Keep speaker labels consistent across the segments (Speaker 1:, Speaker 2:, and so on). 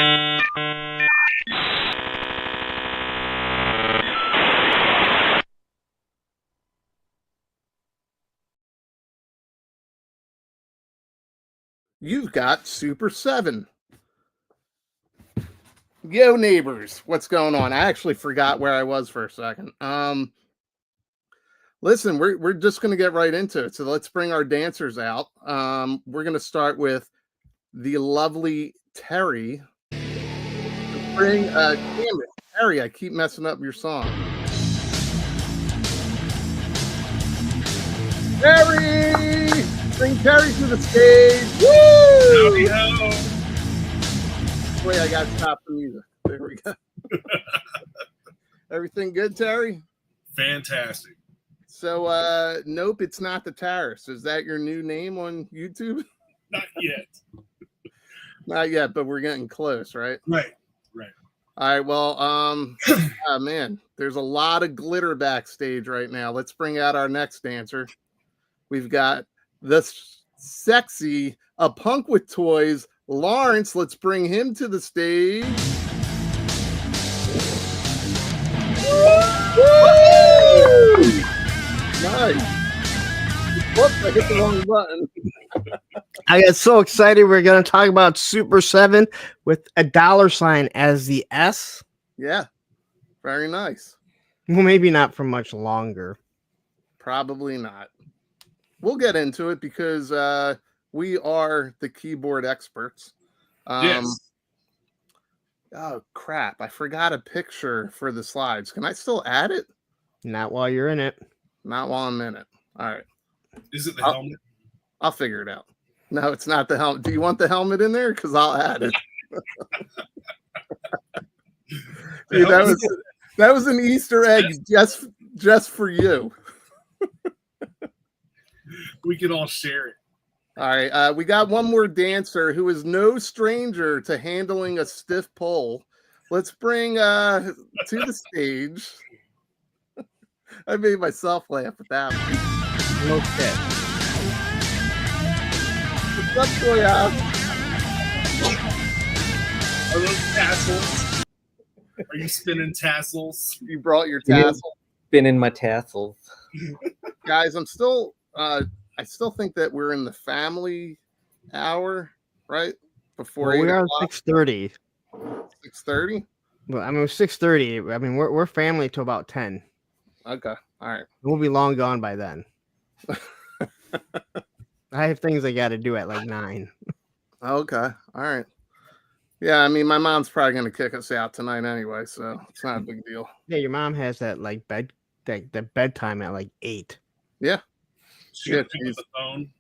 Speaker 1: You've got SUPER7. Yo, neighbors, what's going on? I actually forgot where I was for a second. Listen, we're just going to get right into it. So let's bring our dancers out. We're going to start with the lovely Terry. Bring, damn it, Terry, I keep messing up your song. Terry! Bring Terry to the stage. Woo!
Speaker 2: Howdy-ho.
Speaker 1: Wait, I got to stop the music. There we go. Everything good, Terry?
Speaker 2: Fantastic.
Speaker 1: So, nope, it's not the Tariffs. Is that your new name on YouTube?
Speaker 2: Not yet.
Speaker 1: Not yet, but we're getting close, right?
Speaker 2: Right.
Speaker 1: All right, well, oh, man, there's a lot of glitter backstage right now. Let's bring out our next dancer. We've got the sexy, a punk with toys, Lawrence. Let's bring him to the stage. Woo! Nice. Whoops, I hit the wrong button.
Speaker 3: I got so excited. We're going to talk about SUPER7 with a $ as the S.
Speaker 1: Yeah, very nice.
Speaker 3: Well, maybe not for much longer.
Speaker 1: Probably not. We'll get into it because we are the keyboard experts.
Speaker 2: Yes.
Speaker 1: Oh, crap. I forgot a picture for the slides. Can I still add it?
Speaker 3: Not while you're in it.
Speaker 1: Not while I'm in it. All right.
Speaker 2: Is it the helmet?
Speaker 1: I'll figure it out. No, it's not the helmet. Do you want the helmet in there? Because I'll add it. Dude, that was an Easter egg just for you.
Speaker 2: We can all share it.
Speaker 1: All right. We got one more dancer who is no stranger to handling a stiff pole. Let's bring to the stage. I made myself laugh at that one.
Speaker 3: Okay.
Speaker 1: What's up, Toya?
Speaker 2: Are those tassels? Are you spinning tassels?
Speaker 1: You brought your tassel.
Speaker 4: Spinning my tassels.
Speaker 1: Guys, I'm still I still think that we're in the family hour, right? Before
Speaker 3: Well, we are
Speaker 1: 8:00.
Speaker 3: 6:30.
Speaker 1: 6:30?
Speaker 3: Well, I mean, 6:30. I mean, we're family till about 10.
Speaker 1: Okay. All right.
Speaker 3: We'll be long gone by then. I have things I got to do at like 9.
Speaker 1: Okay. All right. Yeah, I mean, my mom's probably going to kick us out tonight anyway, so it's not a big deal.
Speaker 3: Yeah, your mom has that like that bedtime at like 8.
Speaker 1: Yeah.
Speaker 2: She
Speaker 1: Yeah,
Speaker 2: picked up the phone.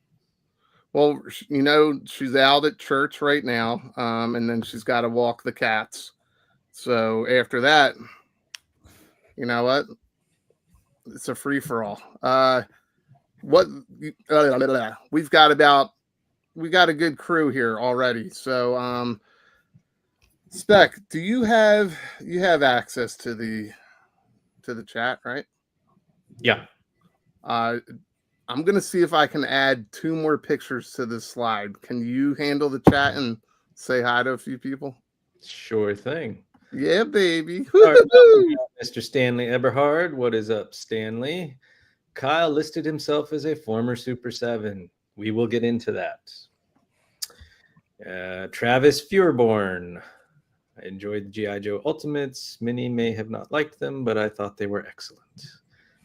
Speaker 1: Well, you know, she's out at church right now, and then she's got to walk the cats. So after that, you know what? It's a free for all. We've got a good crew here already. So, Spec, do you have access to the chat, right?
Speaker 4: Yeah.
Speaker 1: I'm gonna see if I can add 2 more pictures to this slide. Can you handle the chat and say hi to a few people?
Speaker 4: Sure thing.
Speaker 1: Yeah, baby.
Speaker 4: All right, Mr. Stanley Eberhard. What is up, Stanley? Kyle listed himself as a former SUPER7. We will get into that. Travis Fureborn. I enjoyed the G.I. Joe Ultimates. Many may have not liked them, but I thought they were excellent.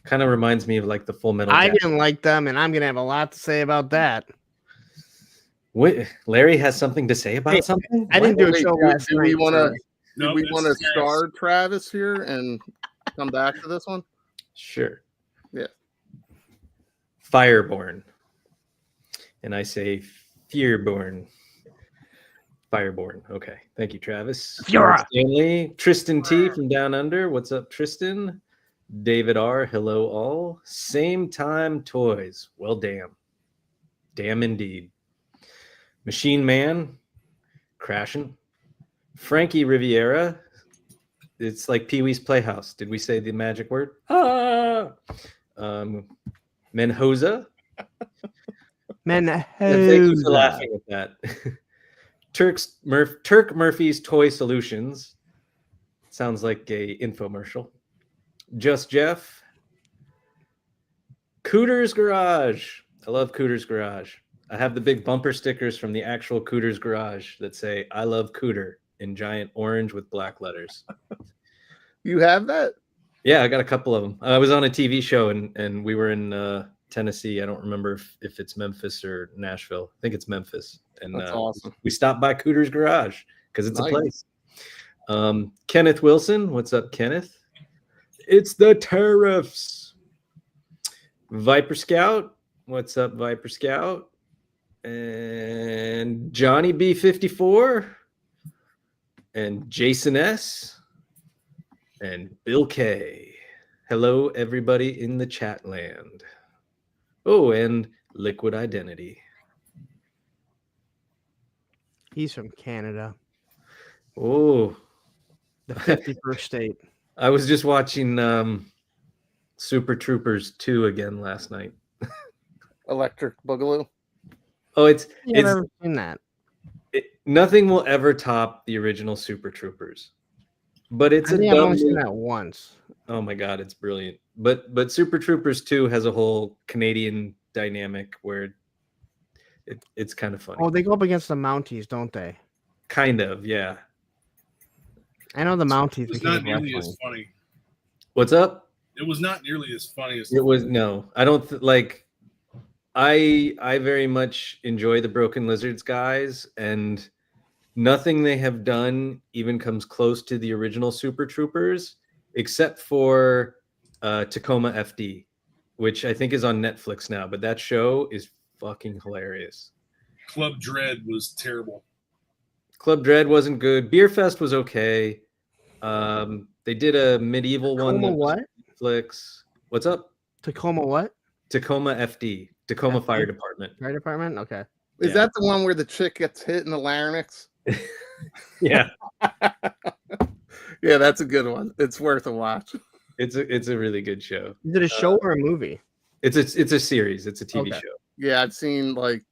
Speaker 4: Kind of reminds me of like the Full Metal
Speaker 3: I
Speaker 4: Jacket.
Speaker 3: didn't like them, and I'm gonna have a lot to say about that.
Speaker 4: Wait, Larry has something to say about something?
Speaker 3: I didn't do a
Speaker 1: Wait,
Speaker 3: show last
Speaker 1: do
Speaker 3: night.
Speaker 1: we want to?
Speaker 2: No,
Speaker 1: Do we
Speaker 2: this
Speaker 1: want to
Speaker 2: is
Speaker 1: star Travis here and come back to this one?
Speaker 4: Sure.
Speaker 1: Yeah.
Speaker 4: Fireborn. And I say Fearborn. Fireborn. Okay. Thank you, Travis.
Speaker 3: Fiora.
Speaker 4: Stanley. Tristan T from Down Under. What's up, Tristan? David R. Hello, all. Same time toys. Well, damn. Damn indeed. Machine Man. Crashing. Frankie Riviera. It's like Pee-wee's Playhouse. Did we say the magic word? Ah! Menhoza.
Speaker 3: Men,
Speaker 4: Thank you for laughing at that. Turk Murphy's Toy Solutions. Sounds like a infomercial. Just Jeff. Cooter's Garage. I love Cooter's Garage. I have the big bumper stickers from the actual Cooter's Garage that say "I love Cooter" in giant orange with black letters.
Speaker 1: You have that?
Speaker 4: Yeah, I got a couple of them. I was on a TV show and we were in Tennessee. I don't remember if it's Memphis or Nashville. I think it's Memphis. And
Speaker 1: That's awesome.
Speaker 4: We stopped by Cooter's Garage because it's
Speaker 1: Nice.
Speaker 4: a place. Kenneth Wilson. What's up, Kenneth? It's the Tariffs. Viper Scout. What's up, Viper Scout? And Johnny B54. And Jason S. And Bill K. Hello, everybody in the chat land. Oh, and Liquid Identity.
Speaker 3: He's from Canada,
Speaker 4: Oh,
Speaker 3: the 51st state.
Speaker 4: I was just watching Super Troopers 2 again last night.
Speaker 1: Electric Boogaloo.
Speaker 4: Oh,
Speaker 3: I've
Speaker 4: it's
Speaker 3: never seen that.
Speaker 4: nothing will ever top the original Super Troopers. But it's
Speaker 3: I
Speaker 4: a
Speaker 3: think I've
Speaker 4: dumb
Speaker 3: only seen
Speaker 4: movie.
Speaker 3: that once.
Speaker 4: Oh my god, it's brilliant. But Super Troopers 2 has a whole Canadian dynamic where it's kind of funny.
Speaker 3: Oh, they go up against the Mounties, don't they?
Speaker 4: Kind of, yeah.
Speaker 3: I know the Mounties.
Speaker 2: It was
Speaker 3: because
Speaker 2: not
Speaker 3: of
Speaker 2: nearly
Speaker 3: wrestling.
Speaker 2: as funny.
Speaker 4: What's up?
Speaker 2: It was not nearly as funny as
Speaker 4: It was no. I don't like I very much enjoy the Broken Lizards guys, and nothing they have done even comes close to the original Super Troopers, except for Tacoma FD, which I think is on Netflix now. But that show is fucking hilarious.
Speaker 2: Club Dread was terrible.
Speaker 4: Club Dread wasn't good. Beer Fest was okay. They did a medieval one.
Speaker 3: Tacoma
Speaker 4: that was
Speaker 3: what?
Speaker 4: on Netflix. What's up?
Speaker 3: Tacoma what?
Speaker 4: Tacoma FD, Tacoma
Speaker 3: FD?
Speaker 4: Fire Department.
Speaker 3: Fire department? Okay.
Speaker 1: Is
Speaker 4: Yeah.
Speaker 1: that the one where the chick gets hit in the larynx?
Speaker 4: Yeah,
Speaker 1: Yeah, that's a good one. It's worth a watch.
Speaker 4: it's a really good show.
Speaker 3: Is it a show or a movie?
Speaker 4: It's a series. It's a TV
Speaker 3: Okay.
Speaker 4: show.
Speaker 1: Yeah, I've seen like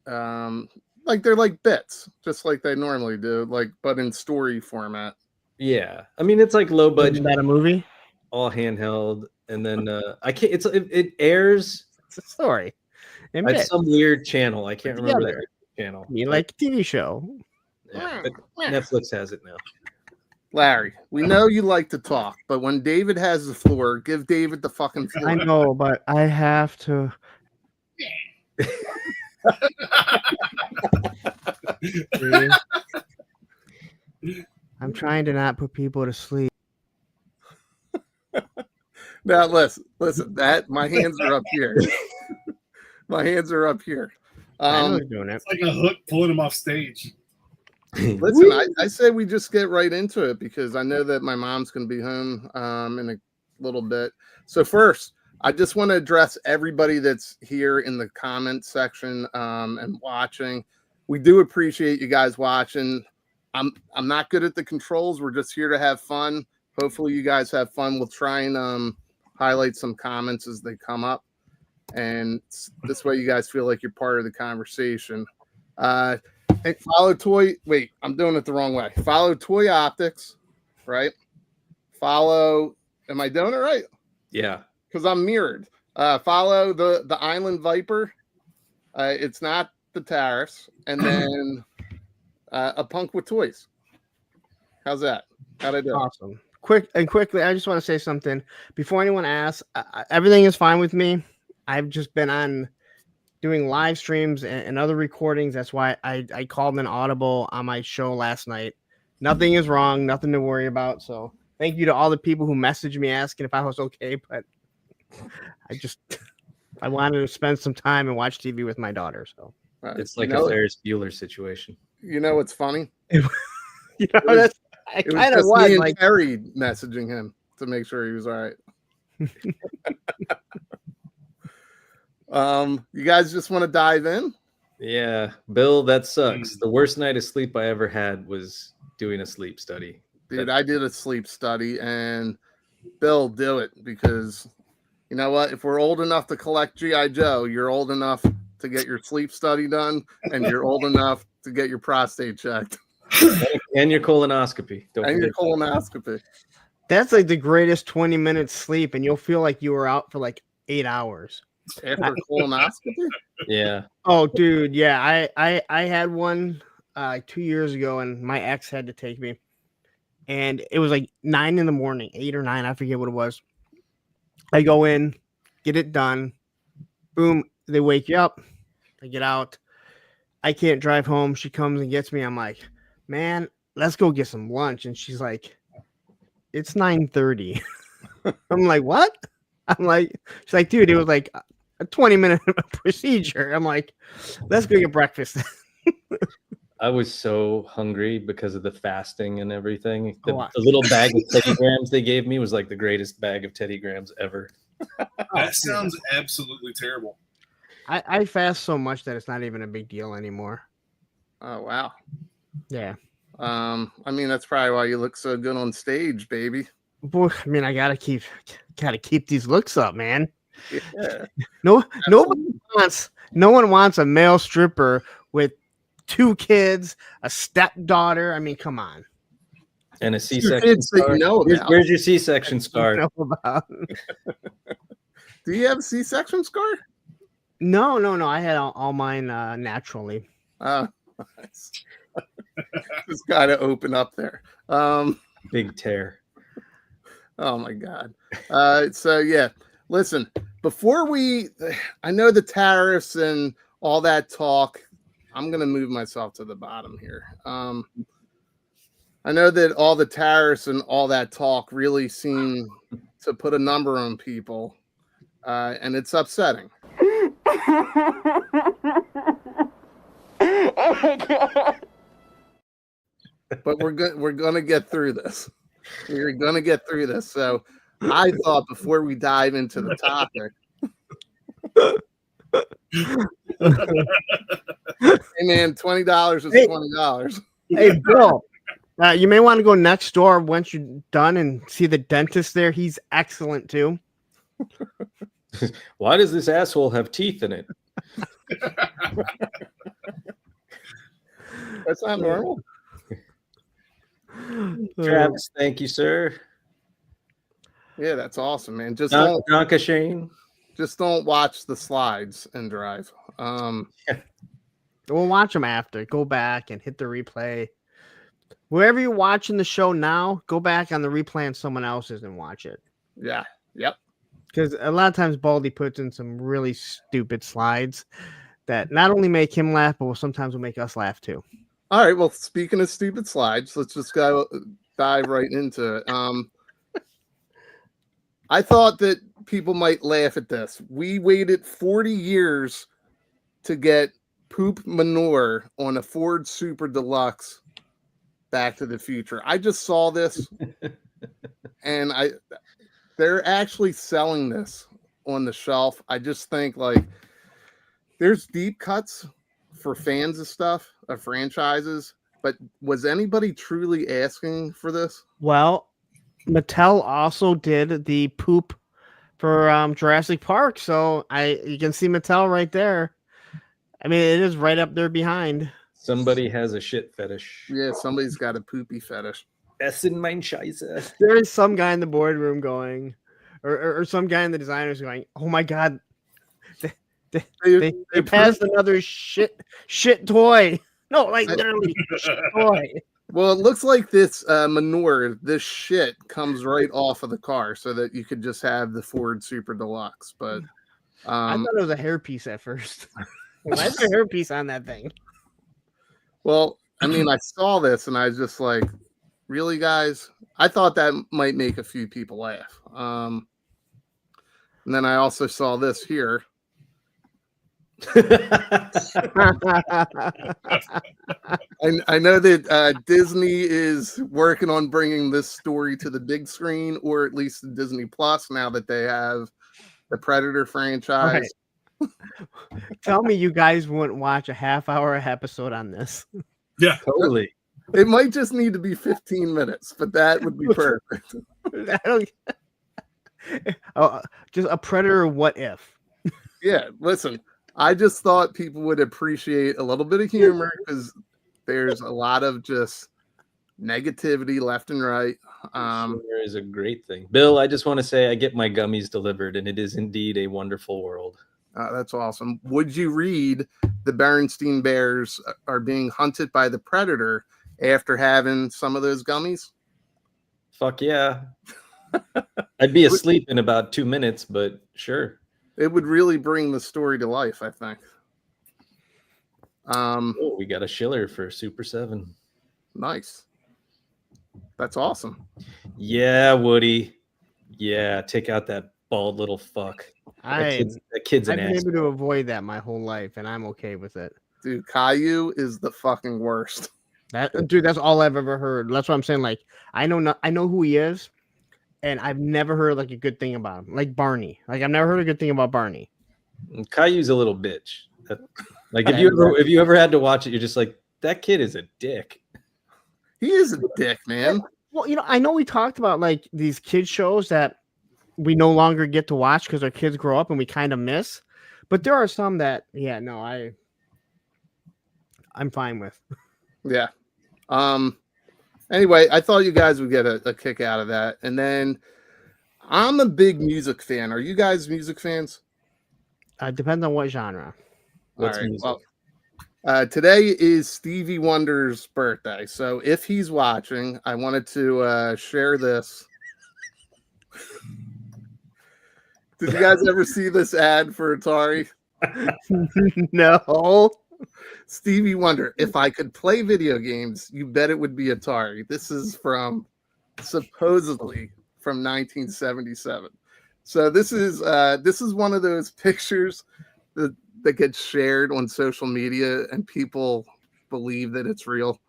Speaker 1: they're like bits, just like they normally do, like but in story format.
Speaker 4: Yeah, I mean it's like low
Speaker 3: Isn't
Speaker 4: budget,
Speaker 3: that a movie?
Speaker 4: all handheld, and then I can't. It airs
Speaker 3: It's a story. In
Speaker 4: at
Speaker 3: bits.
Speaker 4: some weird channel. I can't remember
Speaker 3: Together.
Speaker 4: the channel.
Speaker 3: You like a TV show.
Speaker 4: Yeah, but Netflix has it now.
Speaker 1: Larry, we know you like to talk, but when David has the floor, give David the fucking floor.
Speaker 3: I know, but I have to. See? I'm trying to not put people to sleep.
Speaker 1: Now listen, that my hands are up here. My hands are up here.
Speaker 3: I know he's doing it.
Speaker 2: It's like a hook pulling him off stage.
Speaker 1: Listen, I say we just get right into it because I know that my mom's going to be home in a little bit. So first, I just want to address everybody that's here in the comment section and watching. We do appreciate you guys watching. I'm not good at the controls. We're just here to have fun. Hopefully you guys have fun. We'll try and highlight some comments as they come up. And this way you guys feel like you're part of the conversation. Hey, follow Toy. Wait, I'm doing it the wrong way. Follow Toy Optics, right? Follow. Am I doing it right?
Speaker 4: Yeah,
Speaker 1: Because I'm mirrored. Follow the Island Viper. It's not the Tariffs, and then a Punk with Toys. How's that? How'd I do?
Speaker 3: Awesome. Quickly, I just want to say something before anyone asks. Everything is fine with me. I've just been on doing live streams and other recordings. That's why I called an audible on my show last night. Nothing is wrong, nothing to worry about. So thank you to all the people who messaged me asking if I was okay. But I wanted to spend some time and watch TV with my daughter. So
Speaker 4: it's like
Speaker 1: you know,
Speaker 4: a Ferris Bueller situation.
Speaker 1: You know what's funny?
Speaker 3: you know,
Speaker 1: It was-
Speaker 3: that's I
Speaker 1: It was
Speaker 3: kind of
Speaker 1: just
Speaker 3: was
Speaker 1: me and
Speaker 3: like,
Speaker 1: Terry messaging him to make sure he was all right. You guys just want to dive in?
Speaker 4: Yeah, Bill, that sucks. The worst night of sleep I ever had was doing a sleep study.
Speaker 1: Dude, I did a sleep study, and Bill, do it, because you know what? If we're old enough to collect G.I. Joe, you're old enough to get your sleep study done, and you're old enough to get your prostate checked
Speaker 4: And your colonoscopy. Don't
Speaker 1: and your
Speaker 4: forget.
Speaker 1: colonoscopy.
Speaker 3: That's like the greatest 20 minutes sleep, and you'll feel like you were out for like 8 hours.
Speaker 1: After colonoscopy?
Speaker 4: Yeah.
Speaker 3: Oh, dude, yeah. I had one 2 years ago, and my ex had to take me, and it was like 9 in the morning, 8 or 9, I forget what it was. I go in, get it done, boom, they wake you up. I get out. I can't drive home. She comes and gets me. I'm like, man, let's go get some lunch. And she's like, it's 9:30. I'm like, what? I'm like, she's like, dude, it was like a 20-minute procedure. I'm like, let's go get breakfast.
Speaker 4: I was so hungry because of the fasting and everything. The
Speaker 3: Oh,
Speaker 4: little bag of Teddy Grahams they gave me was like the greatest bag of Teddy Grahams ever.
Speaker 2: That sounds absolutely terrible.
Speaker 3: I fast so much that it's not even a big deal anymore.
Speaker 1: Oh wow.
Speaker 3: Yeah.
Speaker 1: I mean, that's probably why you look so good on stage, baby.
Speaker 3: Boy, I mean, I gotta keep these looks up, man.
Speaker 1: Yeah.
Speaker 3: No one wants a male stripper with 2 kids, a stepdaughter. I mean, come on.
Speaker 4: And a
Speaker 1: Your
Speaker 4: C-section
Speaker 1: kids that
Speaker 4: scar.
Speaker 1: you know
Speaker 4: Where's,
Speaker 1: about.
Speaker 4: where's your C-section scar?
Speaker 3: Know about-
Speaker 1: Do you have a C-section scar?
Speaker 3: No. I had all mine naturally.
Speaker 1: Oh, nice. Just gotta open up there.
Speaker 4: Big tear.
Speaker 1: Oh my God. So yeah, listen, before I know the tariffs and all that talk, I'm going to move myself to the bottom here. I know that all the tariffs and all that talk really seem to put a number on people, and it's upsetting. But we're going to get through this. We're going to get through this. So I thought before we dive into the topic, hey man, $20 is $20.
Speaker 3: Hey, Bill, you may want to go next door once you're done and see the dentist there. He's excellent too.
Speaker 4: Why does this asshole have teeth in it?
Speaker 1: That's not normal.
Speaker 4: Travis, thank you, sir.
Speaker 1: Yeah, that's awesome, man. Just
Speaker 4: Donka Shane.
Speaker 1: just don't watch the slides and drive.
Speaker 3: We'll watch them after. Go back and hit the replay. Wherever you're watching the show now, go back on the replay on someone else's and watch it.
Speaker 1: Yeah. Yep.
Speaker 3: Because a lot of times Baldy puts in some really stupid slides that not only make him laugh, but will sometimes will make us laugh too.
Speaker 1: All right. Well, speaking of stupid slides, let's just go dive right into it. I thought that people might laugh at this. We waited 40 years to get poop manure on a Ford Super Deluxe Back to the Future. I just saw this, and they're actually selling this on the shelf. I just think like there's deep cuts for fans of stuff, of franchises, but was anybody truly asking for this?
Speaker 3: Well, Mattel also did the poop for Jurassic Park, so you can see Mattel right there. I mean, it is right up there behind.
Speaker 4: Somebody has a shit fetish.
Speaker 1: Yeah, somebody's got a poopy fetish.
Speaker 4: Essen mein Scheiße.
Speaker 3: There is some guy in the boardroom going, or some guy in the designers going, "Oh my god, they passed another shit toy." No, like literally shit toy.
Speaker 1: Well, it looks like this manure, this shit comes right off of the car so that you could just have the Ford Super Deluxe. But
Speaker 3: I thought it was a hairpiece at first. Why is there a hairpiece on that thing?
Speaker 1: Well, I mean, I saw this and I was just like, really, guys? I thought that might make a few people laugh. And then I also saw this here. I know that Disney is working on bringing this story to the big screen, or at least the Disney Plus, now that they have the Predator franchise.
Speaker 3: Right. Tell me you guys wouldn't watch a half-hour episode on this.
Speaker 2: Yeah,
Speaker 4: Totally.
Speaker 1: It might just need to be 15 minutes, but that would be perfect.
Speaker 3: Just a Predator what if?
Speaker 1: Yeah, listen, I just thought people would appreciate a little bit of humor because There's a lot of just negativity left and right.
Speaker 4: Humor is a great thing. Bill, I just want to say I get my gummies delivered, and it is indeed a wonderful world.
Speaker 1: That's awesome. Would you read the Berenstain Bears are being hunted by the predator after having some of those gummies?
Speaker 4: Fuck yeah. I'd be asleep in about 2 minutes, but sure.
Speaker 1: It would really bring the story to life, I think.
Speaker 4: Oh, we got a Schiller for SUPER7.
Speaker 1: Nice. That's awesome.
Speaker 4: Yeah, Woody. Yeah, take out that bald little fuck.
Speaker 3: I've
Speaker 4: That kid's an
Speaker 3: been
Speaker 4: ass.
Speaker 3: able to avoid that my whole life, and I'm okay with it.
Speaker 1: Dude, Caillou is the fucking worst.
Speaker 3: Dude, that's all I've ever heard. That's what I'm saying. Like, I know who he is, and I've never heard like a good thing about him. Like Barney. Like, I've never heard a good thing about Barney.
Speaker 4: Caillou's a little bitch. Like if you ever had to watch it, you're just like, that kid is a dick.
Speaker 1: He is a dick, man.
Speaker 3: Well, I know we talked about like these kid shows that we no longer get to watch because our kids grow up and we kind of miss. But there are some that, I'm fine with.
Speaker 1: Yeah. Anyway, I thought you guys would get a kick out of that. And then I'm a big music fan. Are you guys music fans?
Speaker 3: Depends on what genre.
Speaker 4: What's
Speaker 1: All right,
Speaker 4: music?
Speaker 1: well, today is Stevie Wonder's birthday. So if he's watching, I wanted to share this. Did you guys ever see this ad for Atari?
Speaker 3: No.
Speaker 1: Stevie Wonder, if I could play video games, you bet it would be Atari. This is supposedly from 1977. So this is one of those pictures that gets shared on social media and people believe that it's real.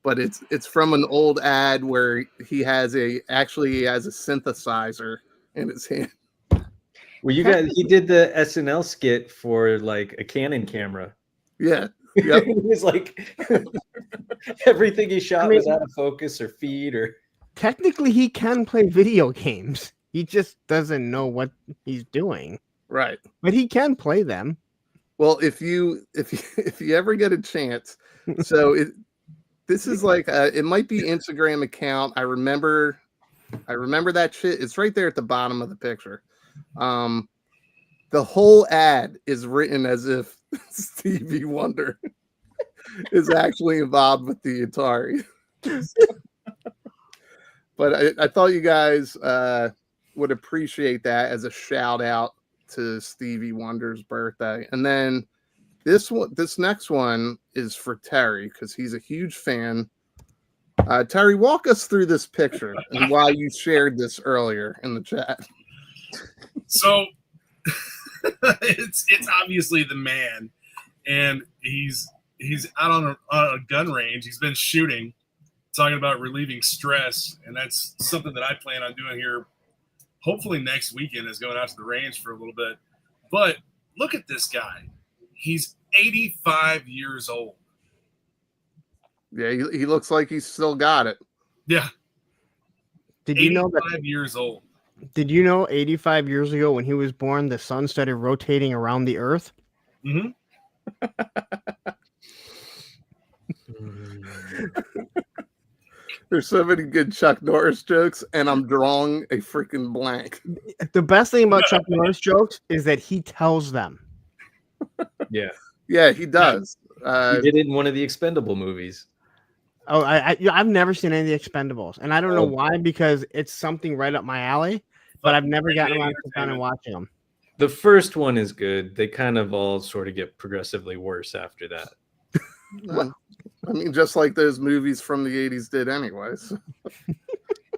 Speaker 1: But it's from an old ad where he has a synthesizer in his hand.
Speaker 4: Well, he did the SNL skit for like a Canon camera.
Speaker 1: Yeah. Yep.
Speaker 4: It was like everything he shot was out of focus or feed or.
Speaker 3: Technically, he can play video games. He just doesn't know what he's doing.
Speaker 1: Right.
Speaker 3: But he can play them.
Speaker 1: Well, if you ever get a chance, so this is like it might be Instagram account. I remember that shit. It's right there at the bottom of the picture. The whole ad is written as if Stevie Wonder is actually involved with the Atari. But I thought you guys would appreciate that as a shout out to Stevie Wonder's birthday. And then this next one is for Terry because he's a huge fan. Terry, walk us through this picture and why you shared this earlier in the chat.
Speaker 2: So it's obviously the man, and he's out on a gun range. He's been shooting, talking about relieving stress, and that's something that I plan on doing here. Hopefully next weekend is going out to the range for a little bit. But look at this guy. He's 85 years old.
Speaker 1: Yeah, he looks like he's still got it.
Speaker 2: Yeah.
Speaker 3: Did you know that?
Speaker 2: 85 years old.
Speaker 3: Did you know 85 years ago when he was born, the sun started rotating around the earth?
Speaker 2: Mm-hmm.
Speaker 1: There's so many good Chuck Norris jokes, and I'm drawing a freaking blank.
Speaker 3: The best thing about Chuck Norris jokes is that he tells them.
Speaker 4: Yeah.
Speaker 1: Yeah, he does.
Speaker 4: He did it in one of the Expendable movies.
Speaker 3: Oh, I've never seen any of the Expendables, and I don't know why, because it's something right up my alley, but I've never gotten around to kind of watching them.
Speaker 4: The first one is good. They kind of all sort of get progressively worse after that.
Speaker 1: Well, I mean, just like those movies from the 80s did anyways.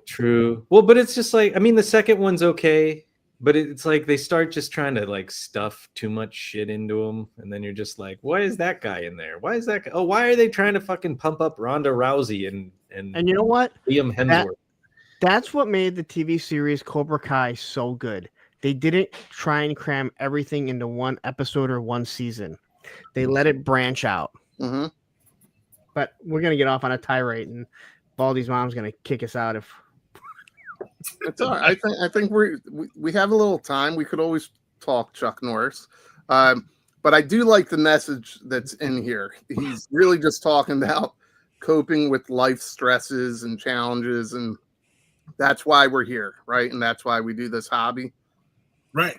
Speaker 4: True. Well, but it's just like, I mean, the second one's okay, but it's like they start just trying to like stuff too much shit into them, and then you're just like, why is that guy in there? Why is that guy? Oh, why are they trying to fucking pump up Ronda Rousey and
Speaker 3: you know what?
Speaker 4: Liam Hemsworth?
Speaker 3: That's what made the TV series Cobra Kai so good. They didn't try and cram everything into one episode or one season. They let it branch out.
Speaker 1: Mm-hmm.
Speaker 3: But we're gonna get off on a tirade, and Baldy's mom's gonna kick us out if.
Speaker 1: It's all right. I think we have a little time. We could always talk Chuck Norris. But I do like the message that's in here. He's really just talking about coping with life stresses and challenges, and that's why we're here, right? And that's why we do this hobby.
Speaker 2: Right.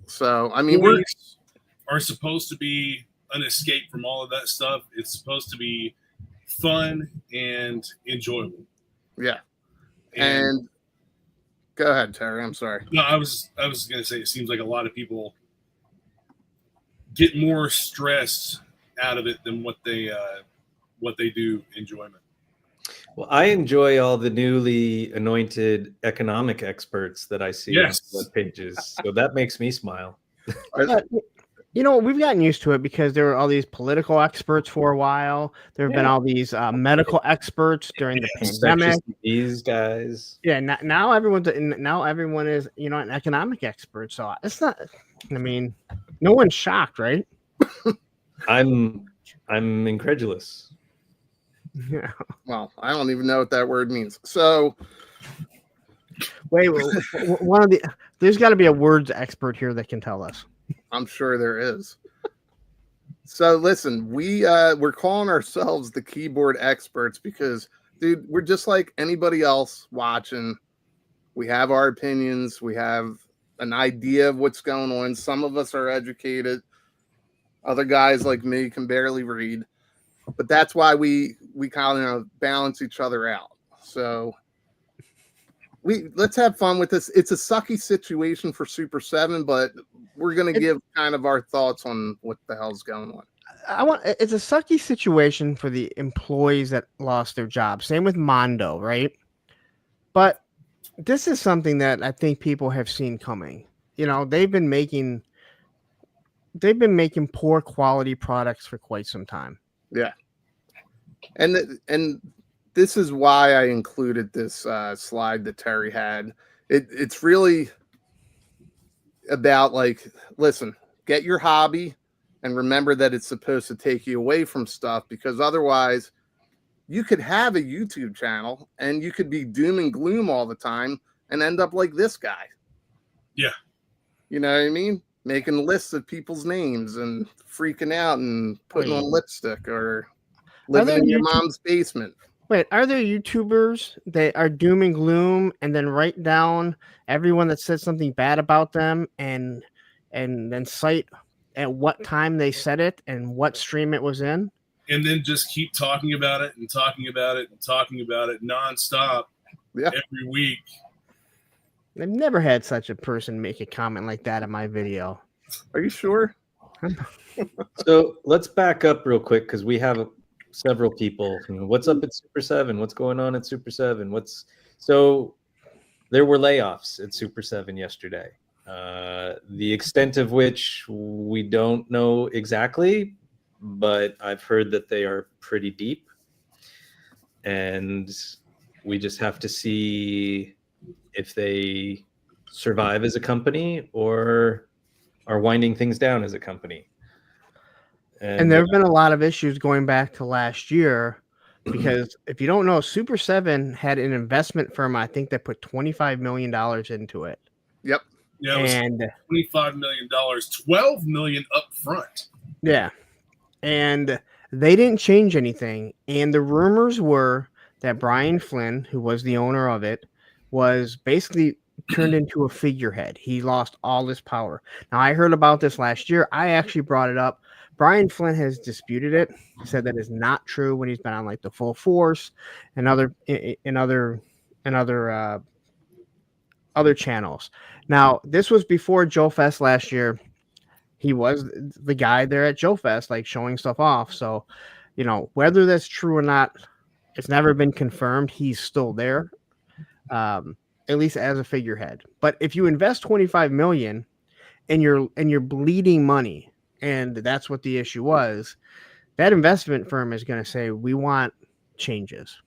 Speaker 1: So, I mean,
Speaker 2: movies are supposed to be an escape from all of that stuff. It's supposed to be fun and enjoyable.
Speaker 1: Yeah. And go ahead, Terry. I'm sorry.
Speaker 2: No, I was going to say, it seems like a lot of people get more stress out of it than what they do enjoyment.
Speaker 4: Well, I enjoy all the newly anointed economic experts that I see on web pages, so that makes me smile.
Speaker 3: You know, we've gotten used to it because there were all these political experts for a while. There have been all these medical experts during the pandemic.
Speaker 4: These guys.
Speaker 3: Yeah, now everyone is, you know, an economic expert. So it's not. I mean, no one's shocked, right?
Speaker 4: I'm incredulous.
Speaker 3: Yeah.
Speaker 1: Well, I don't even know what that word means. So,
Speaker 3: wait, there's got to be a words expert here that can tell us.
Speaker 1: I'm sure there is. So listen, we're calling ourselves the keyboard experts because, dude, we're just like anybody else watching. We have our opinions. We have an idea of what's going on. Some of us are educated. Other guys like me can barely read. But that's why we kind of balance each other out. So let's have fun with this. It's a sucky situation for Super7, but we're going to give kind of our thoughts on what the hell's going on.
Speaker 3: It's a sucky situation for the employees that lost their jobs. Same with Mondo, right? But this is something that I think people have seen coming. You know, they've been making poor quality products for quite some time.
Speaker 1: Yeah. And this is why I included this slide that Terry had. It's really about, like, listen, get your hobby and remember that it's supposed to take you away from stuff, because otherwise you could have a YouTube channel and you could be doom and gloom all the time and end up like this guy.
Speaker 2: Yeah.
Speaker 1: You know what I mean? Making lists of people's names and freaking out and putting on lipstick or living in your mom's basement.
Speaker 3: Wait, are there YouTubers that are doom and gloom and then write down everyone that said something bad about them and then cite at what time they said it and what stream it was in?
Speaker 2: And then just keep talking about it and talking about it and talking about it nonstop every week.
Speaker 3: I've never had such a person make a comment like that in my video.
Speaker 1: Are you sure?
Speaker 4: So let's back up real quick because we have several people. What's up at Super7? What's going on at Super7? So there were layoffs at Super7 yesterday. The extent of which we don't know exactly, but I've heard that they are pretty deep. And we just have to see if they survive as a company or are winding things down as a company.
Speaker 3: And there have been a lot of issues going back to last year, because if you don't know, Super7 had an investment firm, I think, that put $25 million into it.
Speaker 1: Yep.
Speaker 2: Yeah, it was $25 million, $12 million up front.
Speaker 3: Yeah. And they didn't change anything. And the rumors were that Brian Flynn, who was the owner of it, was basically turned into a figurehead. He lost all his power. Now, I heard about this last year. I actually brought it up. Brian Flynn has disputed it. He said that is not true when he's been on like the Full Force and other channels. Now, this was before Joe Fest last year. He was the guy there at Joe Fest, like showing stuff off. So, you know, whether that's true or not, it's never been confirmed. He's still there, at least as a figurehead. But if you invest $25 million and you're bleeding money, and that's what the issue was, that investment firm is going to say, we want changes.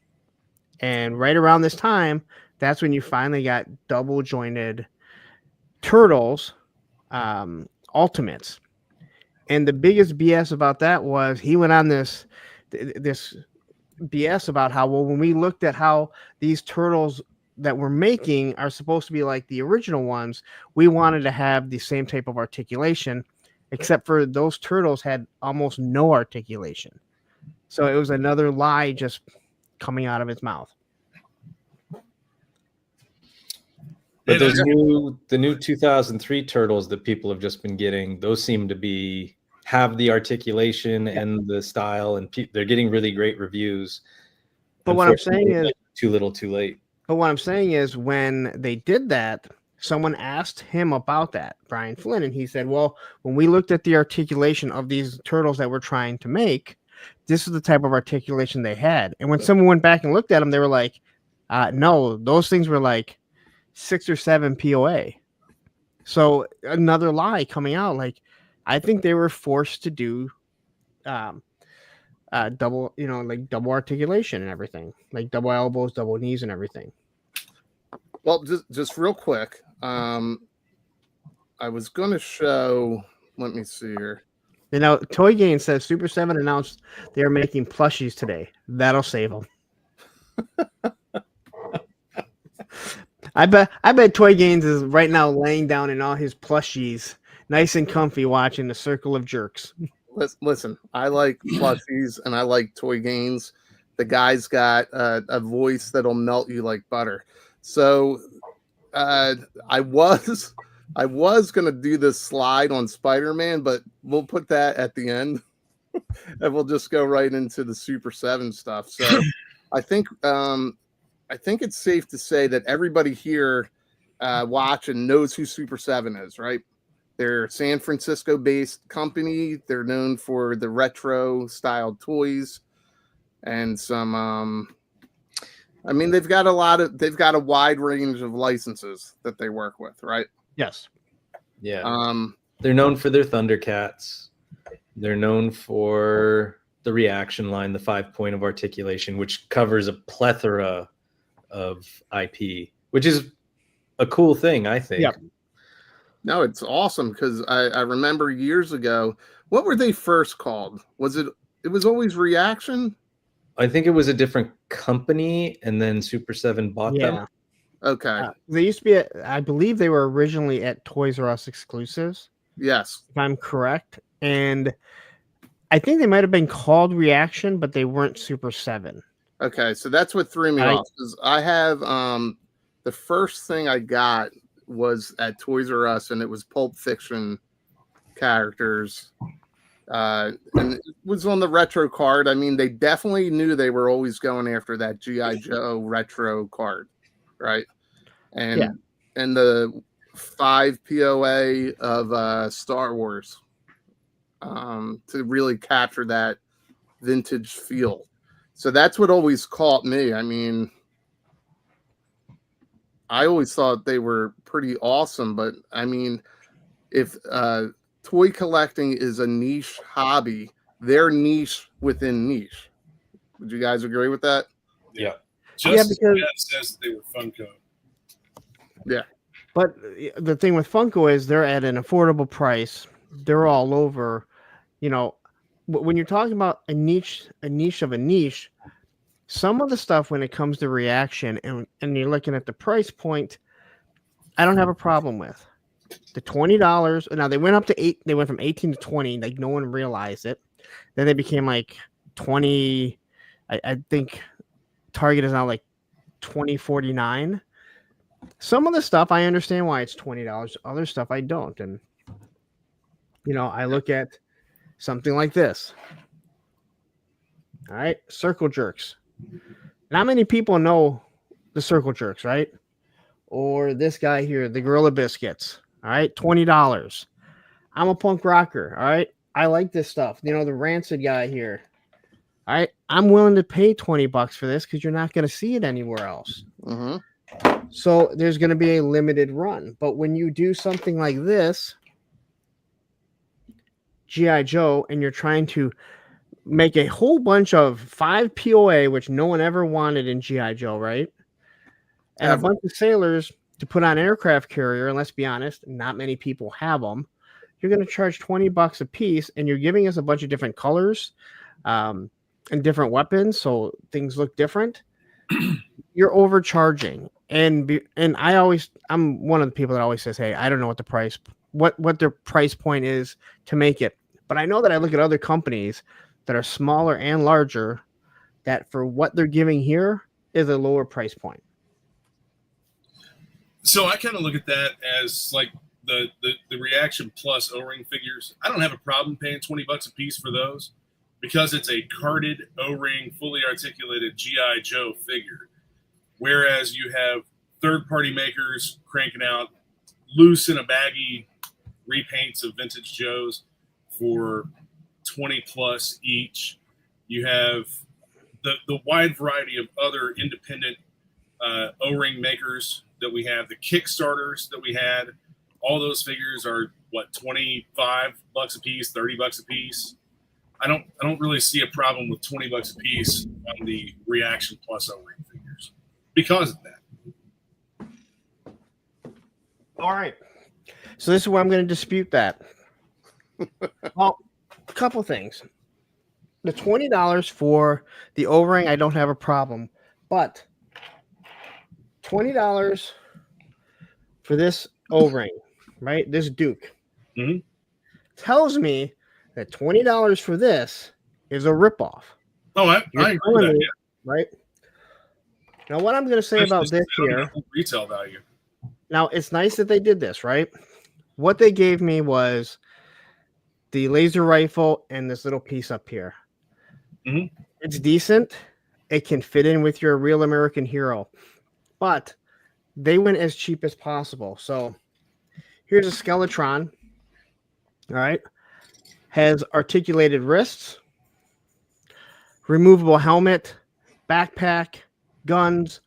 Speaker 3: And right around this time, that's when you finally got double jointed Turtles Ultimates. And the biggest BS about that was he went on this BS about how, well, when we looked at how these turtles that we're making are supposed to be like the original ones, we wanted to have the same type of articulation. except for those turtles had almost no articulation. So it was another lie just coming out of his mouth.
Speaker 4: But the new 2003 turtles that people have just been getting, those seem to have the articulation and the style, and they're getting really great reviews.
Speaker 3: But what I'm saying is
Speaker 4: too little, too late.
Speaker 3: But what I'm saying is when they did that, someone asked him about that, Brian Flynn, and he said, well, when we looked at the articulation of these turtles that we're trying to make, this is the type of articulation they had. And when someone went back and looked at them, they were like, no, those things were like 6 or 7 POA. So another lie coming out. Like, I think they were forced to do double, like double articulation and everything, like double elbows, double knees and everything.
Speaker 1: Well, just real quick, I was going to show, let me see here.
Speaker 3: Toy Gain says Super7 announced they are making plushies today. That'll save them. I bet Toy Gains is right now laying down in all his plushies, nice and comfy, watching the Circle of Jerkz.
Speaker 1: Listen, I like plushies and I like Toy Gains. The guy's got a voice that'll melt you like butter. So I was gonna do this slide on Spider-Man, but we'll put that at the end, and we'll just go right into the Super7 stuff. So I think it's safe to say that everybody here watching knows who Super7 is, right? They're a San Francisco-based company. They're known for the retro-styled toys and some. They've got a wide range of licenses that they work with, right?
Speaker 3: Yes.
Speaker 4: Yeah. They're known for their Thundercats. They're known for the reaction line, the 5-point of articulation, which covers a plethora of IP, which is a cool thing, I think.
Speaker 3: Yep.
Speaker 1: No, it's awesome because I remember years ago, what were they first called? It was always Reaction?
Speaker 4: I think it was a different company, and then Super7 bought them.
Speaker 1: Okay.
Speaker 3: They used to be I believe they were originally at Toys R Us exclusives.
Speaker 1: Yes.
Speaker 3: If I'm correct. And I think they might have been called Reaction, but they weren't Super7.
Speaker 1: Okay, so that's what threw me off. Because I have the first thing I got was at Toys R Us, and it was Pulp Fiction characters. And it was on the retro card. They definitely knew they were always going after that G.I. Joe retro card, right? And the 5 POA of Star Wars to really capture that vintage feel. So that's what always caught me. I always thought they were pretty awesome, but if toy collecting is a niche hobby, they're niche within niche. Would you guys agree with that?
Speaker 2: Yeah. Just because says they were Funko.
Speaker 1: Yeah.
Speaker 3: But the thing with Funko is they're at an affordable price. They're all over. When you're talking about a niche of a niche, some of the stuff when it comes to reaction and you're looking at the price point, I don't have a problem with. The $20. Now they went up to 8. They went from 18 to 20. Like no one realized it. Then they became like 20. I think Target is now like $20.49. Some of the stuff I understand why it's $20. Other stuff I don't. And I look at something like this. All right, Circle Jerkz. Not many people know the Circle Jerkz, right? Or this guy here, the Gorilla Biscuits. All right, $20. I'm a punk rocker. All right, I like this stuff. The Rancid guy here. All right, I'm willing to pay $20 for this because you're not going to see it anywhere else.
Speaker 1: Mm-hmm.
Speaker 3: So there's going to be a limited run. But when you do something like this, G.I. Joe, and you're trying to make a whole bunch of 5 POA, which no one ever wanted in G.I. Joe, right? And a bunch of sailors to put on aircraft carrier, and let's be honest, not many people have them. You're going to charge $20 a piece, and you're giving us a bunch of different colors and different weapons, so things look different. You're overcharging. And I'm one of the people that always says, hey, I don't know what the price what their price point is to make it. But I know that I look at other companies that are smaller and larger that for what they're giving here is a lower price point.
Speaker 2: So I kind of look at that as like the Reaction Plus O-ring figures. I don't have a problem paying $20 a piece for those because it's a carded O-ring, fully articulated G.I. Joe figure. Whereas you have third-party makers cranking out loose in a baggy repaints of vintage Joes for 20 plus each. You have the wide variety of other independent O-ring makers that we have, the Kickstarters that we had. All those figures are what, $25 a piece, $30 a piece. I don't really see a problem with $20 a piece on the Reaction Plus O-ring figures because of that.
Speaker 3: All right. So this is where I'm going to dispute that. Well, a couple things. The $20 for the O-ring, I don't have a problem. But $20 for this O-ring, right? This Duke, tells me that $20 for this is a ripoff.
Speaker 2: Oh, I agree with that, yeah.
Speaker 3: Right? Now, what I'm going to say about this here,
Speaker 2: retail value.
Speaker 3: now it's nice that they did this, right? What they gave me was the laser rifle and this little piece up here. It's decent. It can fit in with your Real American Hero, but they went as cheap as possible. So here's a Skeletron. All right. Has articulated wrists, removable helmet, backpack, guns,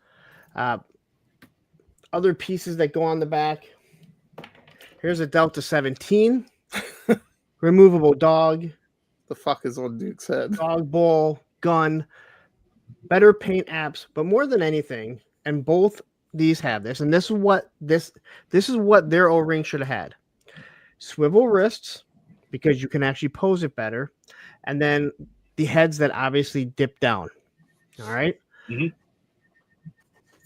Speaker 3: other pieces that go on the back. Here's a Delta 17, removable dog.
Speaker 1: The fuck is on Duke's head?
Speaker 3: Dog bowl, gun, better paint apps, but more than anything, and both these have this, and this is what this is what their O-ring should have had. Swivel wrists, because you can actually pose it better, and then the heads that obviously dip down. All right.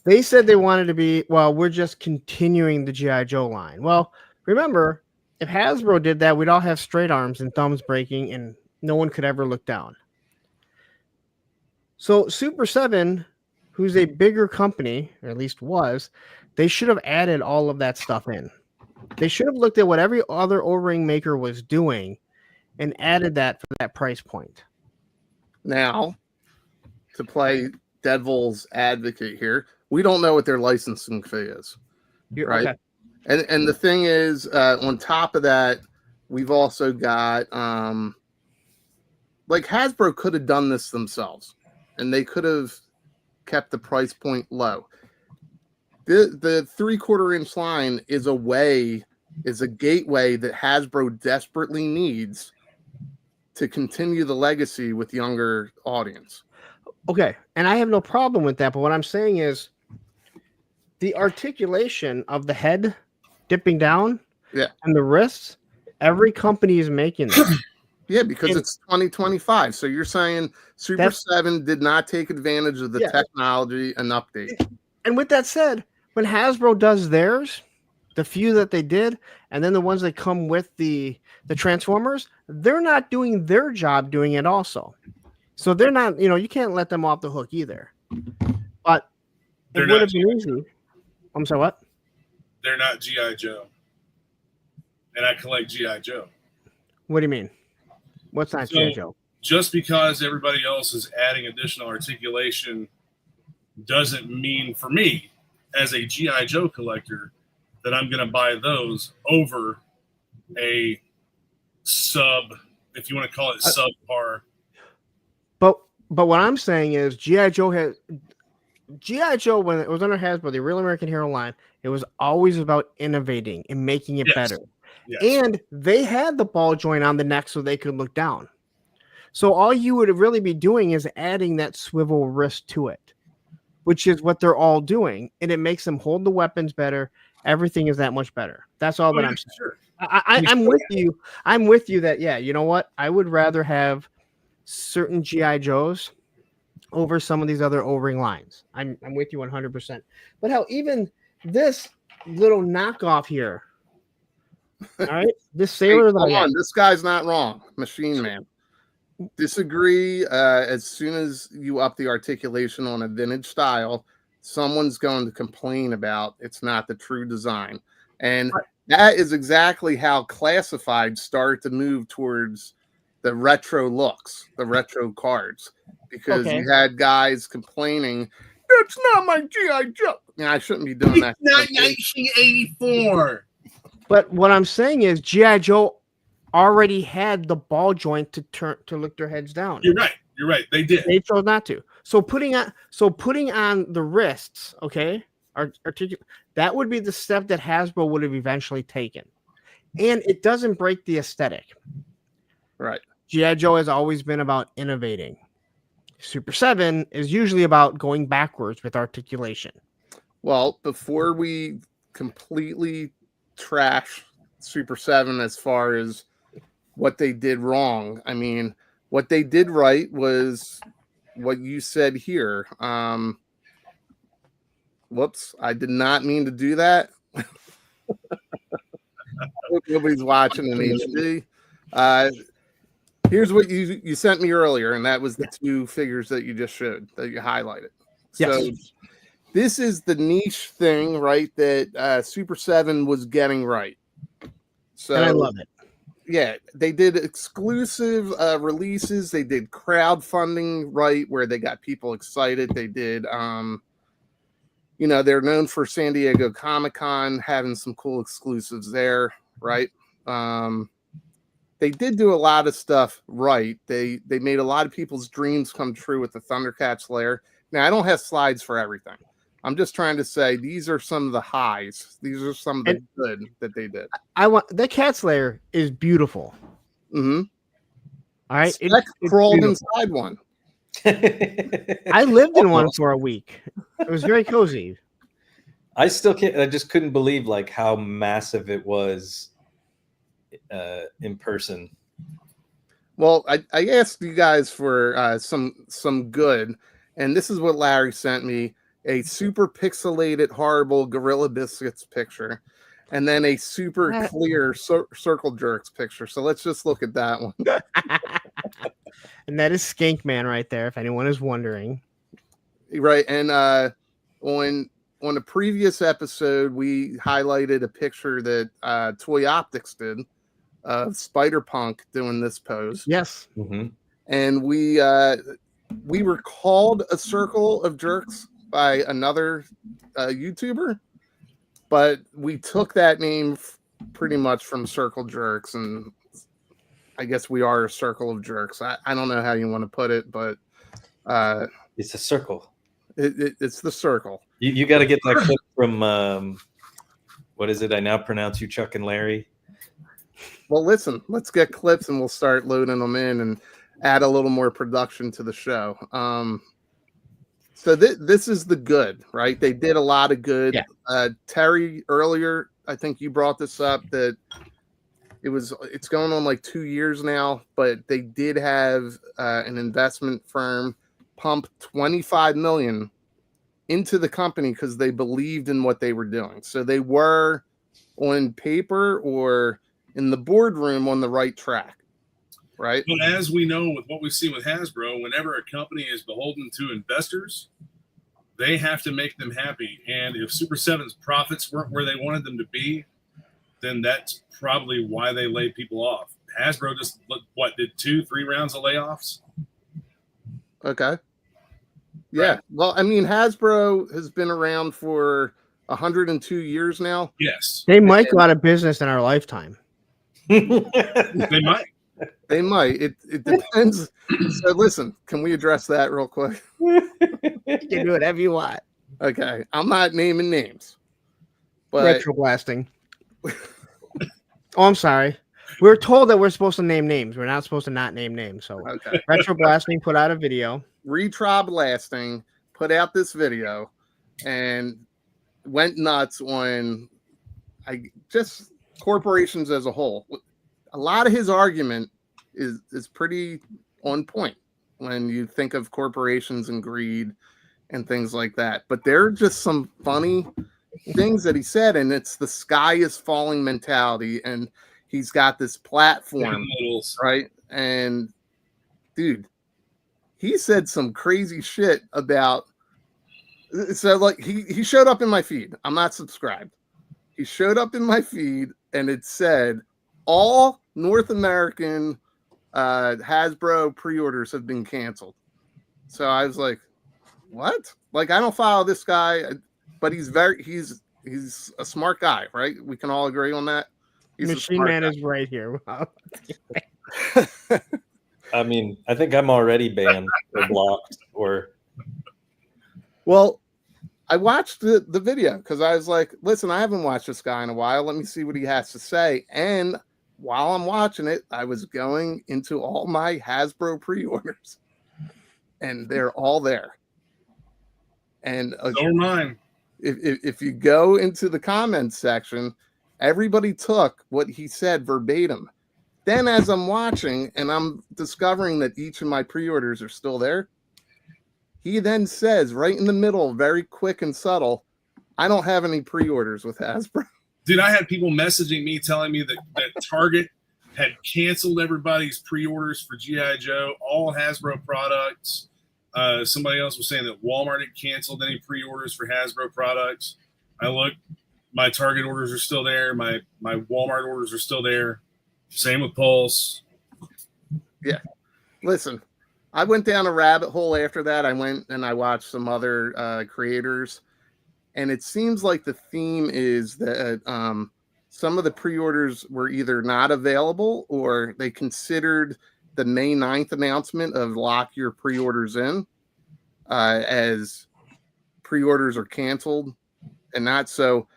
Speaker 3: They said they wanted to be, well, we're just continuing the G.I. Joe line. Well, remember, if Hasbro did that, we'd all have straight arms and thumbs breaking, and no one could ever look down. So Super7, who's a bigger company, or at least was, they should have added all of that stuff in. They should have looked at what every other O-ring maker was doing and added that for that price point.
Speaker 1: Now, to play devil's advocate here, we don't know what their licensing fee is, right? Okay. And the thing is, on top of that, we've also got like Hasbro could have done this themselves, and they could have kept the price point low. The 3/4 inch line is a gateway that Hasbro desperately needs to continue the legacy with younger audience.
Speaker 3: Okay, and I have no problem with that, but what I'm saying is the articulation of the head dipping down, and the wrists, every company is making that.
Speaker 1: Yeah, because it's 2025. So you're saying Super7 did not take advantage of the technology and update.
Speaker 3: And with that said, when Hasbro does theirs, the few that they did, and then the ones that come with the Transformers, they're not doing their job doing it also. So they're not, you can't let them off the hook either. But it would have been easy. I'm sorry, what?
Speaker 2: They're not G.I. Joe. And I collect G.I. Joe.
Speaker 3: What do you mean? What's not G.I. Joe?
Speaker 2: Just because everybody else is adding additional articulation doesn't mean, for me, as a G.I. Joe collector, that I'm going to buy those over a sub, if you want to call it subpar.
Speaker 3: But what I'm saying is G.I. Joe when it was under Hasbro, the Real American Hero line, it was always about innovating and making it better. Yes. And they had the ball joint on the neck so they could look down. So all you would really be doing is adding that swivel wrist to it, which is what they're all doing. And it makes them hold the weapons better. Everything is that much better. That's all that I'm saying. Sure. I'm with you. I'm with you that, you know what? I would rather have certain G.I. Joes over some of these other O-ring lines. I'm with you 100%. But hell, even this little knockoff here All right, this
Speaker 1: Hey,
Speaker 3: sailor that
Speaker 1: hold
Speaker 3: I got.
Speaker 1: on, this guy's not wrong. Machine Man. Disagree. As soon as you up the articulation on a vintage style, someone's going to complain about it's not the true design. And that is exactly how classified started to move towards the retro looks, the retro cards, because
Speaker 3: Okay.
Speaker 1: you had guys complaining, that's not my G.I. Joe. Yeah, I shouldn't be doing that.
Speaker 2: Not 1984.
Speaker 3: But what I'm saying is G.I. Joe already had the ball joint to look their heads down.
Speaker 2: You're right. You're right. They did.
Speaker 3: They chose not to. So putting on the wrists, okay, that would be the step that Hasbro would have eventually taken. And it doesn't break the aesthetic.
Speaker 1: Right.
Speaker 3: G.I. Joe has always been about innovating. SUPER7 is usually about going backwards with articulation.
Speaker 1: Well, before we completely trash SUPER7 as far as what they did wrong, I mean, what they did right was what you said here. Whoops, I did not mean to do that. Nobody's watching in HD. Here's what you sent me earlier, and that was the two figures that you just showed, that you highlighted.
Speaker 3: Yes.
Speaker 1: So this is the niche thing, right, that SUPER7 was getting right. So,
Speaker 3: and I love it.
Speaker 1: Yeah, they did exclusive releases. They did crowdfunding, right, where they got people excited. They did, they're known for San Diego Comic-Con, having some cool exclusives there, right? They did do a lot of stuff right. They made a lot of people's dreams come true with the Thundercats lair. Now, I don't have slides for everything. I'm just trying to say these are some of the highs. These are some of the good that they did.
Speaker 3: The Cat's lair is beautiful.
Speaker 1: Mm-hmm.
Speaker 3: All right.
Speaker 1: It crawled inside one.
Speaker 3: I lived in one for a week. It was very cozy.
Speaker 4: I just couldn't believe like how massive it was in person.
Speaker 1: Well, I asked you guys for some good, and this is what Larry sent me: a super pixelated, horrible Gorilla Biscuits picture, and then a super clear Circle Jerkz picture. So let's just look at that one.
Speaker 3: And that is Skink Man right there, if anyone is wondering.
Speaker 1: Right, and on a previous episode, we highlighted a picture that Toy Optics did of Spider-Punk doing this pose.
Speaker 3: Yes.
Speaker 4: Mm-hmm.
Speaker 1: And we were called a Circle of Jerkz by another YouTuber, but we took that name pretty much from Circle Jerkz, and I guess we are a Circle of Jerkz. I don't know how you want to put it, but
Speaker 4: it's a circle.
Speaker 1: It's the circle.
Speaker 4: You got to get that clip from what is it? I now pronounce you Chuck and Larry.
Speaker 1: Well, listen, let's get clips and we'll start loading them in and add a little more production to the show. So this is the good, right? They did a lot of good.
Speaker 3: Yeah.
Speaker 1: Terry, earlier, I think you brought this up, that it's going on like 2 years now, but they did have an investment firm pump $25 million into the company because they believed in what they were doing. So they were on paper or in the boardroom on the right track, right?
Speaker 2: But as we know with what we've seen with Hasbro, whenever a company is beholden to investors, they have to make them happy. And if SUPER7's profits weren't where they wanted them to be, then that's probably why they laid people off. Hasbro just, did 2-3 rounds of layoffs?
Speaker 1: Okay. Yeah. Right. Well, I mean, Hasbro has been around for 102 years now.
Speaker 2: Yes.
Speaker 3: They might go out of business in our lifetime.
Speaker 2: They might.
Speaker 1: They might. It depends. So listen, can we address that real quick?
Speaker 3: You can do whatever you want.
Speaker 1: Okay. I'm not naming names. But
Speaker 3: retro blasting. Oh, I'm sorry. We were told that we're supposed to name names. We're not supposed to not name names. So
Speaker 1: okay.
Speaker 3: Retro Blasting put out a video.
Speaker 1: Retro Blasting put out this video and went nuts on just corporations as a whole. A lot of his argument is pretty on point when you think of corporations and greed and things like that. But there are just some funny things that he said, and it's the sky is falling mentality, and he's got this platform, right? And dude, he said some crazy shit about. So like he showed up in my feed. I'm not subscribed. He showed up in my feed, and it said all North American Hasbro pre-orders have been canceled. So I was like, what? Like, I don't follow this guy, but he's a smart guy, right? We can all agree on that. He's
Speaker 3: Machine Man is right here.
Speaker 4: I mean, I think I'm already banned or blocked or.
Speaker 1: Well, I watched the video because I was like, listen, I haven't watched this guy in a while. Let me see what he has to say. And while I'm watching it, I was going into all my Hasbro pre-orders, and they're all there. And
Speaker 2: so are mine.
Speaker 1: If you go into the comments section, everybody took what he said verbatim. Then as I'm watching and I'm discovering that each of my pre-orders are still there, he then says right in the middle, very quick and subtle, I don't have any pre-orders with Hasbro.
Speaker 2: Dude, I had people messaging me telling me that Target had canceled everybody's pre-orders for G.I. Joe, all Hasbro products. Somebody else was saying that Walmart had canceled any pre-orders for Hasbro products. I looked, my Target orders are still there. My Walmart orders are still there. Same with Pulse.
Speaker 1: Yeah. Listen, I went down a rabbit hole after that. I went and I watched some other creators, and it seems like the theme is that some of the pre-orders were either not available or they considered the May 9th announcement of lock your pre-orders in as pre-orders are canceled and not. So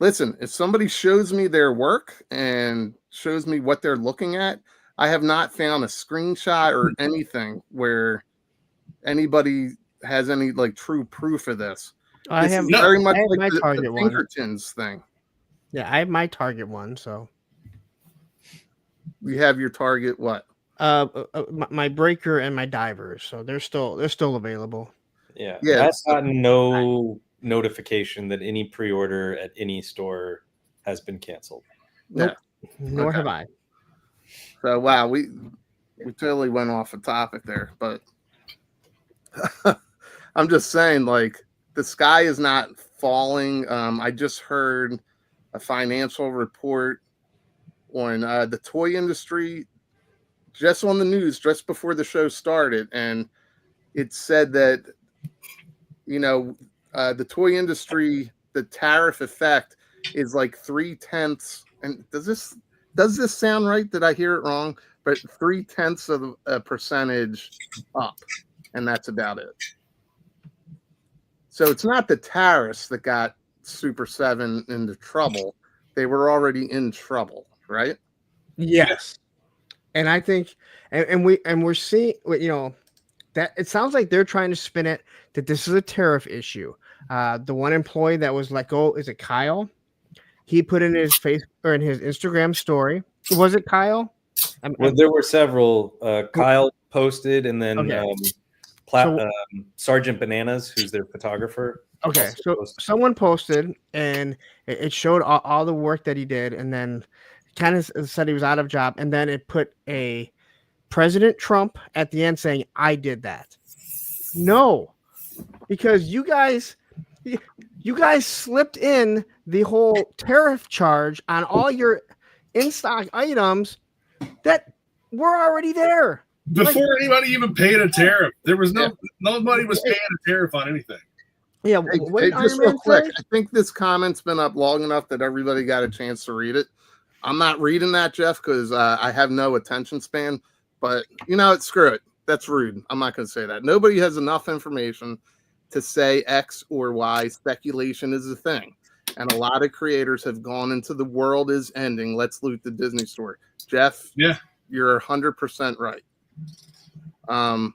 Speaker 1: listen, if somebody shows me their work and shows me what they're looking at, I have not found a screenshot or anything where anybody has any like true proof of this.
Speaker 3: I
Speaker 1: This
Speaker 3: have
Speaker 1: is very much
Speaker 3: I have
Speaker 1: like
Speaker 3: my
Speaker 1: the
Speaker 3: Target one.
Speaker 1: Pinkertons thing.
Speaker 3: Yeah, I have my Target one. So
Speaker 1: You have your Target what?
Speaker 3: my breaker and my divers, so they're still available.
Speaker 4: Yeah,
Speaker 1: Yeah,
Speaker 4: I've gotten no notification that any pre-order at any store has been canceled.
Speaker 3: Nope. Nor
Speaker 1: Okay.
Speaker 3: have I.
Speaker 1: So wow, we totally went off a topic there, but I'm just saying, like, the sky is not falling. I just heard a financial report on the toy industry just on the news just before the show started, and it said that the toy industry, the tariff effect is like 0.3, and does this sound right? Did I hear it wrong? But 0.3 of a percentage up, and that's about it. So it's not the tariffs that got SUPER7 into trouble. They were already in trouble, right?
Speaker 3: Yes. And I think, and we're seeing, that it sounds like they're trying to spin it that this is a tariff issue. The one employee that was let go, is it Kyle? He put in his in his Instagram story. Was it Kyle?
Speaker 4: Well, there were several. Kyle posted, and then Sergeant Bananas, who's their photographer.
Speaker 3: Okay, so someone posted, and it showed all the work that he did, and then kind of said he was out of job, and then it put a President Trump at the end saying, "I did that." No, because you guys slipped in the whole tariff charge on all your in-stock items that were already there
Speaker 2: before anybody even paid a tariff. There was nobody was paying a tariff on anything.
Speaker 3: Yeah,
Speaker 1: hey, just real quick, I think this comment's been up long enough that everybody got a chance to read it. I'm not reading that, Jeff, because I have no attention span. But screw it. That's rude. I'm not going to say that. Nobody has enough information to say X or Y. Speculation is a thing. And a lot of creators have gone into the world is ending. Let's loot the Disney store. Jeff, you're 100% right. And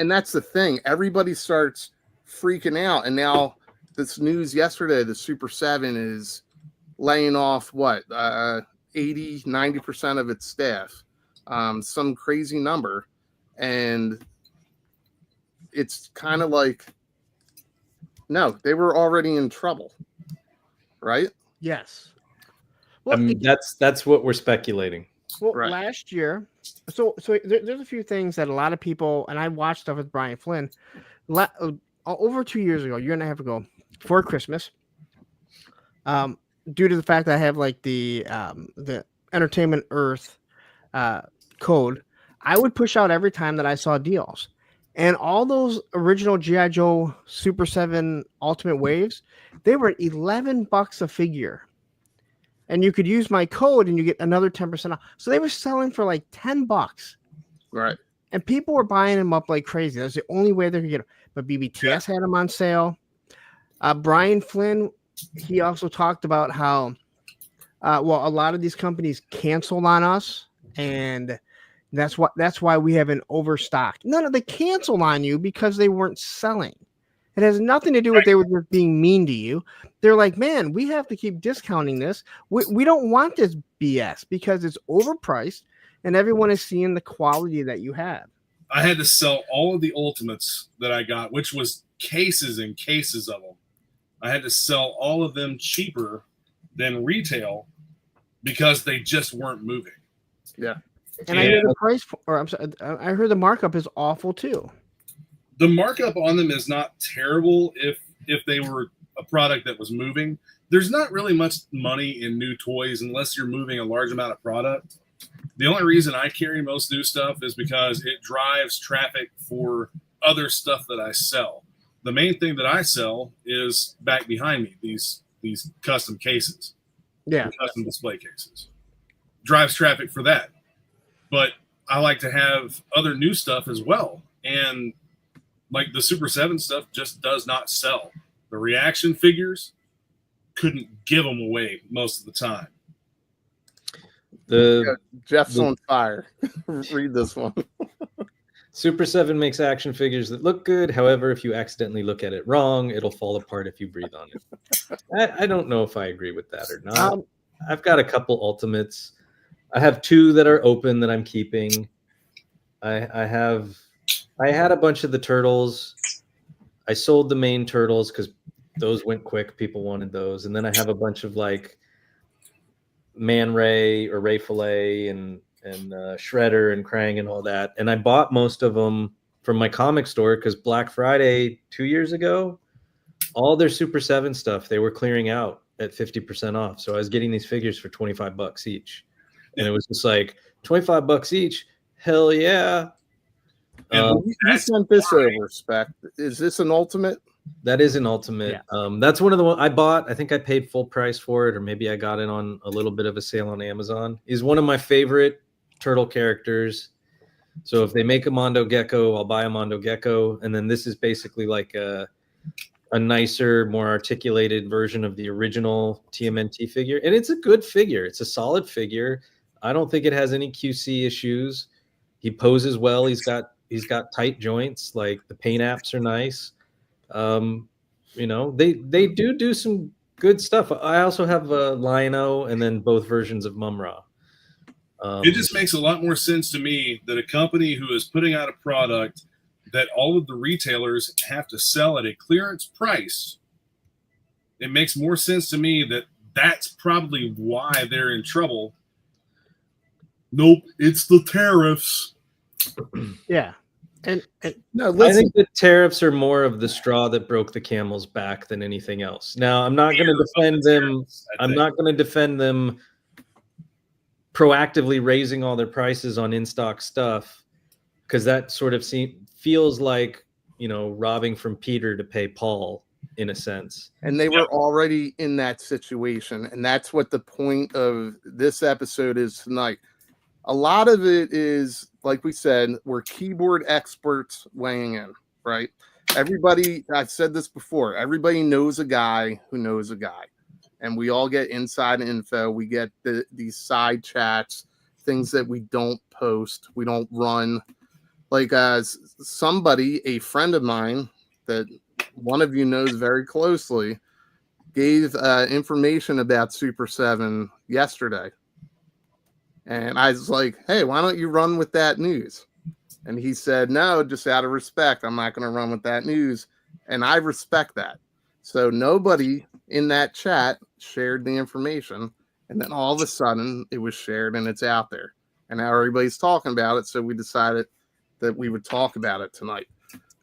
Speaker 1: that's the thing. Everybody starts freaking out. And now this news yesterday, the SUPER7 is laying off 80-90% of its staff. Some crazy number. And it's kind of like, no, they were already in trouble. right?
Speaker 3: Yes.
Speaker 4: I mean, that's what we're speculating.
Speaker 3: Well,
Speaker 1: Right.
Speaker 3: last year, so there's a few things that a lot of people, and I watched stuff with Brian Flynn over 2 years ago, year and a half ago, for Christmas. Due to the fact that I have like the Entertainment Earth code, I would push out every time that I saw deals, and all those original GI Joe Super 7 Ultimate Waves, they were $11 a figure. And you could use my code and you get another 10% off. So they were selling for like $10.
Speaker 1: Right.
Speaker 3: And people were buying them up like crazy. That's the only way they could get them. But BBTS had them on sale. Brian Flynn, he also talked about how, a lot of these companies canceled on us. And that's why we have an overstock. No, they canceled on you because they weren't selling. It has nothing to do with they were just being mean to you. They're like, man, we have to keep discounting this. We don't want this BS because it's overpriced and everyone is seeing the quality that you have.
Speaker 2: I had to sell all of the Ultimates that I got, which was cases and cases of them. I had to sell all of them cheaper than retail because they just weren't moving.
Speaker 1: Yeah.
Speaker 3: And I heard the price, I heard the markup is awful too.
Speaker 2: The markup on them is not terrible if they were a product that was moving. There's not really much money in new toys unless you're moving a large amount of product. The only reason I carry most new stuff is because it drives traffic for other stuff that I sell. The main thing that I sell is back behind me, these custom cases.
Speaker 3: Yeah.
Speaker 2: Custom display cases. Drives traffic for that. But I like to have other new stuff as well. And like the Super 7 stuff just does not sell. The reaction figures couldn't give them away most of the time.
Speaker 1: Jeff's on fire. Read this one.
Speaker 4: Super 7 makes action figures that look good. However, if you accidentally look at it wrong, it'll fall apart if you breathe on it. I don't know if I agree with that or not. I've got a couple Ultimates. I have 2 that are open that I'm keeping. I had a bunch of the Turtles. I sold the main Turtles because those went quick. People wanted those. And then I have a bunch of like Man Ray or Ray Fillet and Shredder and Krang and all that. And I bought most of them from my comic store because Black Friday 2 years ago, all their Super 7 stuff, they were clearing out at 50% off. So I was getting these figures for $25 each. And it was just like $25 each. Hell yeah.
Speaker 1: You sent this over, Spec. Is this an Ultimate?
Speaker 4: That is an Ultimate.
Speaker 3: Yeah.
Speaker 4: That's one of the ones I bought. I think I paid full price for it, or maybe I got it on a little bit of a sale on Amazon. He's one of my favorite turtle characters. So if they make a Mondo Gecko, I'll buy a Mondo Gecko. And then this is basically like a nicer, more articulated version of the original TMNT figure. And it's a good figure. It's a solid figure. I don't think it has any QC issues. He poses well. He's got tight joints. Like the paint apps are nice. They do some good stuff. I also have a Lion-O and then both versions of Mum-Ra.
Speaker 2: It just makes a lot more sense to me that a company who is putting out a product that all of the retailers have to sell at a clearance price, it makes more sense to me that that's probably why they're in trouble. Nope, it's the tariffs.
Speaker 3: Yeah. And
Speaker 1: No,
Speaker 4: I think the tariffs are more of the straw that broke the camel's back than anything else. Now, I'm not going to defend them. I'm not going to defend them proactively raising all their prices on in-stock stuff, because that sort of feels like, robbing from Peter to pay Paul in a sense.
Speaker 1: And they were already in that situation. And that's what the point of this episode is tonight. A lot of it is, like we said, we're keyboard experts weighing in, right? Everybody, I've said this before, everybody knows a guy who knows a guy. And we all get inside info. We get these side chats, things that we don't post, we don't run. Like somebody, a friend of mine that one of you knows very closely, gave information about Super 7 yesterday. And I was like, hey, why don't you run with that news? And he said, no, just out of respect, I'm not going to run with that news. And I respect that. So nobody in that chat shared the information, and then all of a sudden it was shared and it's out there. And now everybody's talking about it, so we decided that we would talk about it tonight.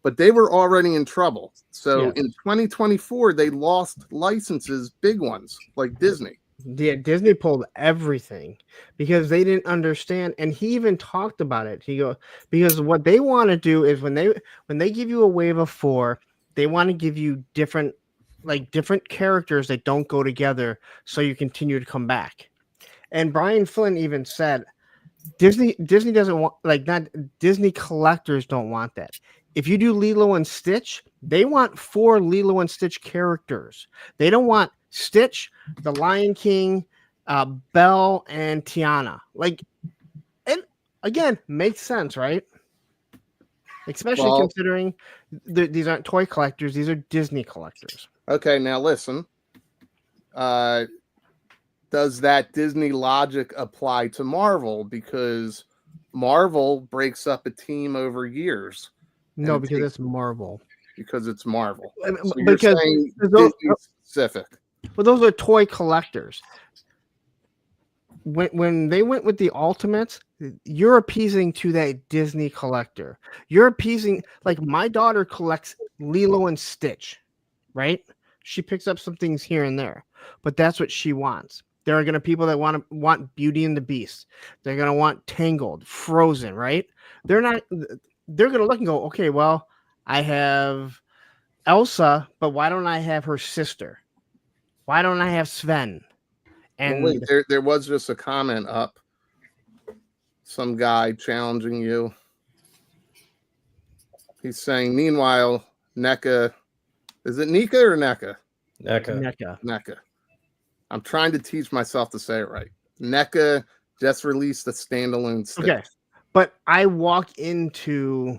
Speaker 1: But they were already in trouble. So in 2024, they lost licenses, big ones, like Disney.
Speaker 3: Yeah, Disney pulled everything because they didn't understand, and he even talked about it. He goes, because what they want to do is when they give you a wave of 4, they want to give you different characters that don't go together, so you continue to come back. And Brian Flynn even said, Disney doesn't want, not Disney collectors don't want that. If you do Lilo and Stitch, they want 4 Lilo and Stitch characters. They don't want Stitch, the Lion King, Belle, and Tiana. And again, makes sense, right? Especially considering these aren't toy collectors; these are Disney collectors.
Speaker 1: Okay, now listen. Does that Disney logic apply to Marvel? Because Marvel breaks up a team over years.
Speaker 3: No, because it's Marvel.
Speaker 1: Because it's Marvel. So
Speaker 3: because
Speaker 1: Disney specific.
Speaker 3: Well, those are toy collectors. When they went with the Ultimates, you're appeasing to that Disney collector. You're appeasing, like my daughter collects Lilo and Stitch, right? She picks up some things here and there, but that's what she wants. There are going to be people that want Beauty and the Beast. They're going to want Tangled, Frozen, right? They're going to look and go, okay, well, I have Elsa, but why don't I have her sister? Why don't I have Sven? And
Speaker 1: wait, there was just a comment up. Some guy challenging you. He's saying, meanwhile, NECA, is it Nika or NECA? NECA. I'm trying to teach myself to say it right. NECA just released a standalone stick.
Speaker 3: Okay, but I walk into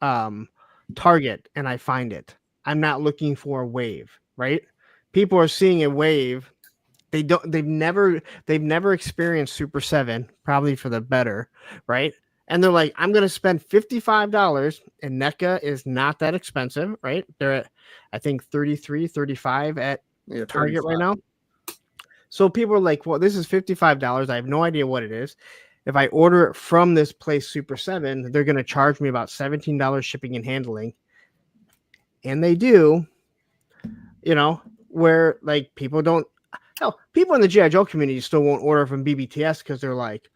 Speaker 3: Target and I find it. I'm not looking for a wave, right? People are seeing a wave. They've never experienced SUPER7, probably for the better, right? And they're like, I'm going to spend $55, and NECA is not that expensive, right? They're at, I think, $33, $35 at Target right now. So people are like, well, this is $55. I have no idea what it is. If I order it from this place, SUPER7, they're going to charge me about $17 shipping and handling. And they do, where like people don't. Hell, people in the G.I. Joe community still won't order from BBTS because they're like,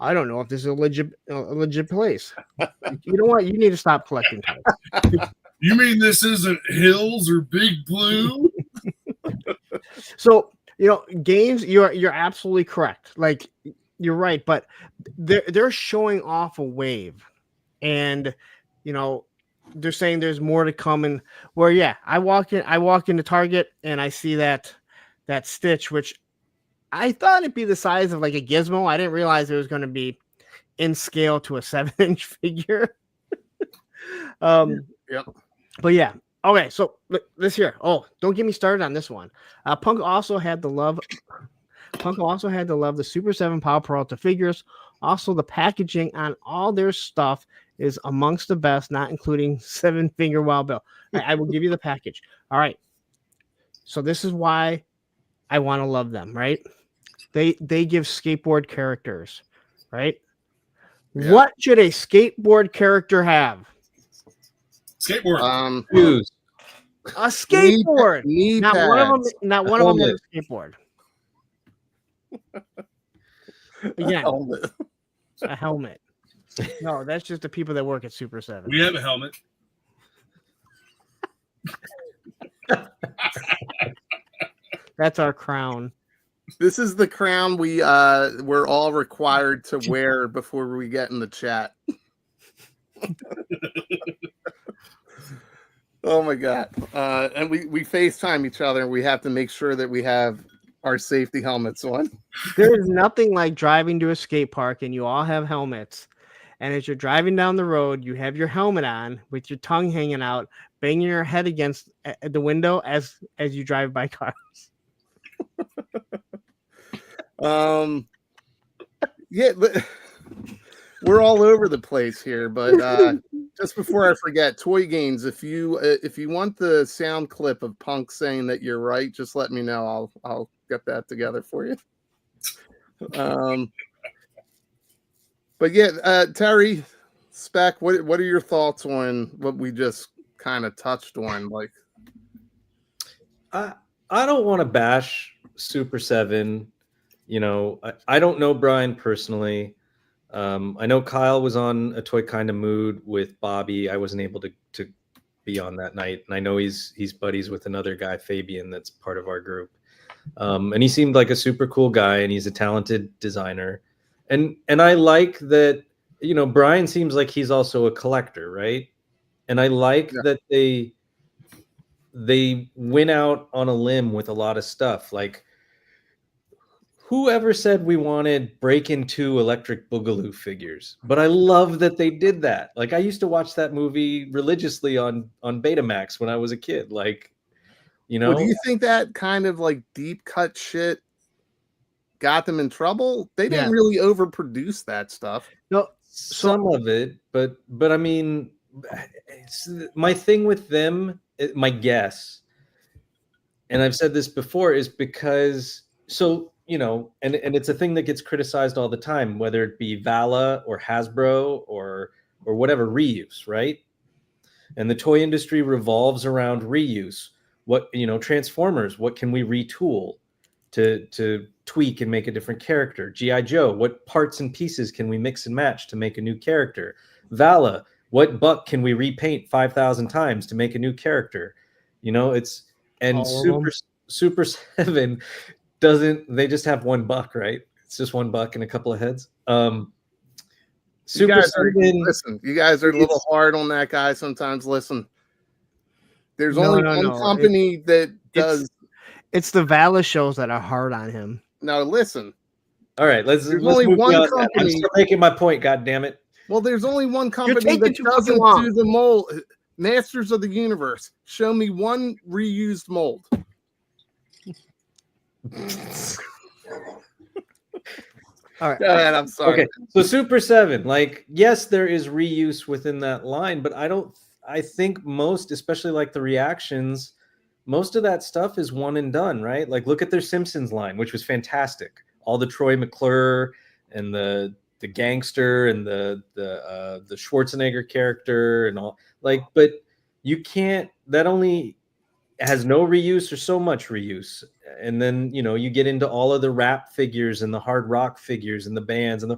Speaker 3: I don't know if this is a legit place. You know what? You need to stop collecting toys.
Speaker 2: You mean this isn't Hills or Big Blue?
Speaker 3: So, games, you're absolutely correct. Like, you're right, but they're showing off a wave. And, they're saying there's more to come, and where I walk into Target and I see that Stitch, which I thought it'd be the size of like a Gizmo. I didn't realize it was going to be in scale to a 7-inch figure.
Speaker 1: Yep.
Speaker 3: But yeah. Okay, so this here. Oh, don't get me started on this one. Punk also had to love the SUPER7 Power Peralta figures. Also, the packaging on all their stuff is amongst the best, not including 7-Finger Wild Bill. I will give you the package. All right. So this is why I want to love them, right? They give skateboard characters, right? Yeah. What should a skateboard character have?
Speaker 2: Skateboard.
Speaker 4: Shoes.
Speaker 3: A skateboard. Not one of them is a skateboard. Again, a helmet. No, that's just the people that work at SUPER7.
Speaker 2: We have a helmet.
Speaker 3: That's our crown.
Speaker 1: This is the crown we're all required to wear before we get in the chat. Oh my God. And we FaceTime each other and we have to make sure that we have our safety helmets on.
Speaker 3: There is nothing like driving to a skate park and you all have helmets. And as you're driving down the road, you have your helmet on with your tongue hanging out, banging your head against the window as you drive by cars.
Speaker 1: Yeah, we're all over the place here, but Just before I forget, Toy Games, if you want the sound clip of Punk saying that you're right, just let me know. I'll get that together for you. But yeah, Terry, Spec, what are your thoughts on what we just kind of touched on? Like,
Speaker 4: I don't want to bash SUPER7. You know, I don't know Brian personally. I know Kyle was on a Toy Kind of Mood with Bobby. I wasn't able to be on that night, and I know he's buddies with another guy, Fabian, that's part of our group. And he seemed like a super cool guy, and he's a talented designer. And I like that, you know, Brian seems like he's also a collector, right? And I like that they went out on a limb with a lot of stuff. Like, whoever said we wanted Breakin' 2 Electric Boogaloo figures? But I love that they did that. Like, I used to watch that movie religiously on Betamax when I was a kid. Like, you know.
Speaker 1: well, do you think that kind of like deep cut shit got them in trouble? They didn't really overproduce that stuff.
Speaker 3: No,
Speaker 4: some of it, but I mean, my thing with them, my guess, and I've said this before, is because you know, and it's a thing that gets criticized all the time, whether it be Vala or Hasbro or whatever, reuse, right? And the toy industry revolves around reuse. What, you know, Transformers, what can we retool to tweak and make a different character? G.I. Joe, what parts and pieces can we mix and match to make a new character? Vala, what buck can we repaint 5,000 times to make a new character? You know, it's, and SUPER7 doesn't, they just have one buck, right? It's just one buck and a couple of heads.
Speaker 1: You guys are a little hard on that guy sometimes. Listen, there's only one company that does.
Speaker 3: It's the Vala shows that are hard on him.
Speaker 1: Now listen.
Speaker 4: All right, let's
Speaker 1: only
Speaker 4: move
Speaker 1: one
Speaker 4: on.
Speaker 1: company.
Speaker 4: I'm still making my point. God damn it.
Speaker 1: Well, there's only one company that doesn't do the mold. Masters of the Universe. Show me one reused mold.
Speaker 3: All right.
Speaker 1: Go ahead, I'm sorry.
Speaker 4: Okay, so SUPER7, like, yes, there is reuse within that line, but I think most, especially like the reactions, most of that stuff is one and done, right? Like, look at their Simpsons line, which was fantastic. All the Troy McClure and the gangster and the Schwarzenegger character and all, like, but you can't, that only has no reuse or so much reuse. And then, you know, you get into all of the rap figures and the hard rock figures and the bands and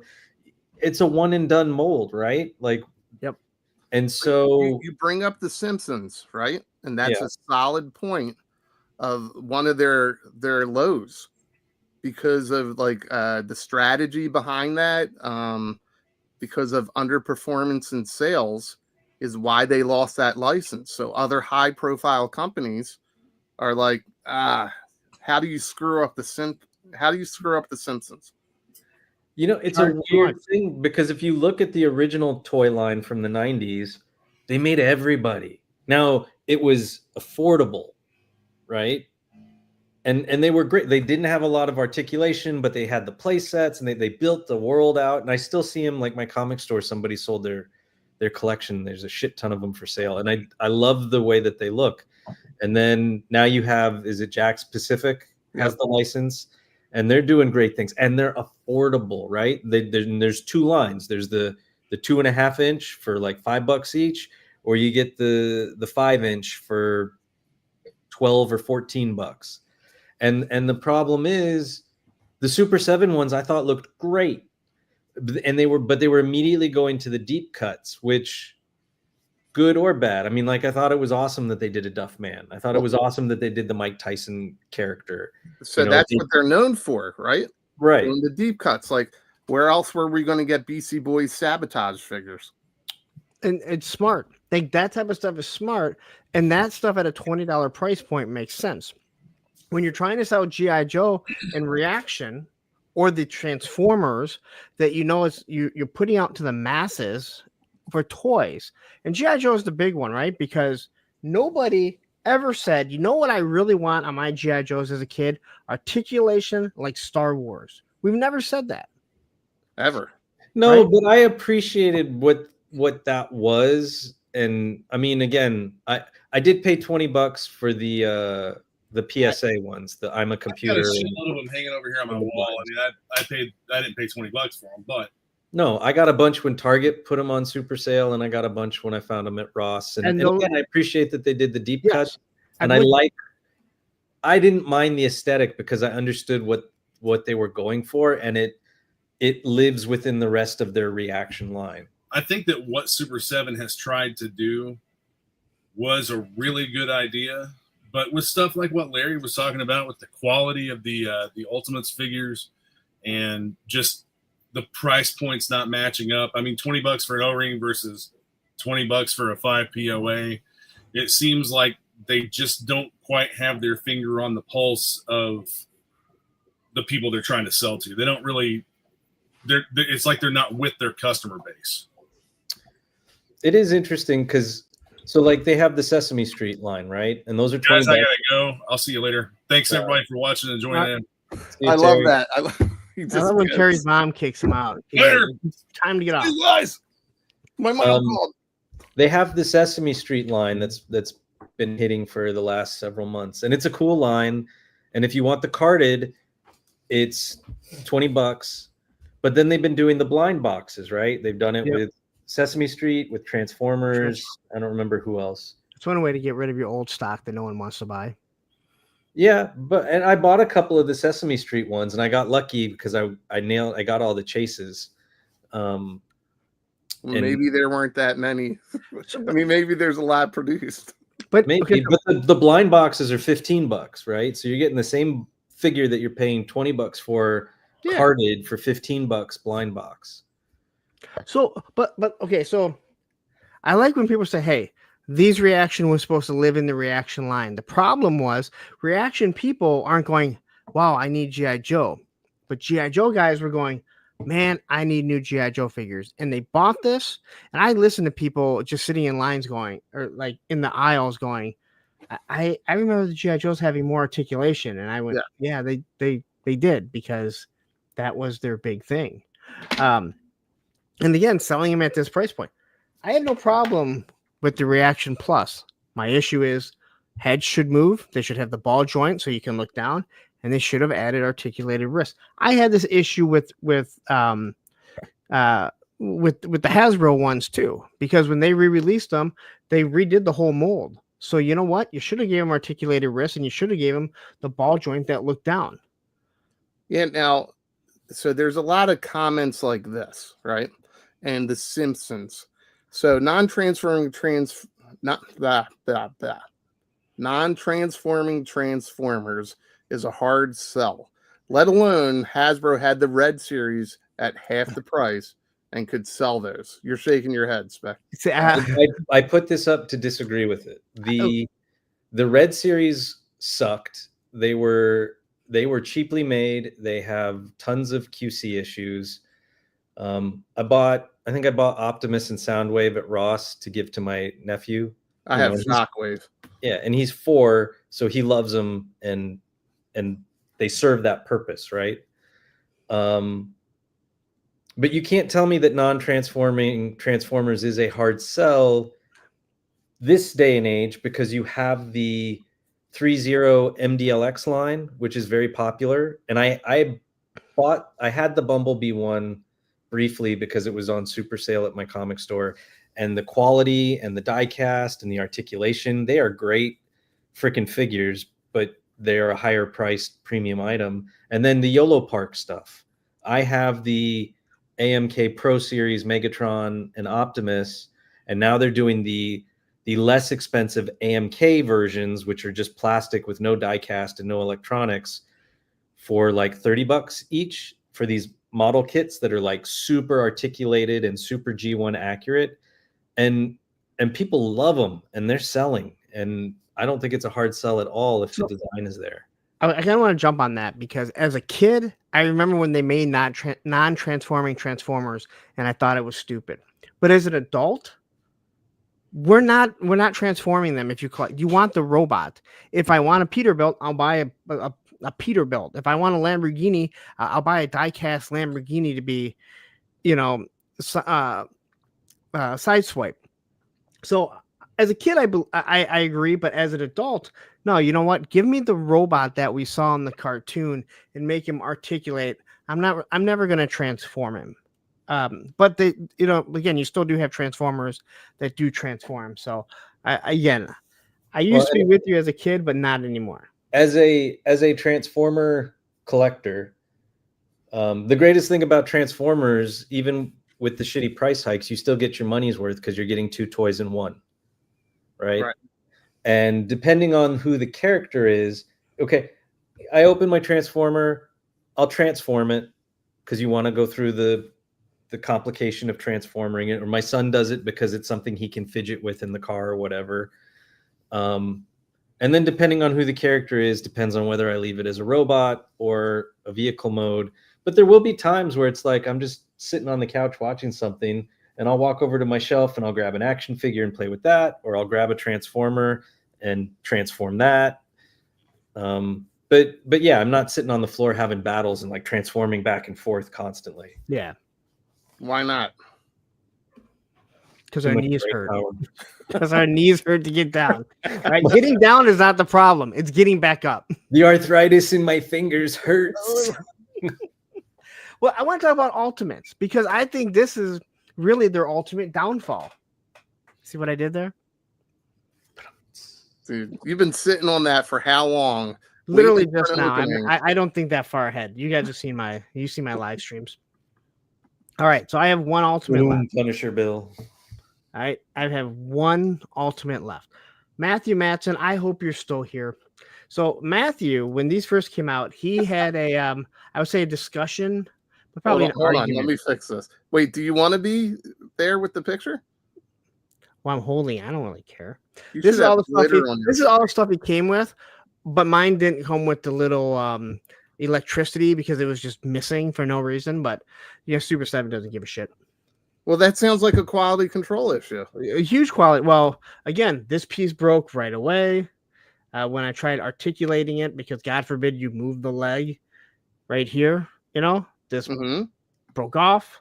Speaker 4: it's a one and done mold, right? Like,
Speaker 3: yep.
Speaker 4: And so
Speaker 1: you bring up the Simpsons, right? And that's a solid point of one of their lows because of like the strategy behind that, because of underperformance in sales is why they lost that license. So other high profile companies are like, how do you screw up the Simpsons?
Speaker 4: You know, it's a weird thing because if you look at the original toy line from the 90s, they made everybody. Now, it was affordable, right? And they were great. They didn't have a lot of articulation, but they had the play sets and they built the world out. And I still see them, like my comic store, somebody sold their collection. There's a shit ton of them for sale. And I love the way that they look. And then now you have, is it Jakks Pacific has the license? And they're doing great things, and they're affordable, right? There's two lines. There's the 2.5 inch for like $5 each, or you get the 5 inch for $12 or $14. And the problem is the SUPER7 ones I thought looked great, and they were immediately going to the deep cuts, which, good or bad. I mean, like, I thought it was awesome that they did a Duff Man. I thought it was awesome that they did the Mike Tyson character.
Speaker 1: So that's what they're known for, right?
Speaker 4: Right.
Speaker 1: In the deep cuts. Like, where else were we going to get BC Boys Sabotage figures?
Speaker 3: And it's smart. Like, that type of stuff is smart. And that stuff at a $20 price point makes sense. When you're trying to sell G.I. Joe and Reaction or the Transformers that you know is you're putting out to the masses for toys. And G.I. Joe is the big one, right? Because nobody ever said, you know what I really want on my G.I. Joes as a kid? Articulation like Star Wars. We've never said that.
Speaker 1: Ever.
Speaker 4: No,
Speaker 3: right?
Speaker 4: but I appreciated what what that was. And I mean, again, I did pay $20 for the PSA ones. The I'm a
Speaker 2: I've got a
Speaker 4: computer.
Speaker 2: shitload of them hanging over here on my wall. I mean, I didn't pay $20 for them, but
Speaker 4: No, I got a bunch when Target put them on super sale, and I got a bunch when I found them at Ross. And again, I appreciate that they did the deep cut, and I didn't mind the aesthetic because I understood what they were going for, and it lives within the rest of their reaction line.
Speaker 2: I think that what SUPER7 has tried to do was a really good idea, but with stuff like what Larry was talking about, with the quality of the Ultimates figures and just the price points not matching up. I mean, $20 for an O-ring versus $20 for a 5 POA. It seems like they just don't quite have their finger on the pulse of the people they're trying to sell to. They don't really. It's like they're not with their customer base.
Speaker 4: It is interesting because like they have the Sesame Street line, right? And those are $20.
Speaker 2: Guys, I gotta go. I'll see you later. Thanks everybody for watching and joining in.
Speaker 1: I love that. I
Speaker 3: love when Terry's mom kicks him out.
Speaker 2: Later.
Speaker 3: It's time to get off.
Speaker 1: Hey guys, my mom called.
Speaker 4: They have the Sesame Street line that's been hitting for the last several months, and it's a cool line. And if you want the carded, it's $20. But then they've been doing the blind boxes, right? They've done it with Sesame Street, with Transformers. I don't remember who else.
Speaker 3: It's one way to get rid of your old stock that no one wants to buy.
Speaker 4: Yeah, and I bought a couple of the Sesame Street ones, and I got lucky because I got all the chases.
Speaker 1: Well, maybe there weren't that many. I mean, maybe there's a lot produced.
Speaker 4: But maybe, but the blind boxes are $15, right? So you're getting the same figure that you're paying $20 for carded for $15 blind box.
Speaker 3: So, but okay, so I like when people say, "Hey, these reaction was supposed to live in the reaction line." The problem was reaction people aren't going, "Wow, I need G.I. Joe," but G.I. Joe guys were going, "Man, I need new G.I. Joe figures," and they bought this. And I listened to people just sitting in lines going, or like in the aisles going, "I remember the G.I. Joes having more articulation," and I went, "Yeah, they did because that was their big thing." And again, selling them at this price point, I have no problem with the Reaction Plus. My issue is heads should move. They should have the ball joint so you can look down, and they should have added articulated wrist. I had this issue with the Hasbro ones too, because when they re-released them, they redid the whole mold. So you know what? You should have gave them articulated wrist, and you should have gave them the ball joint that looked down.
Speaker 1: Yeah. Now, so there's a lot of comments like this, right? And The Simpsons. So non-transforming Transformers is a hard sell. Let alone Hasbro had the Red Series at half the price and could sell those. You're shaking your head, Spec.
Speaker 4: I put this up to disagree with it. The Red Series sucked. They were cheaply made. They have tons of QC issues. I think I bought Optimus and Soundwave at Ross to give to my nephew.
Speaker 1: I have Shockwave.
Speaker 4: Yeah, and he's 4, so he loves them, and they serve that purpose, right? But you can't tell me that non-transforming Transformers is a hard sell this day and age, because you have the 3.0 MDLX line, which is very popular, and I had the Bumblebee one briefly because it was on super sale at my comic store, and the quality and the die cast and the articulation, they are great freaking figures, but they are a higher priced premium item. And then the YOLO Park stuff. I have the AMK Pro Series Megatron and Optimus, and now they're doing the less expensive AMK versions, which are just plastic with no die cast and no electronics, for like $30 each for these model kits that are like super articulated and super G1 accurate, and people love them and they're selling, and I don't think it's a hard sell at all if the design is there.
Speaker 3: I kind of want to jump on that because as a kid, I remember when they made non-transforming Transformers, and I thought it was stupid. But as an adult, we're not transforming them. If you want the robot. If I want a Peterbilt, I'll buy a Peterbilt. If I want a Lamborghini, I'll buy a die-cast Lamborghini to be, Sideswipe. So as a kid, I agree, but as an adult, no. You know what? Give me the robot that we saw in the cartoon and make him articulate. I'm never going to transform him. But again, you still do have Transformers that do transform. So I used to be with you as a kid, but not anymore.
Speaker 4: As a Transformer collector, the greatest thing about Transformers, even with the shitty price hikes, you still get your money's worth because you're getting 2 toys in one, right? And depending on who the character is, okay, I open my Transformer, I'll transform it because you want to go through the complication of transforming it, or my son does it because it's something he can fidget with in the car or whatever. And then depending on who the character is, depends on whether I leave it as a robot or a vehicle mode. But there will be times where it's like I'm just sitting on the couch watching something, and I'll walk over to my shelf and I'll grab an action figure and play with that, or I'll grab a Transformer and transform that. But yeah, I'm not sitting on the floor having battles and like transforming back and forth constantly.
Speaker 3: Yeah.
Speaker 1: Why not?
Speaker 3: Because our knees hurt. Because our knees hurt to get down. Right? Getting down is not the problem. It's getting back up.
Speaker 4: The arthritis in my fingers hurts.
Speaker 3: Well, I want to talk about Ultimates because I think this is really their ultimate downfall. See what I did there?
Speaker 1: Dude, you've been sitting on that for how long?
Speaker 3: Literally just now. I don't think that far ahead. You guys have seen my live streams. All right, so I have one ultimate left.
Speaker 4: Punisher Bill.
Speaker 3: All right, I have one ultimate left. Matthew Matson, I hope you're still here. So Matthew, when these first came out, he had I would say a discussion, but probably an argument.
Speaker 1: Hold on, let me fix this. Wait, do you want to be there with the picture?
Speaker 3: Well, I'm holding. I don't really care.
Speaker 1: This is all
Speaker 3: the stuff he came with, but mine didn't come with the little electricity because it was just missing for no reason. But SUPER7 doesn't give a shit.
Speaker 1: Well, that sounds like a quality control issue.
Speaker 3: A huge quality. Well, again, this piece broke right away when I tried articulating it because God forbid you move the leg right here. This broke off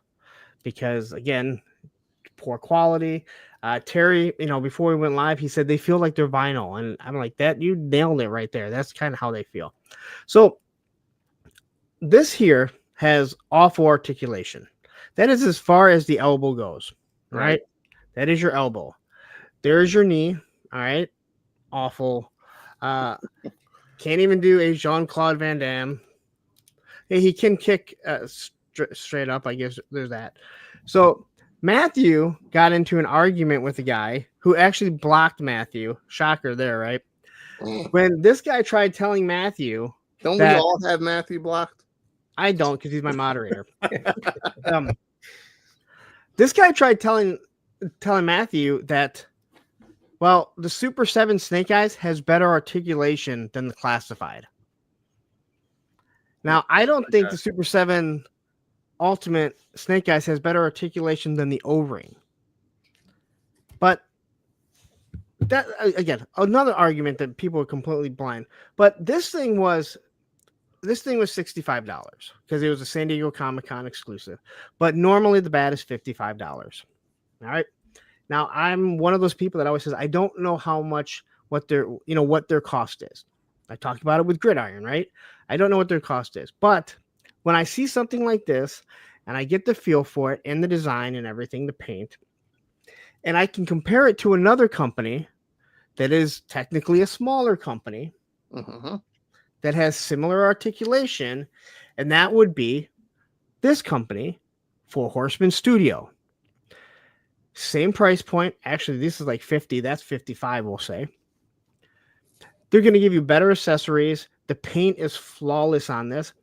Speaker 3: because, again, poor quality. Terry, before we went live, he said they feel like they're vinyl. And I'm like, that you nailed it right there. That's kind of how they feel. So this here has awful articulation. That is as far as the elbow goes, right? That is your elbow. There's your knee, all right? Awful. Can't even do a Jean-Claude Van Damme. He can kick straight up, I guess there's that. So Matthew got into an argument with a guy who actually blocked Matthew. Shocker there, right? When this guy tried telling Matthew...
Speaker 1: Don't we all have Matthew blocked?
Speaker 3: I don't, because he's my moderator. This guy tried telling Matthew that, well, the SUPER7 Snake Eyes has better articulation than the Classified. Now, I don't think the SUPER7 Ultimate Snake Eyes has better articulation than the O-Ring. But that, again, another argument that people are completely blind. But this thing was $65 because it was a San Diego Comic-Con exclusive. But normally the bat is $55. All right. Now I'm one of those people that always says I don't know how much what their cost is. I talked about it with Gridiron, right? I don't know what their cost is. But when I see something like this and I get the feel for it and the design and everything, the paint, and I can compare it to another company that is technically a smaller company. That has similar articulation, and that would be this company, 4 Horsemen Studio. Same price point. Actually, this is like 50. That's 55, we'll say. They're going to give you better accessories. The paint is flawless on this.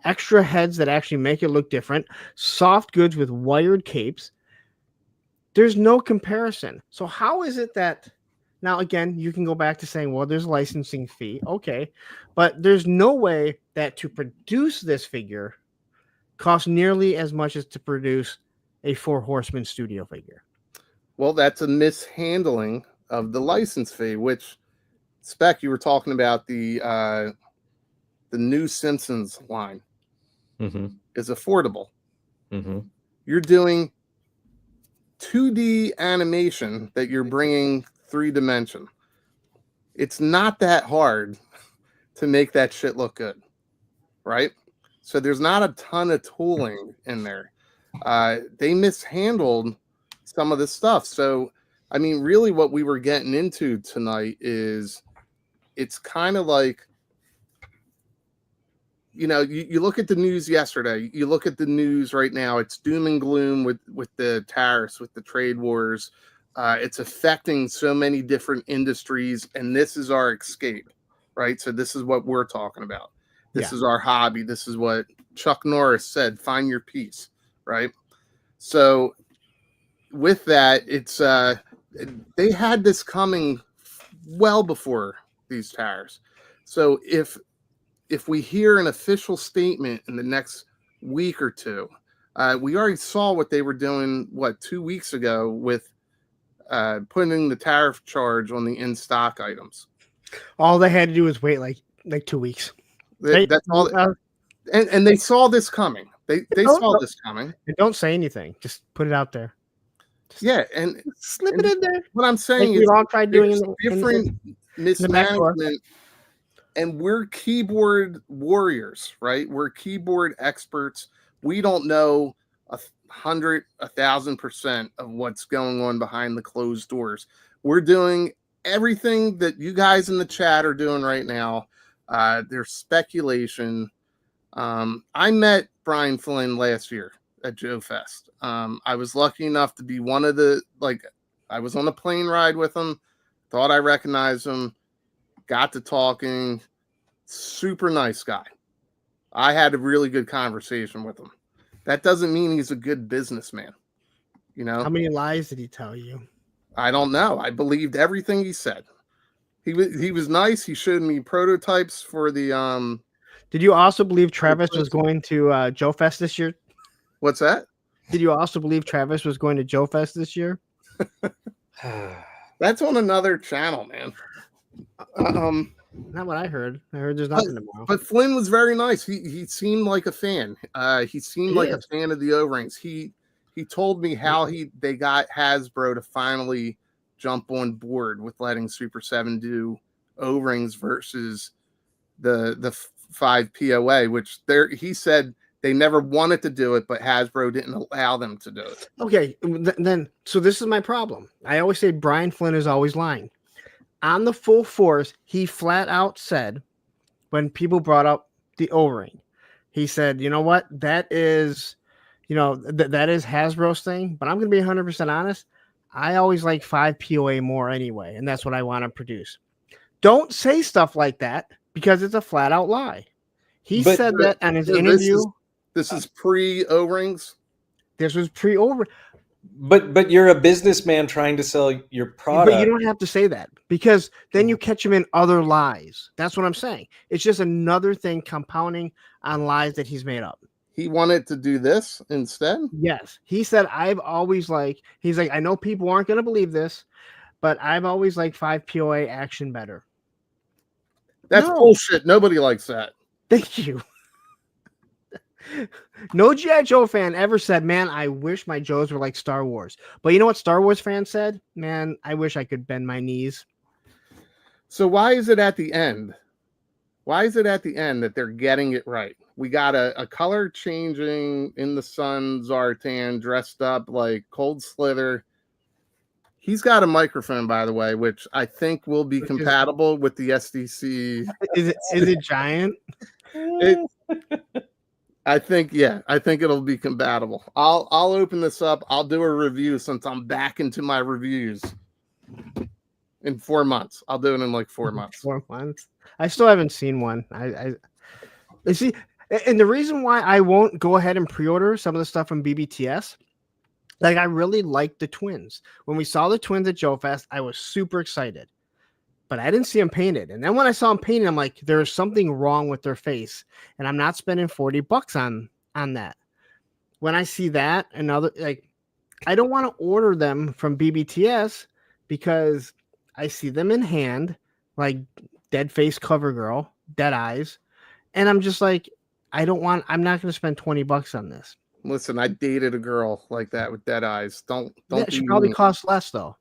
Speaker 3: Extra heads that actually make it look different. Soft goods with wired capes. There's no comparison. So how is it that... Now, again, you can go back to saying, well, there's a licensing fee. Okay. But there's no way that to produce this figure costs nearly as much as to produce a 4 Horsemen Studio figure.
Speaker 1: Well, that's a mishandling of the license fee, which, Spec, you were talking about the new Simpsons line is affordable. You're doing 2D animation that you're bringing 3-dimension. It's not that hard to make that shit look good, right? So there's not a ton of tooling in there. They mishandled some of this stuff. So, I mean, really what we were getting into tonight is it's kind of like, you know, you look at the news yesterday, you look at the news right now, it's doom and gloom with the tariffs, with the trade wars. It's affecting so many different industries, and this is our escape, right? So this is what we're talking about. This is our hobby. This is what Chuck Norris said, find your peace, right? So with that, it's they had this coming well before these tariffs. So if we hear an official statement in the next week or two, we already saw what they were doing, 2 weeks ago with putting the tariff charge on the in-stock items.
Speaker 3: All they had to do was wait like 2 weeks.
Speaker 1: That's all. And they saw this coming. They saw this coming.
Speaker 3: And don't say anything. Just put it out there.
Speaker 1: Yeah, and
Speaker 3: slip it in there.
Speaker 1: What I'm saying
Speaker 3: is, we all tried doing
Speaker 1: different mismanagement. And we're keyboard warriors, right? We're keyboard experts. We don't know 1,000% of what's going on behind the closed doors. We're doing everything that you guys in the chat are doing right now. There's speculation. I met Brian Flynn last year at Joe Fest. I was lucky enough to be one of the, I was on a plane ride with him, thought I recognized him, got to talking. Super nice guy. I had a really good conversation with him. That doesn't mean he's a good businessman. You know,
Speaker 3: how many lies did he tell you?
Speaker 1: I don't know. I believed everything he said. He was nice. He showed me prototypes for the
Speaker 3: Did you also believe Travis was going to Joe Fest this year?
Speaker 1: What's that?
Speaker 3: Did you also believe Travis was going to Joe Fest this year?
Speaker 1: That's on another channel, man.
Speaker 3: Not what I heard. I heard there's nothing tomorrow.
Speaker 1: But Flynn was very nice. He seemed like a fan. He seemed like a fan of the O-rings. He told me how they got Hasbro to finally jump on board with letting SUPER7 do O-rings versus the 5 POA, which he said they never wanted to do it, but Hasbro didn't allow them to do it.
Speaker 3: Okay, then so this is my problem. I always say Brian Flynn is always lying. On the Full Force, he flat out said, when people brought up the O-ring, he said, you know what, that is, that is Hasbro's thing, but I'm going to be 100% honest. I always like 5 POA more anyway, and that's what I want to produce. Don't say stuff like that because it's a flat out lie. He said that on his interview.
Speaker 1: This is pre O-rings.
Speaker 3: This was pre O-ring.
Speaker 4: But you're a businessman trying to sell your product.
Speaker 3: But you don't have to say that because then you catch him in other lies. That's what I'm saying. It's just another thing compounding on lies that he's made up.
Speaker 1: He wanted to do this instead?
Speaker 3: Yes. He said, I've always he's like, I know people aren't going to believe this, but I've always liked 5 POA action better.
Speaker 1: That's bullshit. Nobody likes that.
Speaker 3: Thank you. No G.I. Joe fan ever said, man, I wish my Joes were like Star Wars. But you know what Star Wars fans said? Man, I wish I could bend my knees.
Speaker 1: So why is it at the end? Why is it at the end that they're getting it right? We got a color changing in the sun Zartan dressed up like Cold Slither. He's got a microphone, by the way, which I think will be compatible with the SDC.
Speaker 3: Is it giant?
Speaker 1: I think it'll be compatible. I'll open this up. I'll do a review since I'm back into my reviews in 4 months. I'll do it in like 4 months.
Speaker 3: 4 months. I still haven't seen one. I see, and the reason why I won't go ahead and pre-order some of the stuff from BBTS, like I really like the twins. When we saw the twins at Joe Fest, I was super excited. But I didn't see them painted. And then when I saw them painted, I'm like, there's something wrong with their face. And I'm not spending $40 on that. When I see that, another, I don't want to order them from BBTS because I see them in hand, like dead face cover girl, dead eyes. And I'm just like, I'm not going to spend $20 on this.
Speaker 1: Listen, I dated a girl like that with dead eyes. Don't
Speaker 3: Yeah,
Speaker 1: be
Speaker 3: she probably
Speaker 1: mean.
Speaker 3: costs less though.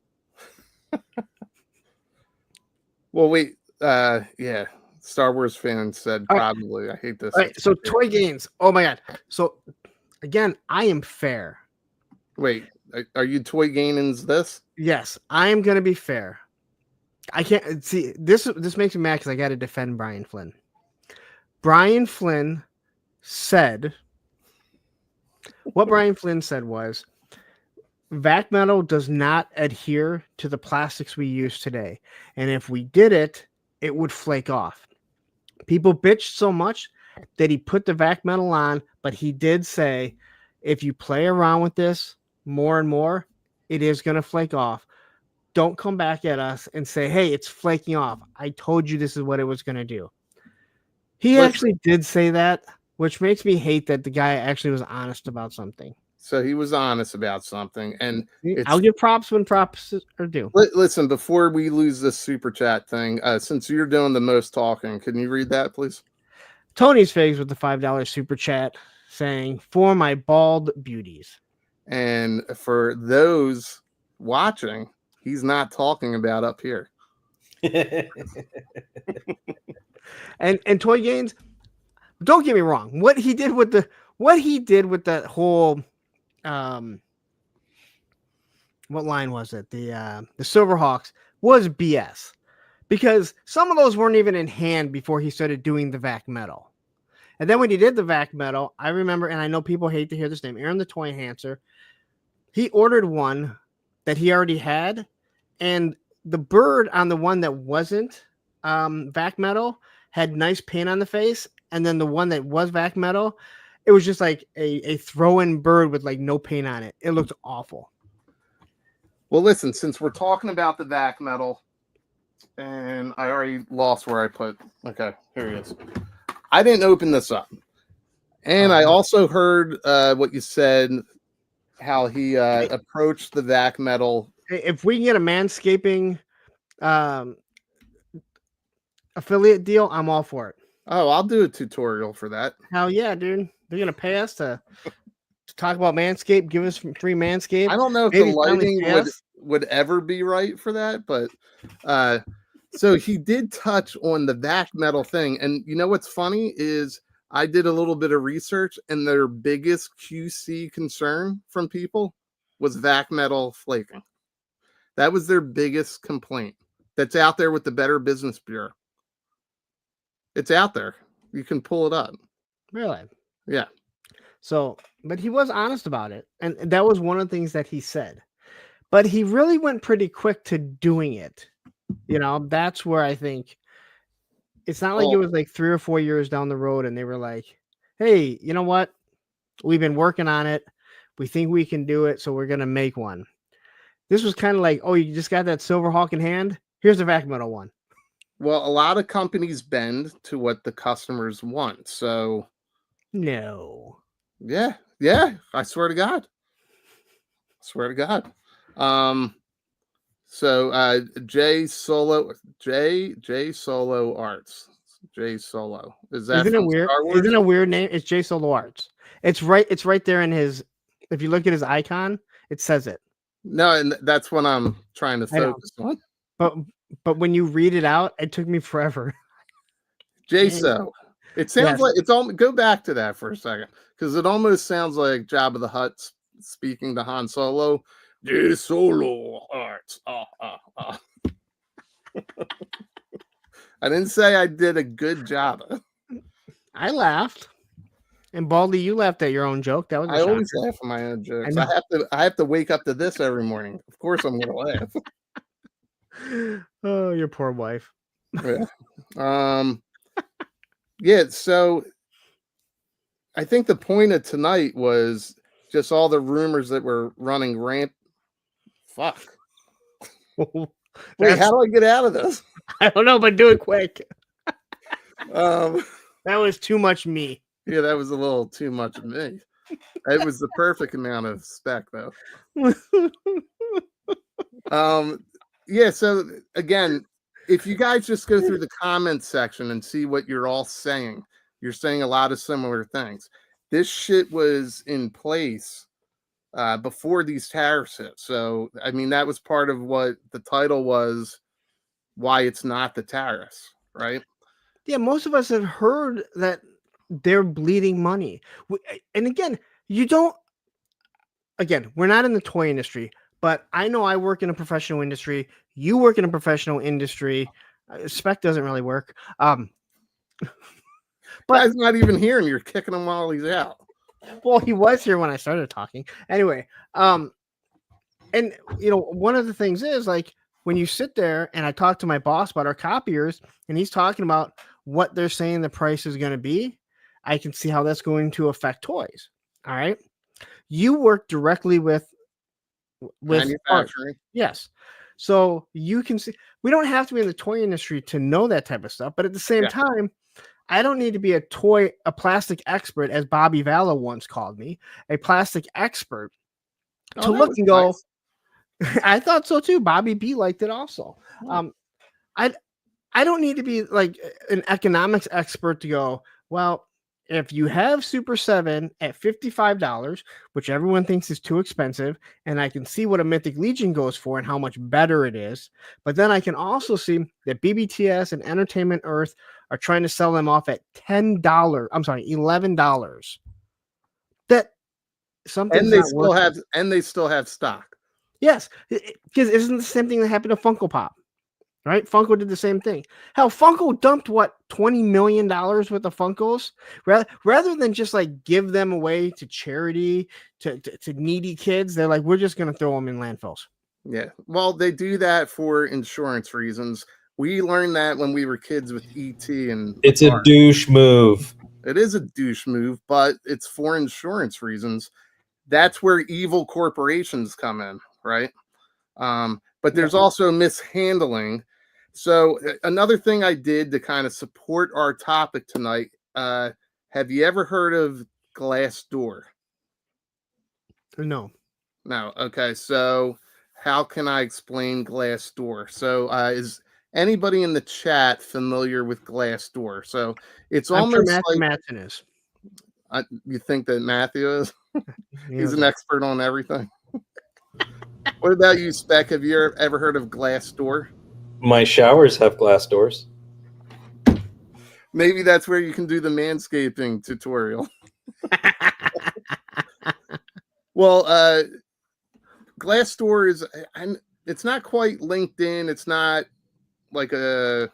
Speaker 1: Well, wait. Yeah. Star Wars fan said
Speaker 3: All right.
Speaker 1: probably. I hate this.
Speaker 3: All right, so toy games. Oh my god. So again, I am fair.
Speaker 1: Wait, are you toy gaming's this?
Speaker 3: Yes, I am gonna be fair. I can't see this. This makes me mad because I got to defend Brian Flynn. Brian Flynn said what Brian Flynn said was vac metal does not adhere to the plastics we use today, and if we did it, it would flake off. People bitched so much that he put the vac metal on, but he did say, if you play around with this more and more, it is going to flake off. Don't come back at us and say, hey, it's flaking off. I told you this is what it was going to do. He actually did say that, which makes me hate that the guy actually was honest about something.
Speaker 1: So he was honest about something, and
Speaker 3: I'll give props when props are due.
Speaker 1: Listen, before we lose this super chat thing, since you're doing the most talking, can you read that, please?
Speaker 3: Tony's Figs with the $5 super chat saying, for my bald beauties.
Speaker 1: And for those watching, he's not talking about up here.
Speaker 3: and Toy Games, don't get me wrong. What he did with that whole what line was it? The Silverhawks was BS. Because some of those weren't even in hand before he started doing the vac metal. And then when he did the vac metal, I remember, and I know people hate to hear this name, Aaron the Toy Enhancer, he ordered one that he already had, and the bird on the one that wasn't vac metal had nice paint on the face, and then the one that was vac metal, it was just like a throw-in bird with like no paint on it. It looked awful.
Speaker 1: Well, listen, since we're talking about the vac metal, and I already lost where I put. Okay, here he is. I didn't open this up, and I also heard what you said, how he approached the vac metal.
Speaker 3: If we can get a manscaping affiliate deal, I'm all for it.
Speaker 1: Oh, I'll do a tutorial for that.
Speaker 3: Hell yeah, dude! They're gonna pay us to talk about Manscaped. Give us free Manscaped.
Speaker 1: I don't know if
Speaker 3: Maybe
Speaker 1: the lighting would ever be right for that, but so he did touch on the vac metal thing. And you know what's funny is I did a little bit of research, and their biggest QC concern from people was vac metal flaking. That was their biggest complaint. That's out there with the Better Business Bureau. It's out there. You can pull it up.
Speaker 3: Really?
Speaker 1: Yeah.
Speaker 3: So, but he was honest about it. And that was one of the things that he said. But he really went pretty quick to doing it. You know, that's where I think it's not like it was like 3 or 4 years down the road and they were like, hey, you know what? We've been working on it. We think we can do it. So we're going to make one. This was kind of like, oh, you just got that Silverhawk in hand? Here's the vac metal one.
Speaker 1: Well, a lot of companies bend to what the customers want. So,
Speaker 3: no.
Speaker 1: Yeah. I swear to God. So J Solo Arts. J Solo. Isn't
Speaker 3: it weird? Isn't it a weird name? It's J Solo Arts. It's right there in his. If you look at his icon, it says it.
Speaker 1: No, and that's what I'm trying to focus on.
Speaker 3: But when you read it out, it took me forever.
Speaker 1: JSO. It sounds like it's all. Go back to that for a second, because it almost sounds like Jabba the Hutt speaking to Han Solo. J Solo Arts. I didn't say I did a good job.
Speaker 3: I laughed. And Baldy, you laughed at your own joke. That was.
Speaker 1: I always laugh at my own jokes. I have to wake up to this every morning. Of course, I'm going to laugh.
Speaker 3: Oh, your poor wife.
Speaker 1: Yeah. Yeah. So, I think the point of tonight was just all the rumors that were running rampant. Fuck. Wait, how do I get out of this?
Speaker 3: I don't know, but do it quick.
Speaker 1: That
Speaker 3: was too much me.
Speaker 1: Yeah, that was a little too much of me. It was the perfect amount of spec, though. Yeah, so again, if you guys just go through the comments section and see what you're all saying, you're saying a lot of similar things. this shit was in place before these tariffs hit. So, I mean, that was part of what the title was, why it's not the tariffs, right?
Speaker 3: Yeah, most of us have heard that they're bleeding money. And again, you don't, again, we're not in the toy industry, but I know I work in a professional industry. You work in a professional industry. Spec doesn't really work. But
Speaker 1: Guy's not even here and you're kicking him while he's out.
Speaker 3: well, he was here when I started talking. Anyway, and you know, one of the things is like when you sit there and I talk to my boss about our copiers and he's talking about what they're saying the price is going to be, I can see how that's going to affect toys. All right. You work directly with
Speaker 1: manufacturing.
Speaker 3: Yes. So you can see we don't have to be in the toy industry to know that type of stuff, but at the same time, I don't need to be a plastic expert, as Bobby Valla once called me, a plastic expert to look and go, nice. I thought so too. Bobby B liked it also. I don't need to be like an economics expert to go, well, if you have SUPER7 at $55, which everyone thinks is too expensive, and I can see what a Mythic Legion goes for and how much better it is, but then I can also see that BBTS and Entertainment Earth are trying to sell them off at $11. That something
Speaker 1: and they still have stock.
Speaker 3: Yes, because isn't the same thing that happened to Funko Pop? Right? Funko did the same thing. Hell, Funko dumped what, $20 million worth of Funkos rather than just like give them away to charity, to needy kids. They're like, we're just going to throw them in landfills.
Speaker 1: Yeah. Well, they do that for insurance reasons. We learned that when we were kids with ET, and
Speaker 4: it's a douche move.
Speaker 1: It is a douche move, but it's for insurance reasons. That's where evil corporations come in, right? But there's also mishandling. So another thing I did to kind of support our topic tonight, have you ever heard of Glassdoor?
Speaker 3: No.
Speaker 1: No. Okay. So how can I explain Glassdoor? So is anybody in the chat familiar with Glassdoor? So it's almost
Speaker 3: sure
Speaker 1: like
Speaker 3: Matson is.
Speaker 1: You think that Matthew is? He's an expert on everything. What about you, Spec? Have you ever heard of Glassdoor?
Speaker 4: My showers have glass doors.
Speaker 1: Maybe that's where you can do the manscaping tutorial. Well, Glassdoor is, it's not quite LinkedIn. It's not like a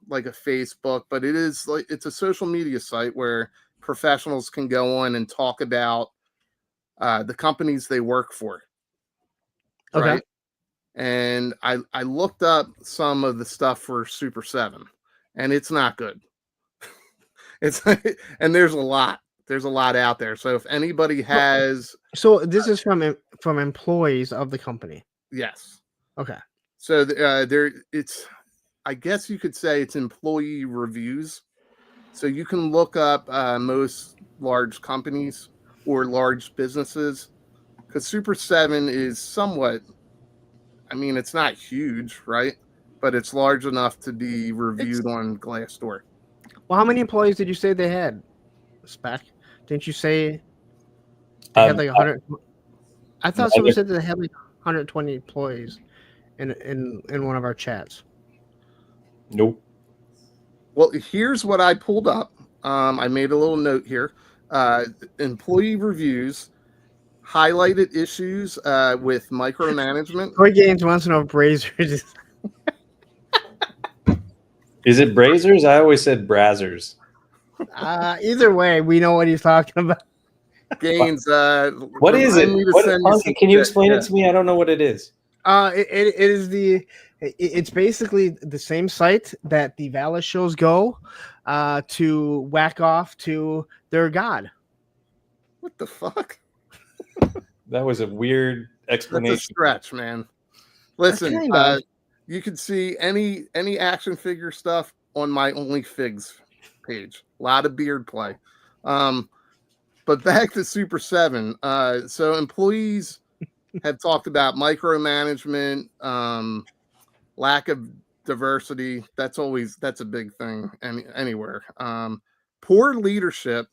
Speaker 1: Facebook, but it is like, it's a social media site where professionals can go on and talk about the companies they work for.
Speaker 3: Okay.
Speaker 1: Right. And I looked up some of the stuff for SUPER7, and it's not good. And there's a lot out there. So if anybody has,
Speaker 3: so this is from employees of the company.
Speaker 1: Yes.
Speaker 3: Okay.
Speaker 1: So it's, I guess you could say it's employee reviews. So you can look up most large companies or large businesses, because SUPER7 is somewhat, I mean, it's not huge, right? But it's large enough to be reviewed on Glassdoor.
Speaker 3: Well, how many employees did you say they had, Spec? Didn't you say they had like 100? I thought someone said that they had like 120 employees in one of our chats.
Speaker 4: Nope.
Speaker 1: Well, here's what I pulled up. I made a little note here. Employee reviews, highlighted issues with micromanagement.
Speaker 3: Toy Games wants to know if Brazers.
Speaker 4: Is it Brazers? I always said Brazzers.
Speaker 3: Either way, we know what he's talking about.
Speaker 1: Gaines,
Speaker 4: what is it? Can you explain it to me? I don't know what it is.
Speaker 3: It is it's basically the same site that the Valla shows go to whack off to their god.
Speaker 1: What the fuck?
Speaker 4: That was a weird explanation.
Speaker 1: That's a stretch, man. Listen, you can see any action figure stuff on my OnlyFigs page. A lot of beard play. But back to SUPER7. So employees have talked about micromanagement, lack of diversity. That's a big thing anywhere. Poor leadership,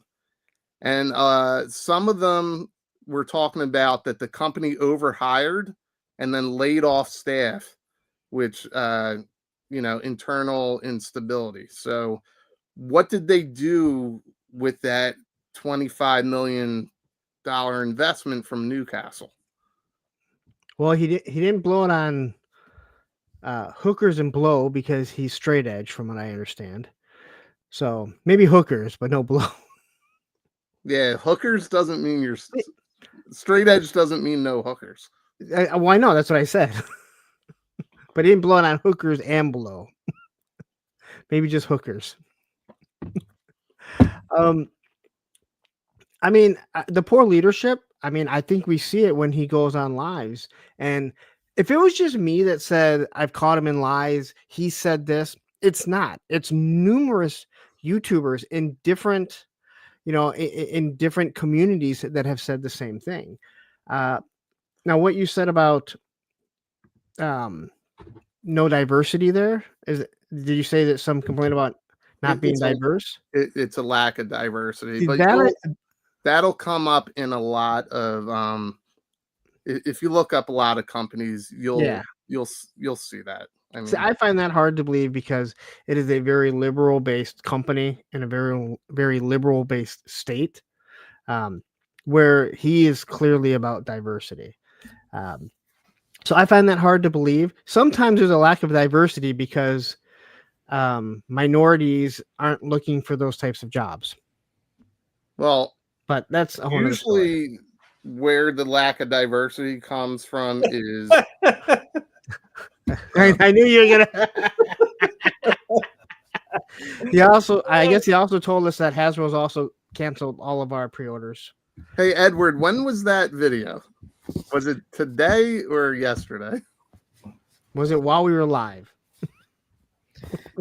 Speaker 1: And some of them were talking about that the company overhired and then laid off staff, which internal instability. So what did they do with that $25 million investment from Newcastle?
Speaker 3: Well, he didn't blow it on hookers and blow because he's straight edge, from what I understand. So maybe hookers, but no blow.
Speaker 1: Yeah, hookers doesn't mean you're straight edge. Doesn't mean no hookers.
Speaker 3: Why no? That's what I said. But he didn't blow it on hookers and blow. Maybe just hookers. I mean, the poor leadership. I mean, I think we see it when he goes on lives. And if it was just me that said I've caught him in lies, he said this. It's not. It's numerous YouTubers in different, in different communities that have said the same thing. Now, what you said about no diversity there did you say that some complain about not being diverse?
Speaker 1: It's a lack of diversity,
Speaker 3: See,
Speaker 1: but that'll come up in a lot of if you look up a lot of companies, you'll see that. I mean,
Speaker 3: I find that hard to believe because it is a very liberal based company in a very, very liberal based state, where he is clearly about diversity. So I find that hard to believe. Sometimes there's a lack of diversity because minorities aren't looking for those types of jobs.
Speaker 1: Well,
Speaker 3: but that's a whole
Speaker 1: usually where the lack of diversity comes from is.
Speaker 3: I knew you were gonna. He also told us that Hasbro's also canceled all of our pre-orders.
Speaker 1: Hey Edward, when was that video? Was it today or yesterday?
Speaker 3: Was it while we were live?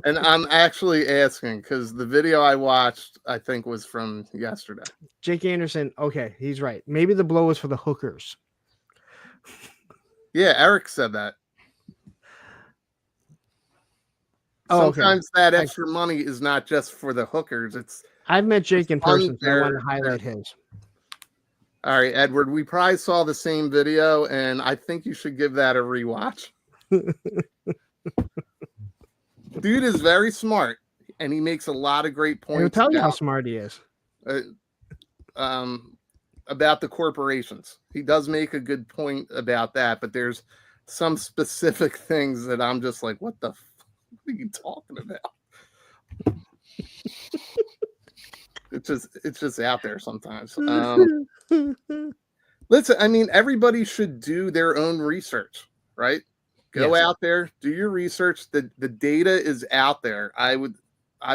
Speaker 1: And I'm actually asking because the video I watched, I think, was from yesterday.
Speaker 3: Jake Anderson. Okay, he's right. Maybe the blow was for the hookers.
Speaker 1: Yeah, Eric said that. Sometimes that extra money is not just for the hookers.
Speaker 3: I've met Jake in person, so I want to highlight his.
Speaker 1: All right, Edward, we probably saw the same video, and I think you should give that a rewatch. Dude is very smart, and he makes a lot of great points.
Speaker 3: He'll tell you how smart he is.
Speaker 1: About the corporations. He does make a good point about that, but there's some specific things that I'm just like, what are you talking about? It's just out there sometimes. Listen, I mean, everybody should do their own research, right? Go out there, do your research. The data is out there. I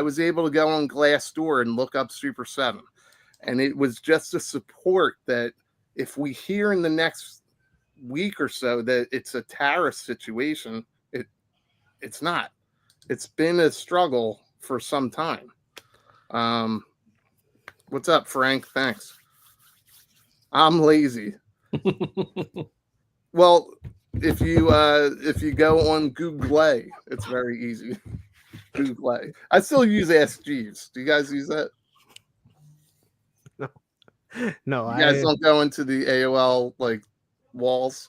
Speaker 1: was able to go on Glassdoor and look up SUPER7, and it was just to support that if we hear in the next week or so that it's a tariff situation, it's not. It's been a struggle for some time. What's up, Frank? Thanks. I'm lazy. Well, if you go on Google, it's very easy. Google. I still use Ask Jeeves. Do you guys use that?
Speaker 3: No.
Speaker 1: You guys don't go into the AOL like walls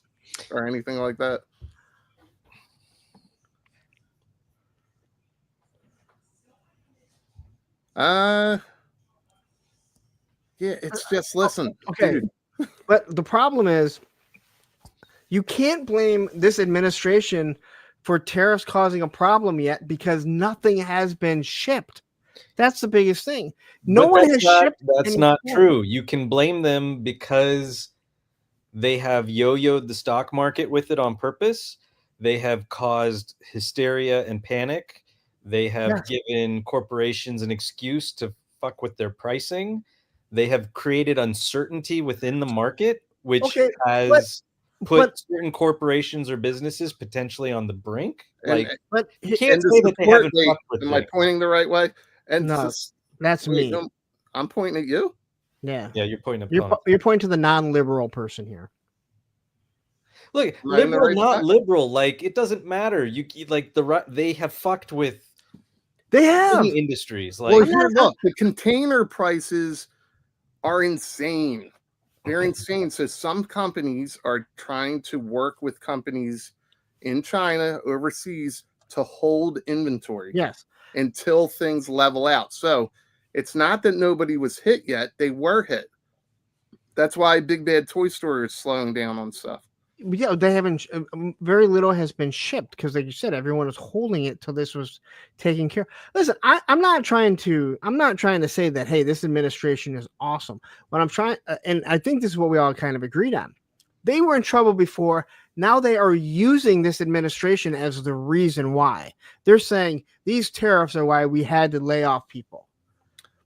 Speaker 1: or anything like that. Yeah, it's just listen.
Speaker 3: Okay.
Speaker 1: Dude.
Speaker 3: But the problem is you can't blame this administration for tariffs causing a problem yet because nothing has been shipped. That's the biggest thing. No one has shipped.
Speaker 4: That's not true. You can blame them because they have yo-yoed the stock market with it on purpose. They have caused hysteria and panic. They have given corporations an excuse to fuck with their pricing. They have created uncertainty within the market, which has put certain corporations or businesses potentially on the brink.
Speaker 3: But
Speaker 4: you can't say that they haven't fucked with it.
Speaker 1: Am I pointing the right way? And
Speaker 3: no, that's me.
Speaker 1: I'm pointing at you.
Speaker 3: Yeah,
Speaker 4: you're pointing.
Speaker 3: You're pointing to the non-liberal person here.
Speaker 4: Look, liberal, not liberal. Like it doesn't matter. You like they have fucked with.
Speaker 3: They have
Speaker 4: industries.
Speaker 1: Well, here, look, the container prices are insane. They're insane. So some companies are trying to work with companies in China, overseas, to hold inventory.
Speaker 3: Yes.
Speaker 1: Until things level out. So it's not that nobody was hit yet. They were hit. That's why Big Bad Toy Store is slowing down on stuff.
Speaker 3: Yeah, they haven't. Very little has been shipped because, like you said, everyone was holding it till this was taken care of. Listen, I'm not trying to say that, hey, this administration is awesome. What I'm trying, and I think this is what we all kind of agreed on. They were in trouble before. Now they are using this administration as the reason why. They're saying these tariffs are why we had to lay off people.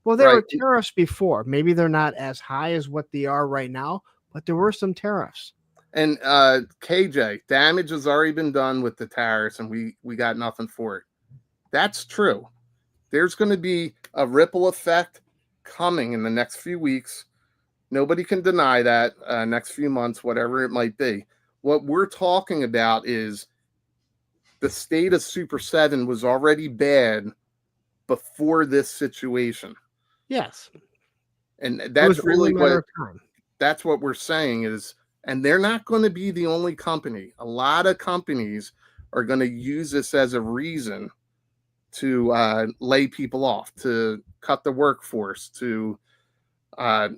Speaker 3: Well, there were tariffs before. Maybe they're not as high as what they are right now, but there were some tariffs.
Speaker 1: And KJ, damage has already been done with the tariffs, and we got nothing for it. That's true. There's going to be a ripple effect coming in the next few weeks. Nobody can deny that. Next few months, whatever it might be. What we're talking about is the state of SUPER7 was already bad before this situation.
Speaker 3: Yes.
Speaker 1: And that's really that's what we're saying is, and they're not going to be the only company. A lot of companies are going to use this as a reason to lay people off, to cut the workforce, to I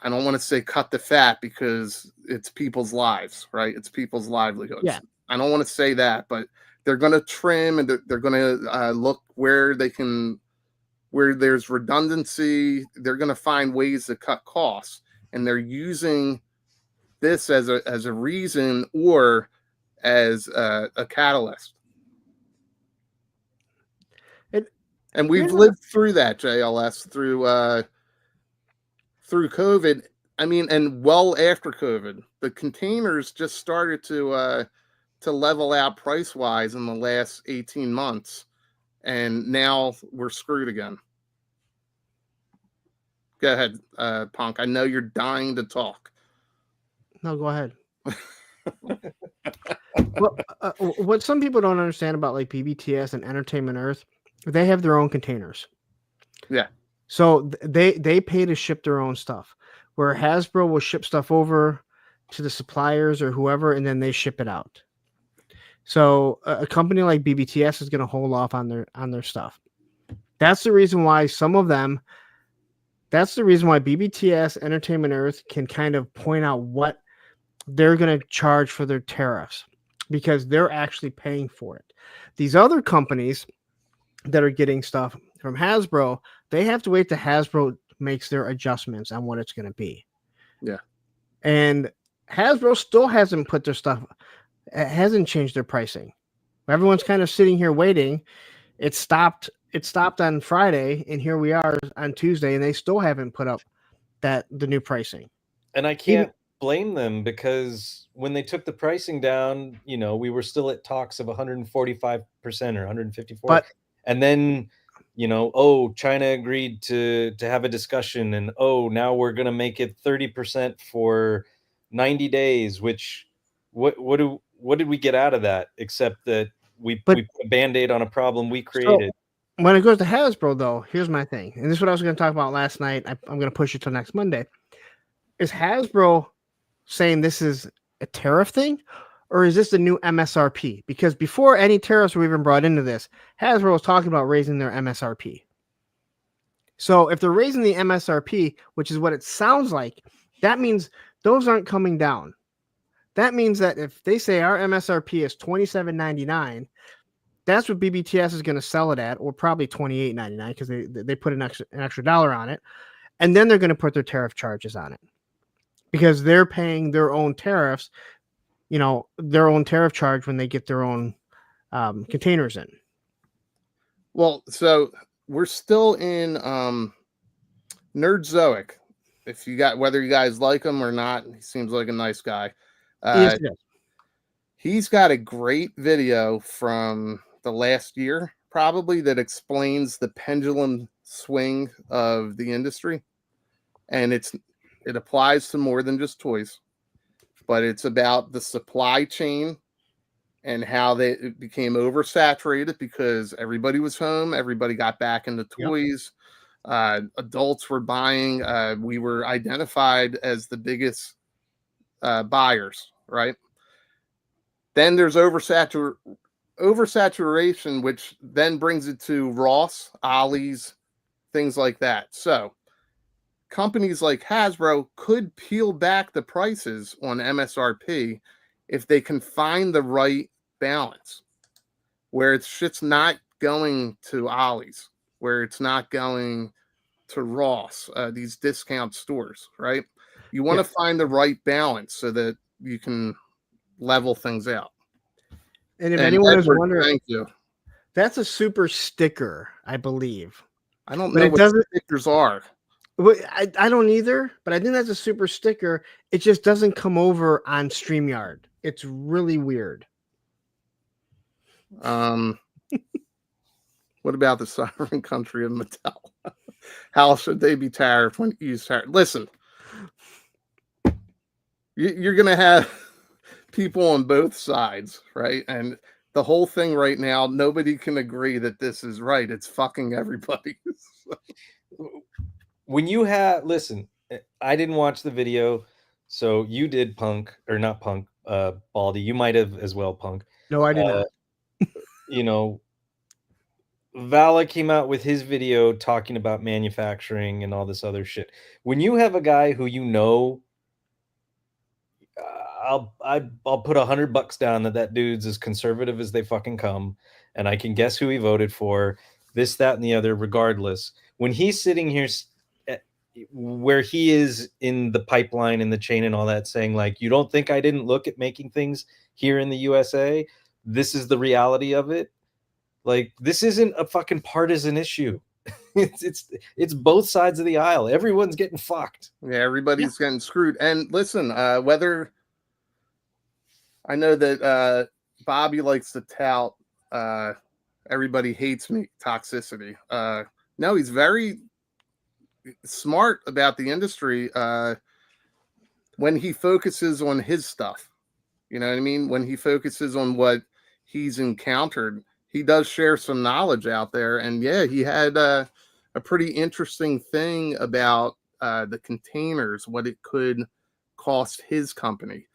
Speaker 1: don't want to say cut the fat because it's people's lives, right? It's people's livelihoods.
Speaker 3: Yeah.
Speaker 1: I don't want to say that, but they're going to trim and they're going to look where they can, where there's redundancy. They're going to find ways to cut costs, and they're using this as a reason or as a catalyst. And we've lived through that, JLS, through COVID. I mean, and well after COVID, the containers just started to level out price wise in the last 18 months, and now we're screwed again. Go ahead, Punk. I know you're dying to talk.
Speaker 3: No, go ahead. Well, what some people don't understand about like BBTS and Entertainment Earth, they have their own containers.
Speaker 1: Yeah.
Speaker 3: So they pay to ship their own stuff, where Hasbro will ship stuff over to the suppliers or whoever, and then they ship it out. So a company like BBTS is going to hold off on their stuff. That's the reason why some of them. That's the reason why BBTS, Entertainment Earth can kind of point out what they're going to charge for their tariffs, because they're actually paying for it. These other companies that are getting stuff from Hasbro, they have to wait till Hasbro makes their adjustments on what it's going to be.
Speaker 1: Yeah.
Speaker 3: And Hasbro still hasn't put their stuff, hasn't changed their pricing. Everyone's kind of sitting here waiting. It stopped on Friday, and here we are on Tuesday, and they still haven't put up the new pricing.
Speaker 4: And I can't blame them, because when they took the pricing down, we were still at talks of 145% or 154%. And then, China agreed to have a discussion, and now we're going to make it 30% for 90 days, which what did we get out of that except that we put a Band-Aid on a problem we created?
Speaker 3: So when it goes to Hasbro, though, here's my thing. And this is what I was going to talk about last night. I'm going to push it till next Monday. Is Hasbro saying this is a tariff thing, or is this the new MSRP? Because before any tariffs were even brought into this, Hasbro was talking about raising their MSRP. So if they're raising the MSRP, which is what it sounds like, that means those aren't coming down. That means that if they say our MSRP is $27.99, that's what BBTS is going to sell it at, or probably $28.99, because they put an extra dollar on it, and then they're going to put their tariff charges on it, because they're paying their own tariffs, their own tariff charge when they get their own containers in.
Speaker 1: Well, so we're still in Nerdzoic. If you got, whether you guys like him or not, he seems like a nice guy. He's got a great video from the last year, probably, that explains the pendulum swing of the industry, and it applies to more than just toys, but it's about the supply chain and how it became oversaturated because everybody was home, everybody got back into toys. Adults were buying. We were identified as the biggest buyers, right? Then there's oversaturation, which then brings it to Ross, Ollie's, things like that. So companies like Hasbro could peel back the prices on MSRP if they can find the right balance, where it's shit's not going to Ollie's, where it's not going to Ross, these discount stores, right? You want to find the right balance so that you can level things out.
Speaker 3: And if anyone is wondering,
Speaker 1: thank you.
Speaker 3: That's a super sticker, I believe.
Speaker 1: I don't know what stickers are.
Speaker 3: I don't either, but I think that's a super sticker. It just doesn't come over on StreamYard. It's really weird.
Speaker 1: What about the sovereign country of Mattel? How should they be tariffed when you use tariff? Listen, you're going to have people on both sides, right? And the whole thing right now, nobody can agree that this is right. It's fucking everybody.
Speaker 4: When you have, listen, I didn't watch the video, so you did, Punk, or not Punk, Baldy. You might have as well, Punk.
Speaker 3: No, I did not.
Speaker 4: You know, Vala came out with his video talking about manufacturing and all this other shit. When you have a guy who you know, I'll put $100 down that dude's as conservative as they fucking come, and I can guess who he voted for, this, that, and the other, regardless. When he's sitting here, where he is in the pipeline and the chain and all that, saying like, you don't think I didn't look at making things here in the USA? This is the reality of it. Like, this isn't a fucking partisan issue. It's both sides of the aisle. Everyone's getting fucked.
Speaker 1: Yeah, everybody's getting screwed. And listen, whether I know that Bobby likes to tout everybody hates me toxicity. No, he's very smart about the industry when he focuses on his stuff. You know what I mean? When he focuses on what he's encountered, he does share some knowledge out there. And yeah, he had a pretty interesting thing about the containers, what it could cost his company.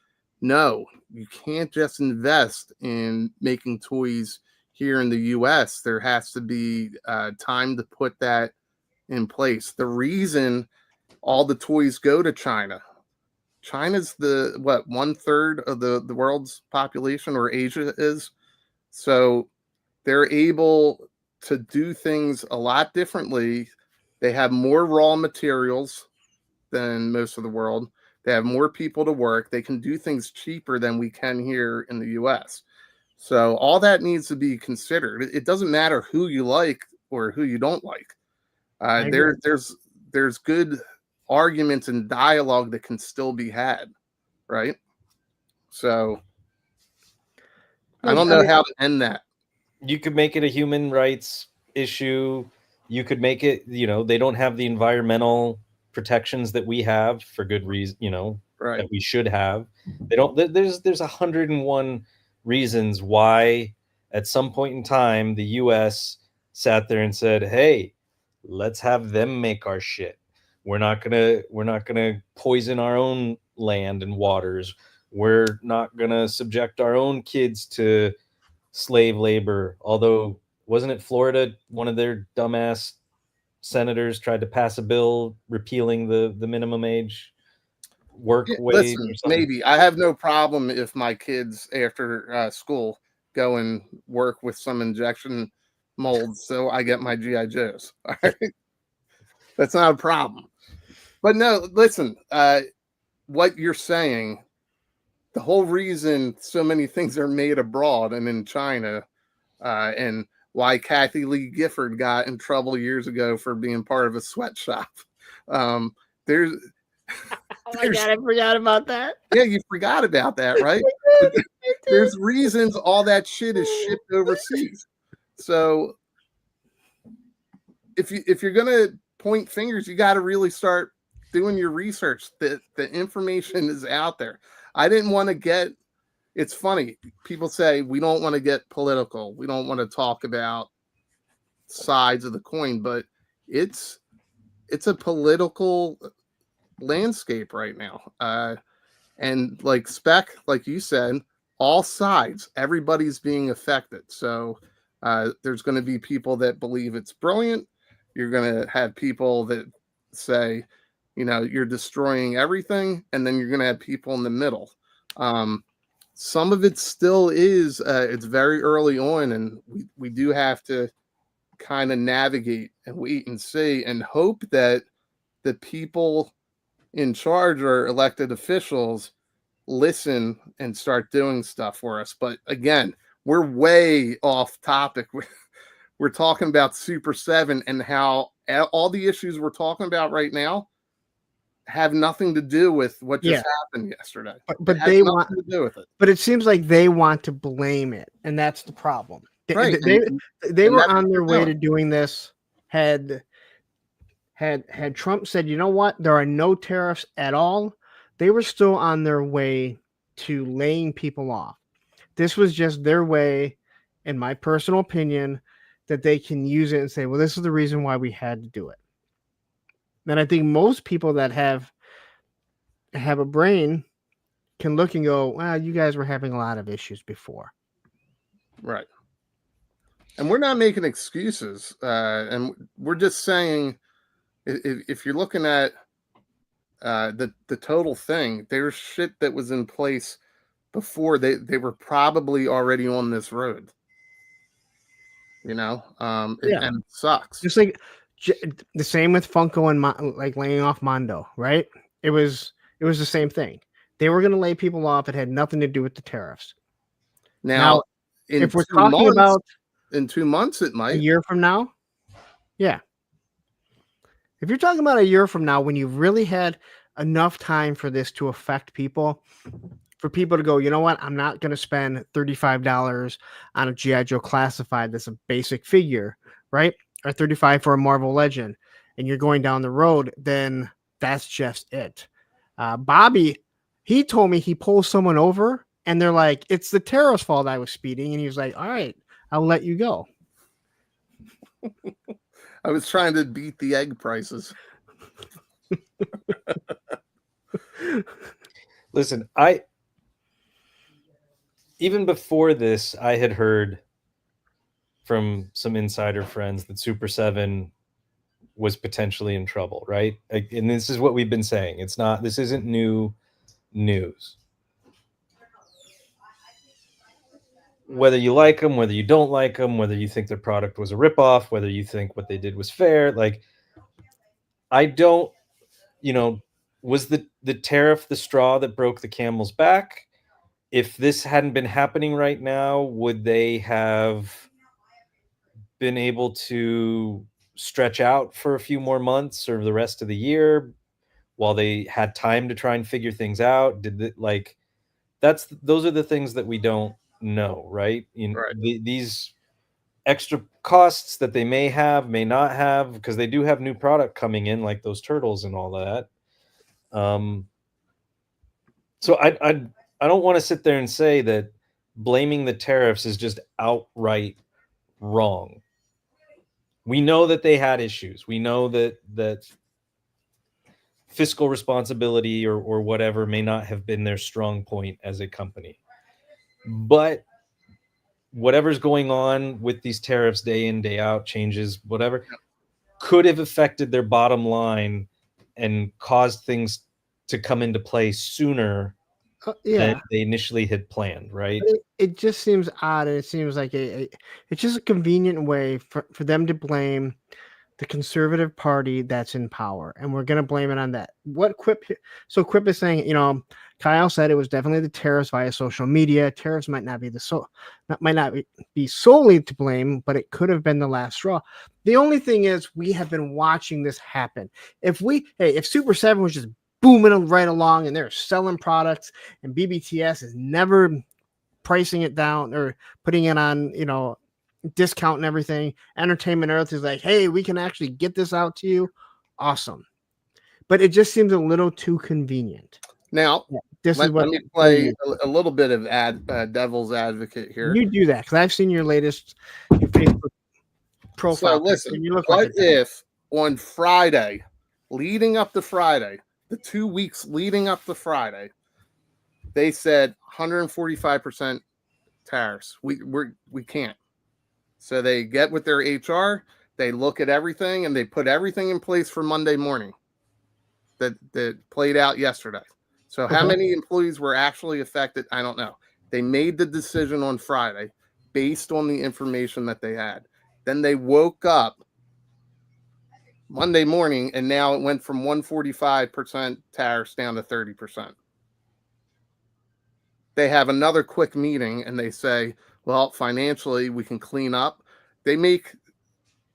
Speaker 1: No, you can't just invest in making toys here in the US. There has to be time to put that in place. The reason all the toys go to China's the 1/3 of the world's population, or Asia is. So they're able to do things a lot differently. They have more raw materials than most of the world. They have more people to work. They can do things cheaper than we can here in the US. So all that needs to be considered. It doesn't matter who you like or who you don't like. There's good arguments and dialogue that can still be had, right? So I don't know how to end that.
Speaker 4: You could make it a human rights issue. You could make it, they don't have the environmental protections that we have for good reason,
Speaker 1: right,
Speaker 4: that we should have. They don't. There's 101 reasons why at some point in time the US sat there and said, hey, let's have them make our shit. We're not gonna poison our own land and waters. We're not gonna subject our own kids to slave labor. Although, wasn't it Florida, one of their dumbass senators tried to pass a bill repealing the minimum age work wage?
Speaker 1: Listen, maybe I have no problem if my kids after school go and work with some injection molds so I get my GI Joes. All right? That's not a problem. But no, listen, what you're saying, the whole reason so many things are made abroad and in China, and why Kathy Lee Gifford got in trouble years ago for being part of a sweatshop. There's
Speaker 3: Oh my God, I forgot about that.
Speaker 1: Yeah, you forgot about that, right? There's reasons all that shit is shipped overseas. So if you're gonna point fingers, you got to really start doing your research. The information is out there. I didn't want to get. It's funny. People say we don't want to get political. We don't want to talk about sides of the coin, but it's it's a political landscape right now. And like Spec, like you said, all sides, everybody's being affected. So there's going to be people that believe it's brilliant. You're going to have people that say, you're destroying everything. And then you're going to have people in the middle. Some of it still is, it's very early on, and we do have to kind of navigate and wait and see and hope that the people in charge or elected officials listen and start doing stuff for us. But again, we're way off topic. We're talking about SUPER7 and how all the issues we're talking about right now have nothing to do with what just happened yesterday.
Speaker 3: But they want to do with it. But it seems like they want to blame it, and that's the problem. They were on their way to doing this. Had Trump said, you know what, there are no tariffs at all, they were still on their way to laying people off. This was just their way, in my personal opinion, that they can use it and say, well, this is the reason why we had to do it. And I think most people that have a brain can look and go, well, you guys were having a lot of issues before.
Speaker 1: Right. And we're not making excuses. And we're just saying, if you're looking at the total thing, there's shit that was in place before they were probably already on this road. And it sucks.
Speaker 3: Just like the same with Funko and like laying off Mondo, right? It was the same thing. They were going to lay people off. It had nothing to do with the tariffs.
Speaker 1: Now
Speaker 3: if we're talking about
Speaker 1: in 2 months, it might.
Speaker 3: A year from now, yeah. If you're talking about a year from now, when you've really had enough time for this to affect people, for people to go, you know what, I'm not going to spend $35 on a G.I. Joe Classified that's a basic figure, right? Or $35 for a Marvel Legend, and you're going down the road, then that's just it. Bobby, he told me he pulled someone over, and they're like, it's the tariff's fault I was speeding. And he was like, all right, I'll let you go.
Speaker 1: I was trying to beat the egg prices.
Speaker 4: Listen, even before this, I had heard from some insider friends that SUPER7 was potentially in trouble, right? And this is what we've been saying. This isn't new news. Whether you like them, whether you don't like them, whether you think their product was a ripoff, whether you think what they did was fair, like, I don't, was the tariff the straw that broke the camel's back? If this hadn't been happening right now, would they have been able to stretch out for a few more months or the rest of the year while they had time to try and figure things out? Those are the things that we don't know, right? These extra costs that they may have, may not have, because they do have new product coming in, like those turtles and all that. So I don't want to sit there and say that blaming the tariffs is just outright wrong. We know that they had issues. We know that fiscal responsibility or whatever may not have been their strong point as a company. But whatever's going on with these tariffs day in, day out, changes, whatever, could have affected their bottom line and caused things to come into play sooner than they initially had planned, right?
Speaker 3: It just seems odd, and it seems like it's just a convenient way for them to blame the conservative party that's in power, and we're going to blame it on that. Quip is saying, Kyle said it was definitely the tariffs via social media. Tariffs might not be solely to blame, but it could have been the last straw. The only thing is, we have been watching this happen. If SUPER7 was just booming right along and they're selling products, and BBTS is never pricing it down or putting it on, discount and everything, Entertainment Earth is like, hey, we can actually get this out to you. Awesome. But it just seems a little too convenient.
Speaker 1: Now, let me play a little bit of devil's advocate here.
Speaker 3: You do that, because I've seen your Facebook profile.
Speaker 1: So listen, what if on Friday leading up to Friday, the 2 weeks leading up to Friday, they said 145% tariffs. We can't. So they get with their HR, they look at everything, and they put everything in place for Monday morning that played out yesterday. So how many employees were actually affected? I don't know. They made the decision on Friday based on the information that they had. Then they woke up Monday morning, and now it went from 145% tariffs down to 30%. They have another quick meeting, and they say, well, financially, we can clean up. They make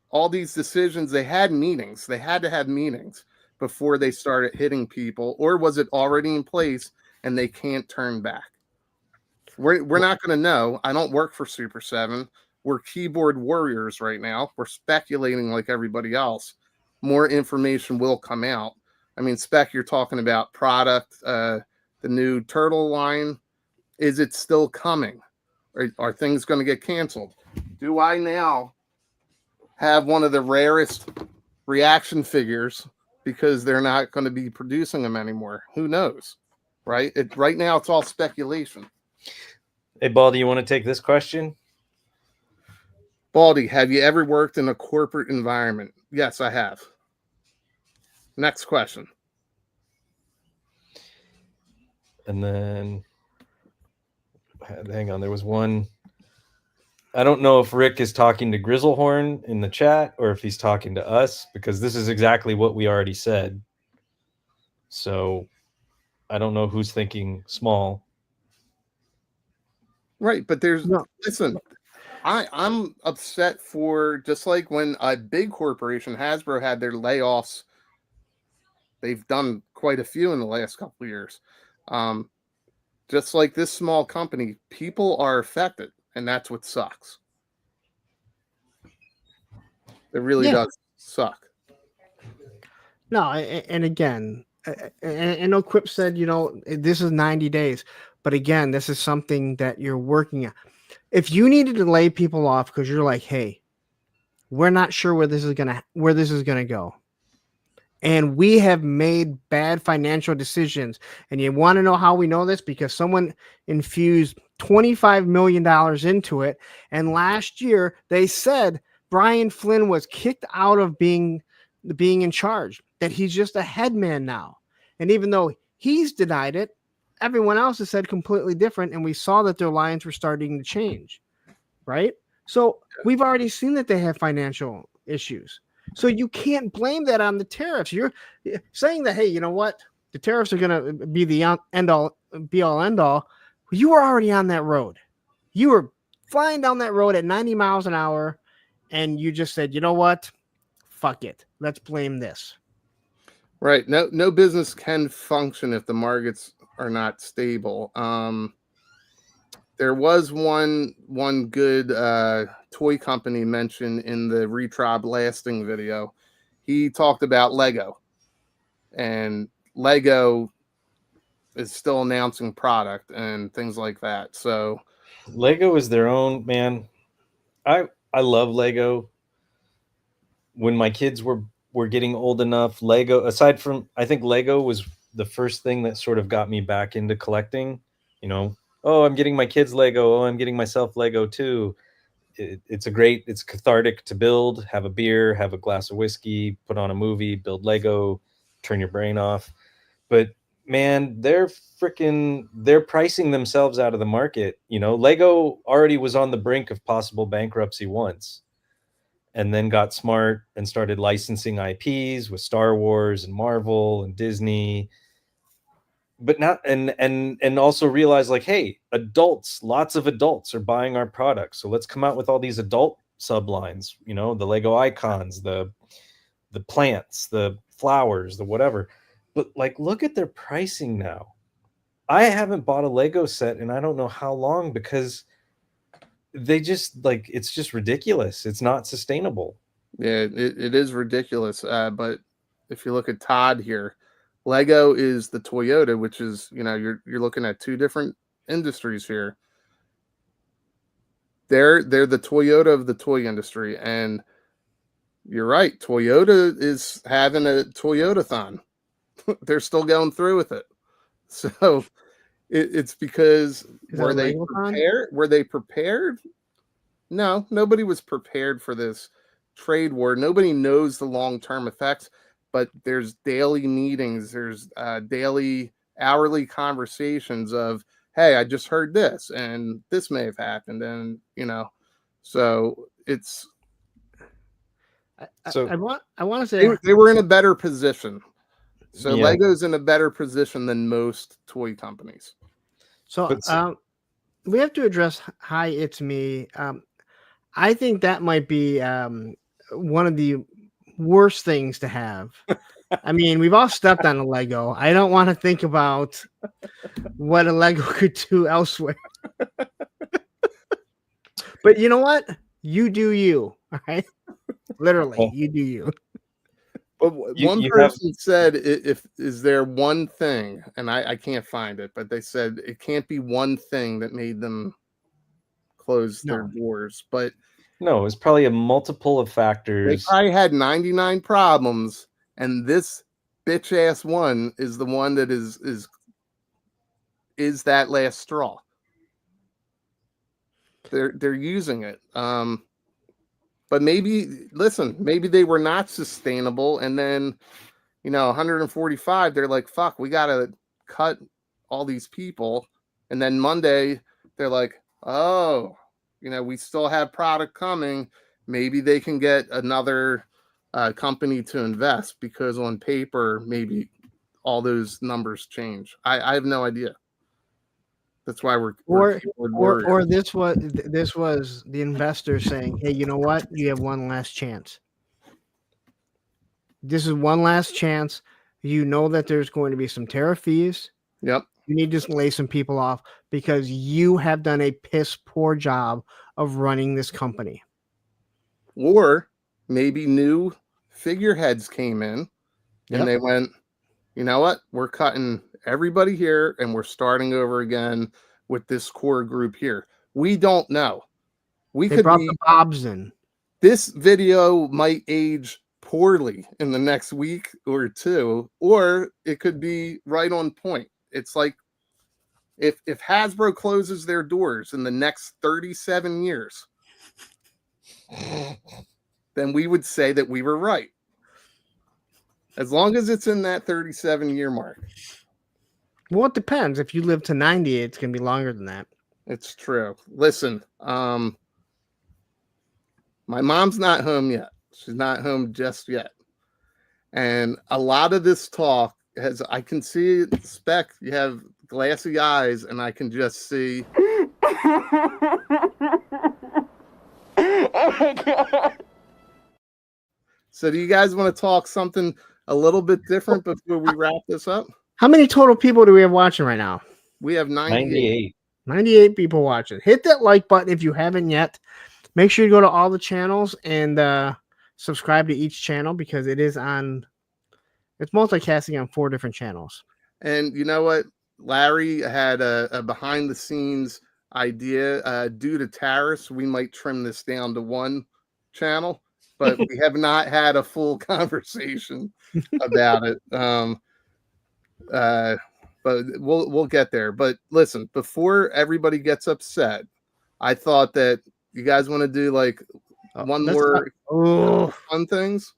Speaker 1: all these decisions. They had meetings. They had to have meetings before they started hitting people, or was it already in place and they can't turn back? We're not going to know. I don't work for SUPER7. We're keyboard warriors right now. We're speculating like everybody else. More information will come out. I mean, Spec, you're talking about product, the new turtle line. Is it still coming? Are things going to get canceled? Do I now have one of the rarest reaction figures because they're not going to be producing them anymore? Who knows, right? Right now, it's all speculation.
Speaker 4: Hey, Baldy, you want to take this question?
Speaker 1: Baldy, have you ever worked in a corporate environment? Yes, I have. Next question.
Speaker 4: And then, hang on, there was one. I don't know if Rick is talking to Grizzlehorn in the chat or if he's talking to us, because this is exactly what we already said. So I don't know who's thinking small.
Speaker 1: Right, but listen, I'm upset for, just like when a big corporation, Hasbro, had their layoffs. They've done quite a few in the last couple of years. Just like this small company, people are affected, and that's what sucks. It really does suck.
Speaker 3: No, and again, and no Quip said, this is 90 days. But again, this is something that you're working on. If you needed to lay people off because you're like, hey, we're not sure where this is gonna go, and we have made bad financial decisions, and you want to know how we know this? Because someone infused $25 million into it, and last year they said Brian Flynn was kicked out of being in charge, that he's just a head man now. And even though he's denied it, everyone else has said completely different, and we saw that their lines were starting to change, right? So we've already seen that they have financial issues. So you can't blame that on the tariffs. You're saying that, hey, you know what? The tariffs are going to be the end all. You were already on that road. You were flying down that road at 90 miles an hour, and you just said, you know what? Fuck it. Let's blame this.
Speaker 1: Right. No business can function if the markets are not stable. There was one good toy company mentioned in the Retrob Lasting video. He talked about Lego, and Lego is still announcing product and things like that. So
Speaker 4: Lego is their own, man. I love Lego. When my kids were getting old enough, Lego, aside from, I think Lego was the first thing that sort of got me back into collecting. Oh, I'm getting my kids Lego. Oh, I'm getting myself Lego too. It's cathartic to build, have a beer, have a glass of whiskey, put on a movie, build Lego, turn your brain off. But man, they're pricing themselves out of the market. Lego already was on the brink of possible bankruptcy once, and then got smart and started licensing IPs with Star Wars and Marvel and Disney. But not, and also realize, like, hey, lots of adults are buying our products, so let's come out with all these adult sublines, the Lego icons, the plants, the flowers, the whatever. But like, look at their pricing now. I haven't bought a Lego set in I don't know how long, because they just, like, it's just ridiculous. It's not sustainable.
Speaker 1: Yeah, it is ridiculous. But if you look at Todd here, Lego is the Toyota, which is, you're looking at two different industries here. They're the Toyota of the toy industry, and You're right. Toyota is having a Toyota-thon. They're still going through with it. So it's because
Speaker 3: Is that a Lego-thon?
Speaker 1: prepared? Were they prepared? No, nobody was prepared for this trade war. Nobody knows the long-term effects, but there's daily meetings, there's daily, hourly conversations of, hey, I just heard this, and this may have happened, and so it's.
Speaker 3: I want to say
Speaker 1: they were in a better position. So
Speaker 4: Yeah.
Speaker 1: Lego's in a better position than most toy companies.
Speaker 3: so.
Speaker 4: But-
Speaker 3: We have to address "Hi, it's me." I think that might be one of the worst things to have. I mean, we've all stepped on a Lego. I don't want to think about what a Lego could do elsewhere. But you know what? You do you. All right. Literally, you do you.
Speaker 1: But
Speaker 4: You-
Speaker 1: one
Speaker 4: you
Speaker 1: person said, "If is there one thing?" And I can't find it, but they said it can't be one thing that made them close their doors. But
Speaker 4: No, it's probably a multiple of
Speaker 1: they
Speaker 4: factors.
Speaker 1: probably had 99 problems, and this bitch ass one is the one that is that last straw. They're using it. But maybe they were not sustainable, and then 145, they're like, fuck, we gotta cut all these people, and then Monday they're like, oh, we still have product coming. Maybe they can get another company to invest, because on paper maybe all those numbers change. I have no idea. That's why we're
Speaker 3: Or this was the investor saying, "Hey, you know what? You have one last chance. This is one last chance. You know that there's going to be some tariff fees.
Speaker 1: Yep.
Speaker 3: You need to lay some people off because you have done a piss poor job of running this company."
Speaker 1: Or maybe new figureheads came in and they went, you know what? We're cutting everybody here and we're starting over again with this core group here. We don't know.
Speaker 3: They brought the Bobs in.
Speaker 1: This video might age poorly in the next week or two, or it could be right on point. It's like if Hasbro closes their doors in the next 37 years, then we would say that we were right. As long as it's in that 37-year mark.
Speaker 3: Well, it depends. If you live to 90, it's going to be longer than that.
Speaker 1: It's true. Listen, my mom's not home yet. She's not home just yet. And a lot of this talk I can see Spec, you have glassy eyes, and I can just see. Oh my God. So do you guys want to talk something a little bit different before we wrap this up?
Speaker 3: How many total people do we have watching right now?
Speaker 1: We have 98.
Speaker 3: 98 people watching. Hit that like button if you haven't yet. Make sure you go to all the channels and subscribe to each channel, because it's multicasting on 4 different channels.
Speaker 1: And you know what? Larry had a behind the scenes idea. Due to tariffs, we might trim this down to 1 channel, but we have not had a full conversation about it. But we'll get there. But listen, before everybody gets upset, I thought that you guys want to do like one more fun things.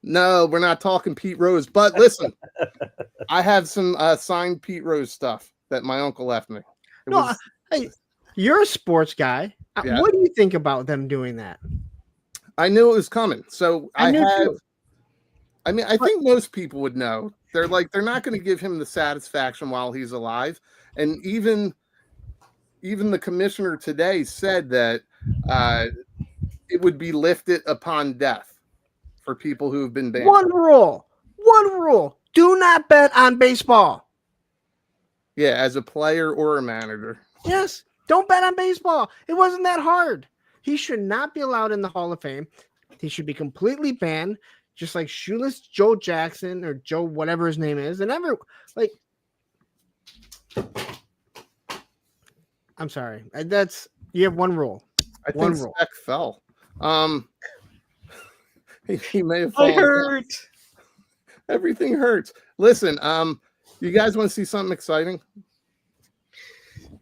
Speaker 1: No, we're not talking Pete Rose. But listen, I have some signed Pete Rose stuff that my uncle left me.
Speaker 3: Hey, you're a sports guy.
Speaker 1: Yeah.
Speaker 3: What do you think about them doing that?
Speaker 1: I knew it was coming. So I
Speaker 3: too.
Speaker 1: I mean, I think most people would know. They're not going to give him the satisfaction while he's alive. And even the commissioner today said that it would be lifted upon death for people who have been banned.
Speaker 3: One rule. Do not bet on baseball.
Speaker 1: Yeah, as a player or a manager.
Speaker 3: Yes. Don't bet on baseball. It wasn't that hard. He should not be allowed in the Hall of Fame. He should be completely banned, just like Shoeless Joe Jackson or Joe whatever his name is. And I'm sorry. You have one rule.
Speaker 1: I think Spec fell. He may have
Speaker 4: I
Speaker 1: fallen down.
Speaker 4: hurt.
Speaker 1: Everything hurts. Listen, you guys want to see something exciting?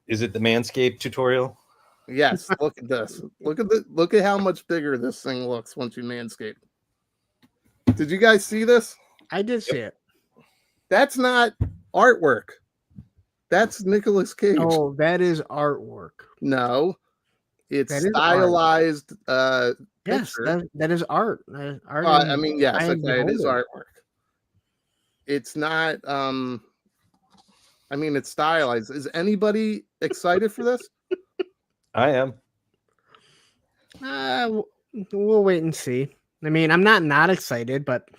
Speaker 4: Is it the Manscaped tutorial?
Speaker 1: Yes. Look at this. Look at how much bigger this thing looks once you manscape. Did you guys see this?
Speaker 3: I did see it.
Speaker 1: That's not artwork. That's Nicolas Cage.
Speaker 3: Oh, that is artwork.
Speaker 1: No, it's
Speaker 3: That is
Speaker 1: stylized.
Speaker 3: Yes,
Speaker 1: picture.
Speaker 3: that is art. That is art.
Speaker 1: I mean, yes,
Speaker 3: I am
Speaker 1: okay, it is
Speaker 3: beholder.
Speaker 1: artwork. It's not. I mean, it's stylized. Is anybody excited for this?
Speaker 4: I am.
Speaker 3: We'll wait and see. I mean, I'm not excited, but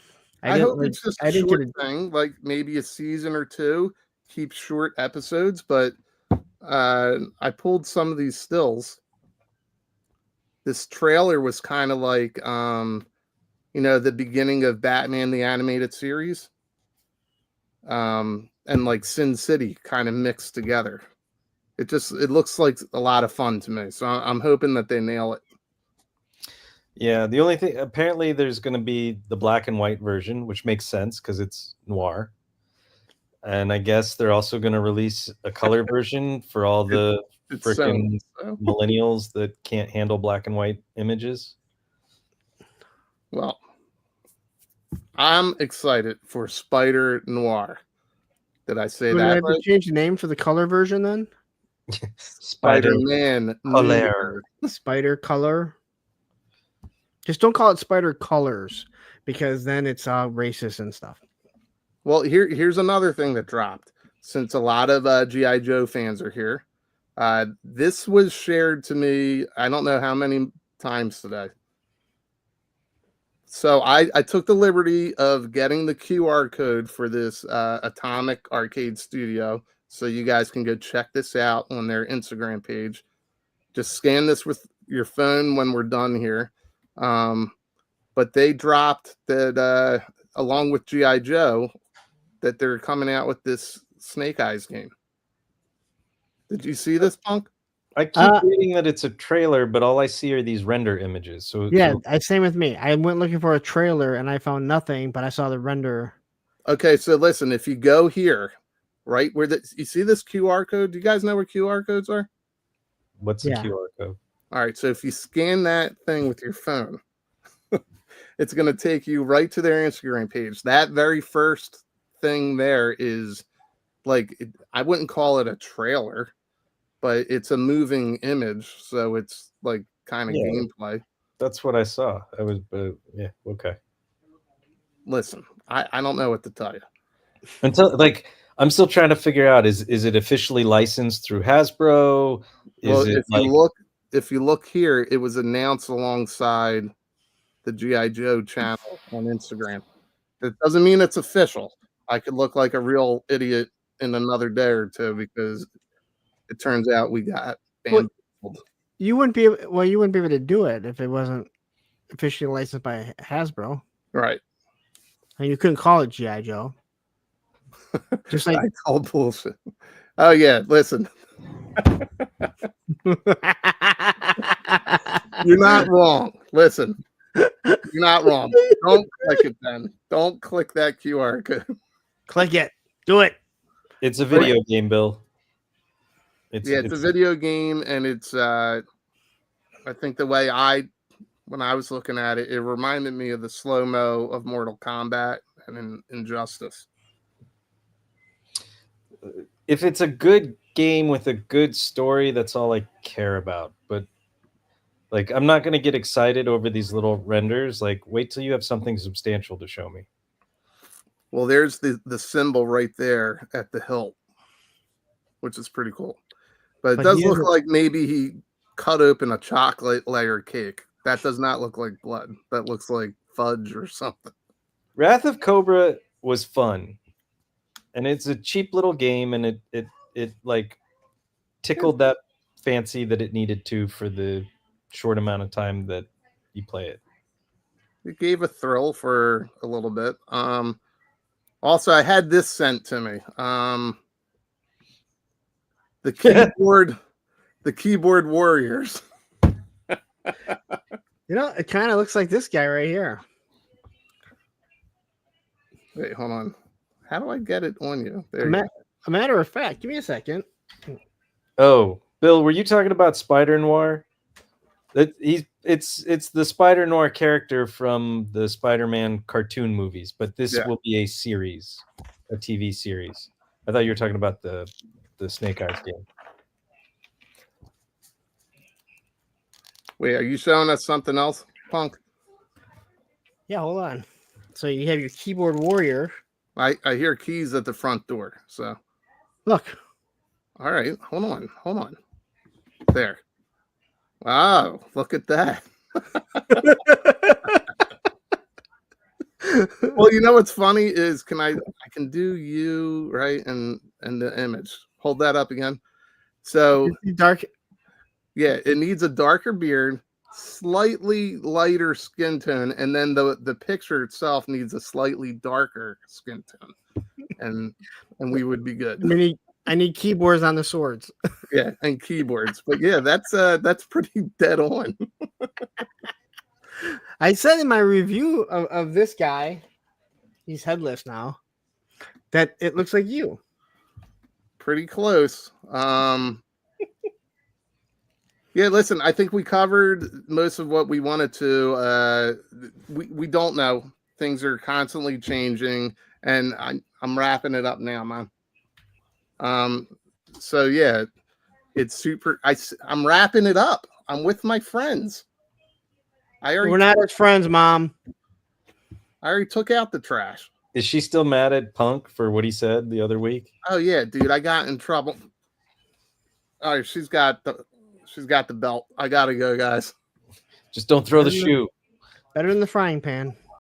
Speaker 1: I hope it's just
Speaker 3: I
Speaker 1: a
Speaker 3: didn't
Speaker 1: short
Speaker 3: get it.
Speaker 1: thing, like maybe a season or two. Keep short episodes, but I pulled some of these stills. This trailer was kind of like, the beginning of Batman the Animated Series, and like Sin City kind of mixed together. It looks like a lot of fun to me. So I'm hoping that they nail it.
Speaker 4: Yeah, the only thing, apparently there's going to be the black and white version, which makes sense because it's noir. And I guess they're also going to release a color version for all the freaking millennials that can't handle black and white images.
Speaker 1: Well, I'm excited for Spider Noir. Did I say
Speaker 3: Would I
Speaker 1: that
Speaker 3: have to
Speaker 1: right?
Speaker 3: change the name for the color version then?
Speaker 1: Spider-Man.
Speaker 4: Color.
Speaker 3: Spider color. Just don't call it Spider Colors because then it's racist and stuff.
Speaker 1: Well, here's another thing that dropped. Since a lot of G.I. Joe fans are here, this was shared to me, I don't know how many times today. So I took the liberty of getting the QR code for this Atomic Arcade Studio, so you guys can go check this out on their Instagram page. Just scan this with your phone when we're done here. But they dropped that along with G.I. Joe, that they're coming out with this Snake Eyes game. Did you see this, Punk?
Speaker 4: I keep reading that it's a trailer, but all I see are these render images. So
Speaker 3: Same with me. I went looking for a trailer and I found nothing, but I saw the render.
Speaker 1: Okay, so listen, if you go here, right where you see this QR code, do you guys know where QR codes are?
Speaker 4: What's the QR code?
Speaker 1: All right, so if you scan that thing with your phone, it's going to take you right to their Instagram page. That very first thing there is like, I wouldn't call it a trailer, but it's a moving image, so it's like kind of gameplay.
Speaker 4: That's what I saw. Yeah, okay.
Speaker 1: Listen, I don't know what to tell you.
Speaker 4: Until I'm still trying to figure out, is it officially licensed through Hasbro?
Speaker 1: If you look here, it was announced alongside the G.I. Joe channel on Instagram. It doesn't mean it's official. I could look like a real idiot in another day or two because it turns out we got banned.
Speaker 3: You wouldn't be able to do it if it wasn't officially licensed by Hasbro.
Speaker 1: Right.
Speaker 3: And you couldn't call it G.I. Joe. Just like
Speaker 1: I call bullshit. Oh yeah, listen. You're not wrong. Listen. You're not wrong. Don't click it then. Don't click that QR code.
Speaker 3: Click it. Do it.
Speaker 4: It's a video game, Bill.
Speaker 1: It's a video game, and it's I think the way when I was looking at it, it reminded me of the slow-mo of Mortal Kombat and Injustice.
Speaker 4: If it's a good game with a good story, that's all I care about. But like, I'm not going to get excited over these little renders. Like, wait till you have something substantial to show me.
Speaker 1: Well, there's the symbol right there at the hilt, which is pretty cool. But it does look like maybe he cut open a chocolate layer cake. That does not look like blood. That looks like fudge or something.
Speaker 4: Wrath of Cobra was fun. And it's a cheap little game, and it like tickled that fancy that it needed to for the short amount of time that you play it.
Speaker 1: It gave a thrill for a little bit. Also, I had this sent to me. The keyboard warriors.
Speaker 3: It kind of looks like this guy right here.
Speaker 1: Wait, hold on. How do I get it on you?
Speaker 3: A,
Speaker 1: There you go.
Speaker 3: a matter of fact, give me a second.
Speaker 4: Oh, Bill, were you talking about Spider Noir? It's the Spider Noir character from the Spider-Man cartoon movies, but this will be a series, a TV series. I thought you were talking about the Snake Eyes game.
Speaker 1: Wait, are you showing us something else, Punk?
Speaker 3: Yeah, hold on. So you have your keyboard warrior.
Speaker 1: I hear keys at the front door. So
Speaker 3: Look.
Speaker 1: All right, hold on. There. Wow, look at that. Well, you know what's funny is I can do you right and the image. Hold that up again. So
Speaker 3: dark.
Speaker 1: Yeah, it needs a darker beard, slightly lighter skin tone, and then the picture itself needs a slightly darker skin tone, and we would be good.
Speaker 3: I need keyboards on the swords.
Speaker 1: Yeah, and keyboards. But yeah, that's pretty dead on.
Speaker 3: I said in my review of this guy, he's headless now, that it looks like you.
Speaker 1: Pretty close. Yeah, listen, I think we covered most of what we wanted to. We don't know. Things are constantly changing, and I'm wrapping it up now, man. So yeah, it's super. I'm wrapping it up. I'm with my friends.
Speaker 3: We're not as friends, Mom.
Speaker 1: I already took out the trash.
Speaker 4: Is she still mad at Punk for what he said the other week?
Speaker 1: Oh yeah, dude, I got in trouble. All right, she's got the belt. I gotta go, guys.
Speaker 4: Just don't throw the shoe.
Speaker 3: Better than the frying pan.